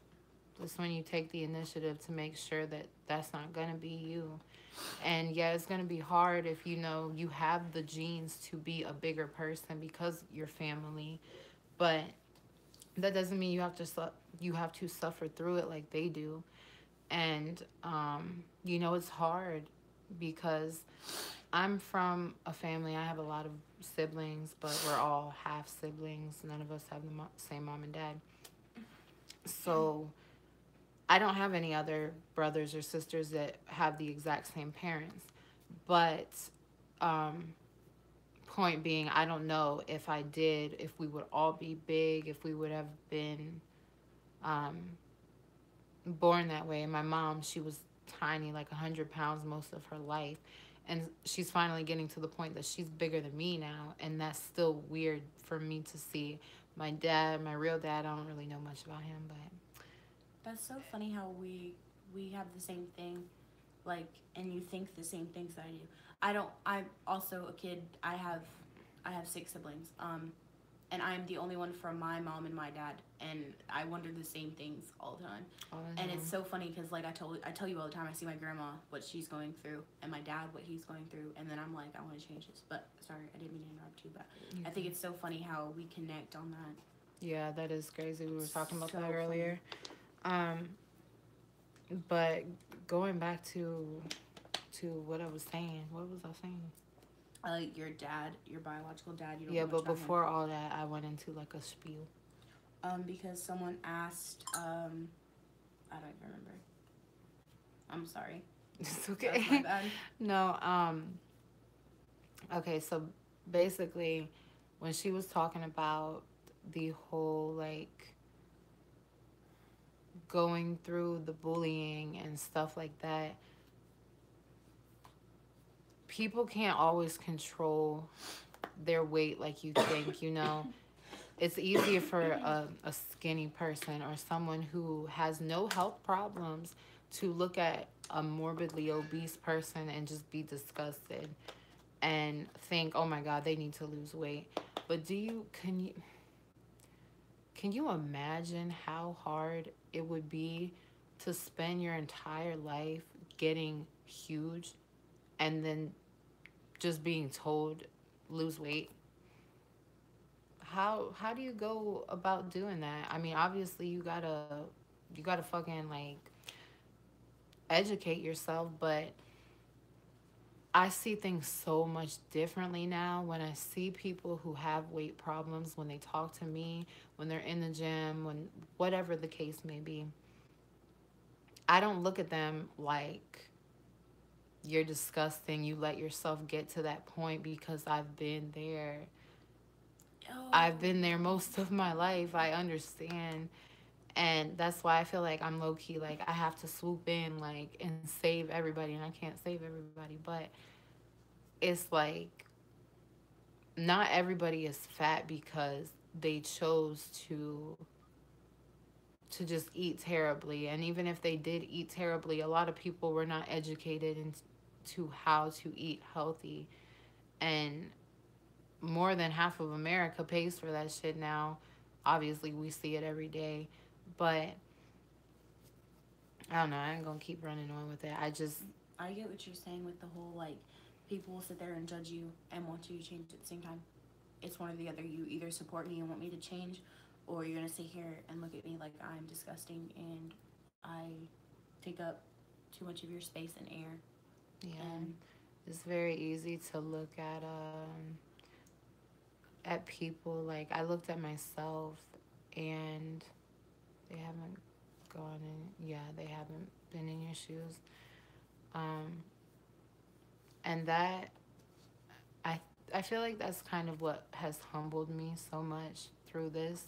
take the initiative to make sure that that's not going to be you. And yeah, it's going to be hard if, you know, you have the genes to be a bigger person because you're family, but that doesn't mean you have to suffer through it like they do. And you know, it's hard because I'm from a family, I have a lot of siblings, but we're all half siblings. None of us have the same mom and dad. So I don't have any other brothers or sisters that have the exact same parents. But point being, I don't know if I did, if we would all be big, if we would have been born that way. And my mom, she was tiny, like 100 pounds most of her life. And she's finally getting to the point that she's bigger than me now, and that's still weird for me to see. My dad, my real dad, I don't really know much about him, but That's so funny how we have the same thing, like, and you think the same things that I do. I don't. I'm also a kid. I have 6 siblings. And I'm the only one from my mom and my dad, and I wonder the same things all the time. And it's so funny because, like, I tell you all the time, I see my grandma what she's going through, and my dad what he's going through, and then I'm like, I want to change this. But sorry, I didn't mean to interrupt you, but I think it's so funny how we connect on that. yeah, that is crazy. We were talking about So that earlier. But going back to what I was saying, what was I saying? Your dad, your biological dad. You don't Yeah, know much but about before all that, I went into like a spiel. because someone asked, I don't even remember. I'm sorry. It's That's my okay. bad. No, okay, so basically when she was talking about the whole like going through the bullying and stuff like that, people can't always control their weight like you think, you know. It's easier for a skinny person or someone who has no health problems to look at a morbidly obese person and just be disgusted and think, oh my God, they need to lose weight. But can you imagine how hard it would be to spend your entire life getting huge and then just being told lose weight? How do you go about doing that? I mean, obviously you gotta fucking like educate yourself, but I see things so much differently now when I see people who have weight problems, when they talk to me, when they're in the gym, when whatever the case may be. I don't look at them like you're disgusting. You let yourself get to that point because I've been there. I've been there most of my life. I understand. And that's why I feel like I'm low key, like I have to swoop in like and save everybody, and I can't save everybody, but it's like not everybody is fat because they chose to just eat terribly. And even if they did eat terribly, a lot of people were not educated into how to eat healthy. And more than half of America pays for that shit now. Obviously, we see it every day. But I don't know. I ain't gonna keep running on with it. I get what you're saying with the whole, like, people will sit there and judge you and want you to change at the same time. It's one or the other. You either support me and want me to change, or you're going to sit here and look at me like I'm disgusting and I take up too much of your space and air. Yeah, And it's very easy to look at people. Like I looked at myself, and they haven't gone in. Yeah, they haven't been in your shoes. Um, and that I I feel like that's kind of what has humbled me so much through this,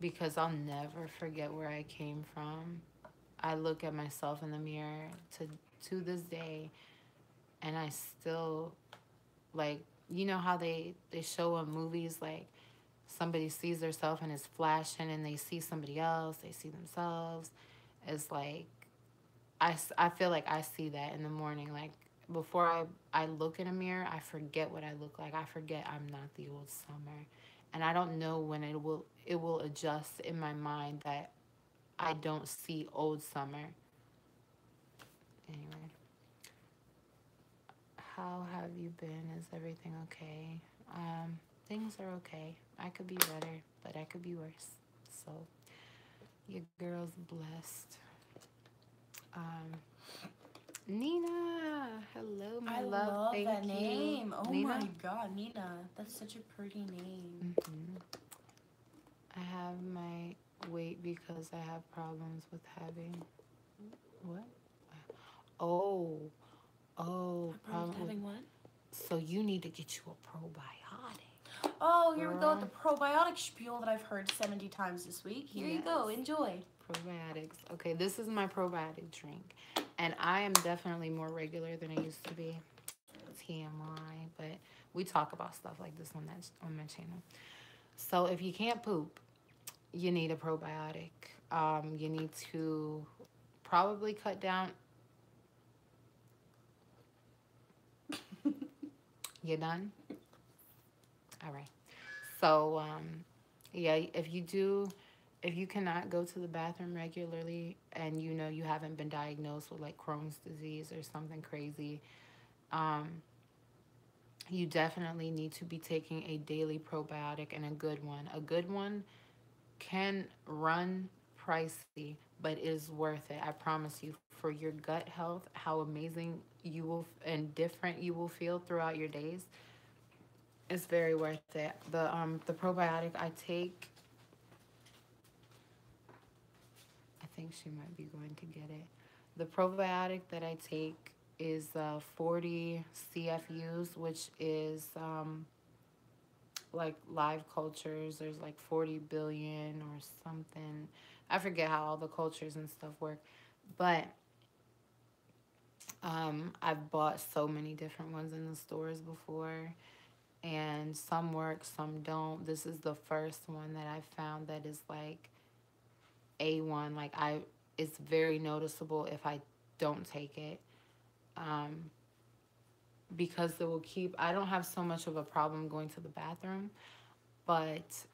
because I'll never forget where I came from. I look at myself in the mirror to this day, and I still like, you know how they show in movies, like somebody sees themselves and it's flashing, and they see somebody else, they see themselves. It's like I feel like I see that in the morning. Like before I look in a mirror, I forget what I look like. I forget I'm not the old Summer. And I don't know when it will adjust in my mind that I don't see old Summer. Anyway, how have you been? Is everything okay? Things are okay. I could be better, but I could be worse. So your girl's blessed. Um, Nina, hello, my I love. love Thank that you. name. Oh Nina? my God, Nina. That's such a pretty name. I have my weight because I have problems with having what? Oh, Problems having what? So you need to get you a probiotic. Oh, here we go with the probiotic spiel that I've heard 70 times this week. Here you go. Enjoy. Probiotics. Okay, this is my probiotic drink, and I am definitely more regular than I used to be. TMI, but we talk about stuff like this on my channel. So if you can't poop, you need a probiotic. You need to probably cut down. You done? All right. So, yeah, if you cannot go to the bathroom regularly and you know you haven't been diagnosed with like Crohn's disease or something crazy, um, you definitely need to be taking a daily probiotic, and a good one. A good one can run pricey, but is worth it. I promise you, for your gut health, how amazing you will and different you will feel throughout your days. It's very worth it. The probiotic I take, I think she might be going to get it. The probiotic that I take is 40 CFUs, which is like live cultures. There's like 40 billion or something. I forget how all the cultures and stuff work. But I've bought so many different ones in the stores before, and some work, some don't. This is the first one that I found that is like A1. Like it's very noticeable if I don't take it. Um, because it will keep, I don't have so much of a problem going to the bathroom, but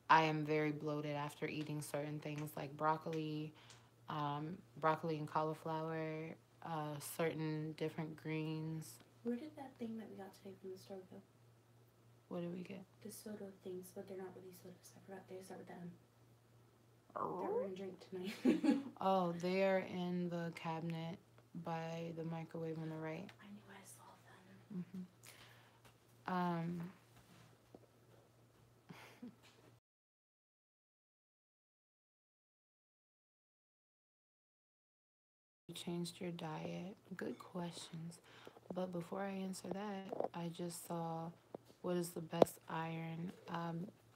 I am very bloated after eating certain things like broccoli and cauliflower, certain different greens. Where did that thing that we got today from the store go? What did we get? The soda things, but they're not really sodas. I forgot they start with M. That we're gonna drink tonight. Oh, they are in the cabinet by the microwave on the right. I knew I saw them. You changed your diet. Good questions. But before I answer that, I just saw what is the best iron.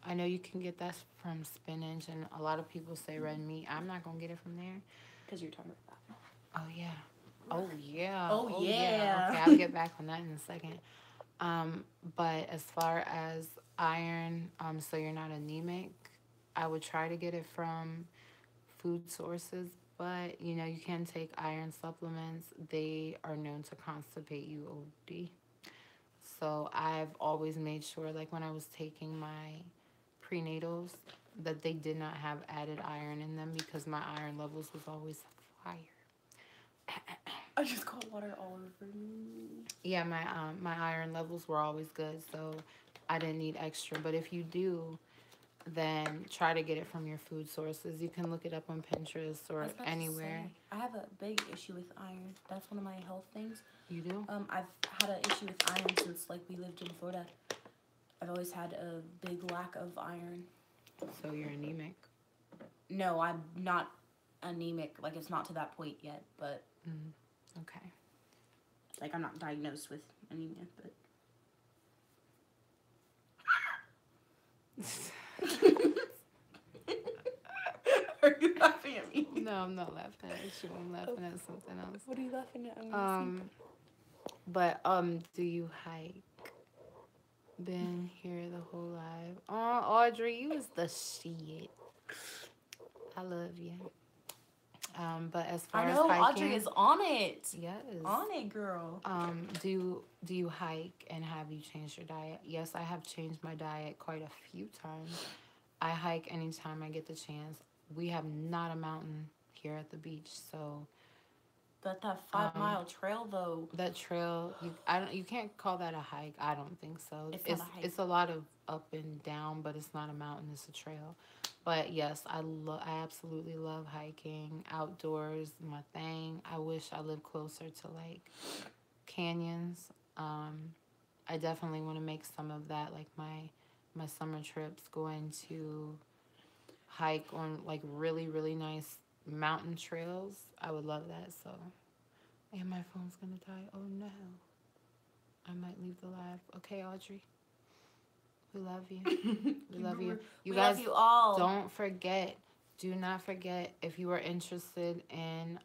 I know you can get that from spinach, and a lot of people say red meat. I'm not gonna get it from there. Because you're talking about that. Oh yeah. Oh yeah. Oh, yeah. Okay, I'll get back on that in a second. But as far as iron, so you're not anemic, I would try to get it from food sources, but you know, you can take iron supplements. They are known to constipate you OD. So I've always made sure, like when I was taking my prenatals, that they did not have added iron in them because my iron levels was always fire. I just got water all over me. Yeah, my iron levels were always good, so I didn't need extra. But if you do, then try to get it from your food sources. You can look it up on Pinterest or anywhere. I have a big issue with iron. That's one of my health things. You do? I've had an issue with iron since like we lived in Florida. I've always had a big lack of iron. So you're anemic? No, I'm not anemic. Like it's not to that point yet, but okay. Like I'm not diagnosed with anemia, but. Are you laughing at me? No, I'm not laughing at you. I'm laughing at something else. What are you laughing at? But do you hike? Been here the whole life. Oh, Audrey, you was the shit. I love you. But as far as hiking, Audrey is on it. Yes. On it, girl. Do you hike, and have you changed your diet? Yes, I have changed my diet quite a few times. I hike anytime I get the chance. We have not a mountain here at the beach, so. But that 5-mile trail though. That trail, you can't call that a hike. I don't think so. It's not a hike. It's a lot of up and down, but it's not a mountain. It's a trail. But yes, I absolutely love hiking. Outdoors, my thing. I wish I lived closer to like canyons. I definitely want to make some of that, like my summer trips, going to hike on like really, really nice mountain trails. I would love that. So, and my phone's gonna die. Oh no, I might leave the live. Okay, Audrey, we love you. We love you. You guys, love you all. Don't forget. Do not forget, if you are interested in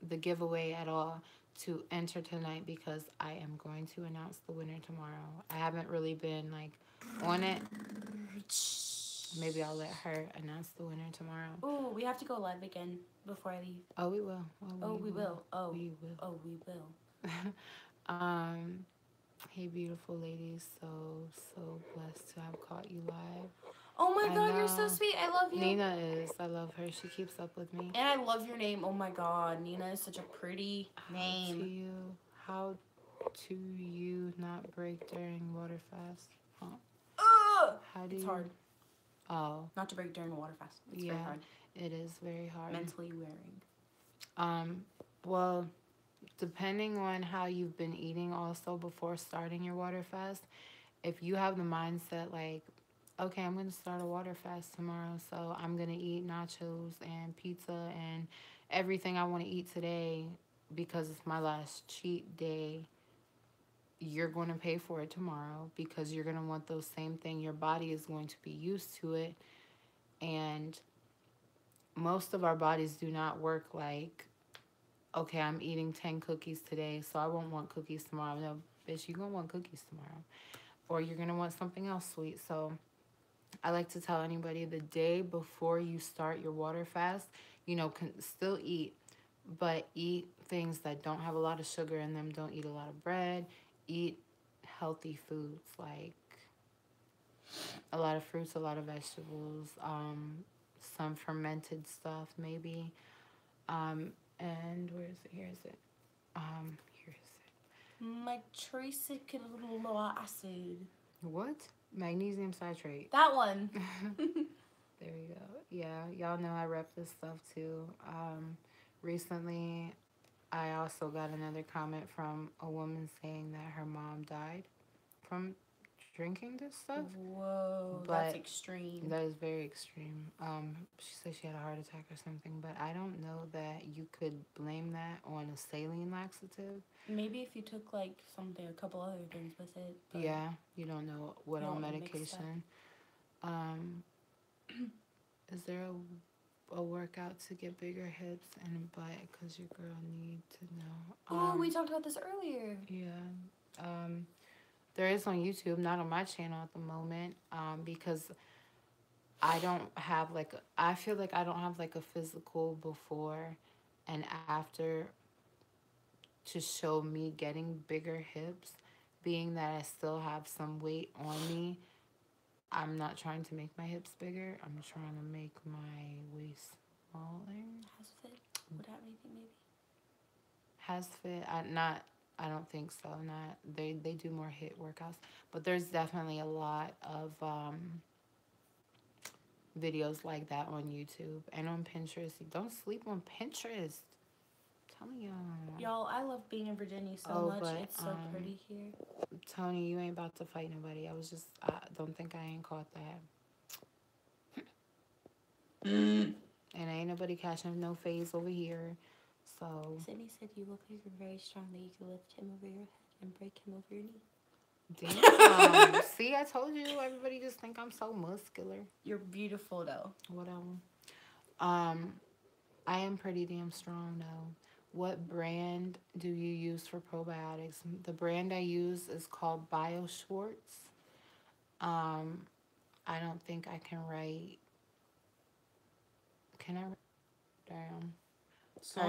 the giveaway at all, to enter tonight because I am going to announce the winner tomorrow. I haven't really been like on it. Maybe I'll let her announce the winner tomorrow. Oh, we have to go live again before I leave. Oh, we will. We will. We will. Oh, we will. Hey, beautiful ladies. So blessed to have caught you live. Oh my God, you're so sweet. I love you. Nina is. I love her. She keeps up with me. And I love your name. Oh my God, Nina is such a pretty name. How do you not break during water fast? Huh? How do it's you? hard. Oh. Not to break during a water fast. It's very hard. It is very hard. Mentally wearing. Well, depending on how you've been eating also before starting your water fast, if you have the mindset like, okay, I'm going to start a water fast tomorrow, so I'm going to eat nachos and pizza and everything I want to eat today because it's my last cheat day, you're going to pay for it tomorrow because you're going to want those same thing. Your body is going to be used to it. And most of our bodies do not work like, okay, I'm eating 10 cookies today, so I won't want cookies tomorrow. No, bitch, you're going to want cookies tomorrow. Or you're going to want something else sweet. So I like to tell anybody the day before you start your water fast, can still eat, but eat things that don't have a lot of sugar in them. Don't eat a lot of bread. Eat healthy foods like a lot of fruits, a lot of vegetables, some fermented stuff maybe. And where is it? Here is it. Here is it. Nitric acid. What? Magnesium citrate. That one. There we go. Yeah, y'all know I rep this stuff too. Recently, I also got another comment from a woman saying that her mom died from drinking this stuff. Whoa, that's extreme. That is very extreme. She said she had a heart attack or something, but I don't know that you could blame that on a saline laxative. Maybe if you took like something, a couple other things with it. Yeah, you don't know what all medication. Is there a workout to get bigger hips and a butt? Because your girl need to know. We talked about this earlier. Yeah. There is on YouTube, not on my channel at the moment, because I don't have I feel like I don't have like a physical before and after to show me getting bigger hips, being that I still have some weight on me. I'm not trying to make my hips bigger. I'm trying to make my waist smaller. Has fit? Would that make it maybe? Has fit? I don't think so. Not they do more HIIT workouts, but there's definitely a lot of videos like that on YouTube and on Pinterest. Don't sleep on Pinterest. I'm telling y'all. Y'all, I love being in Virginia so much. But, it's so pretty here. Tony, you ain't about to fight nobody. I don't think I ain't caught that. And ain't nobody catching no phase over here. So Sydney said you look like you're very strong, that you can lift him over your head and break him over your knee. Damn. See, I told you, everybody just think I'm so muscular. You're beautiful though. Whatever. I am pretty damn strong though. What brand do you use for probiotics? The brand I use is called BioSchwartz. I don't think I can write. Can I write down? Sorry.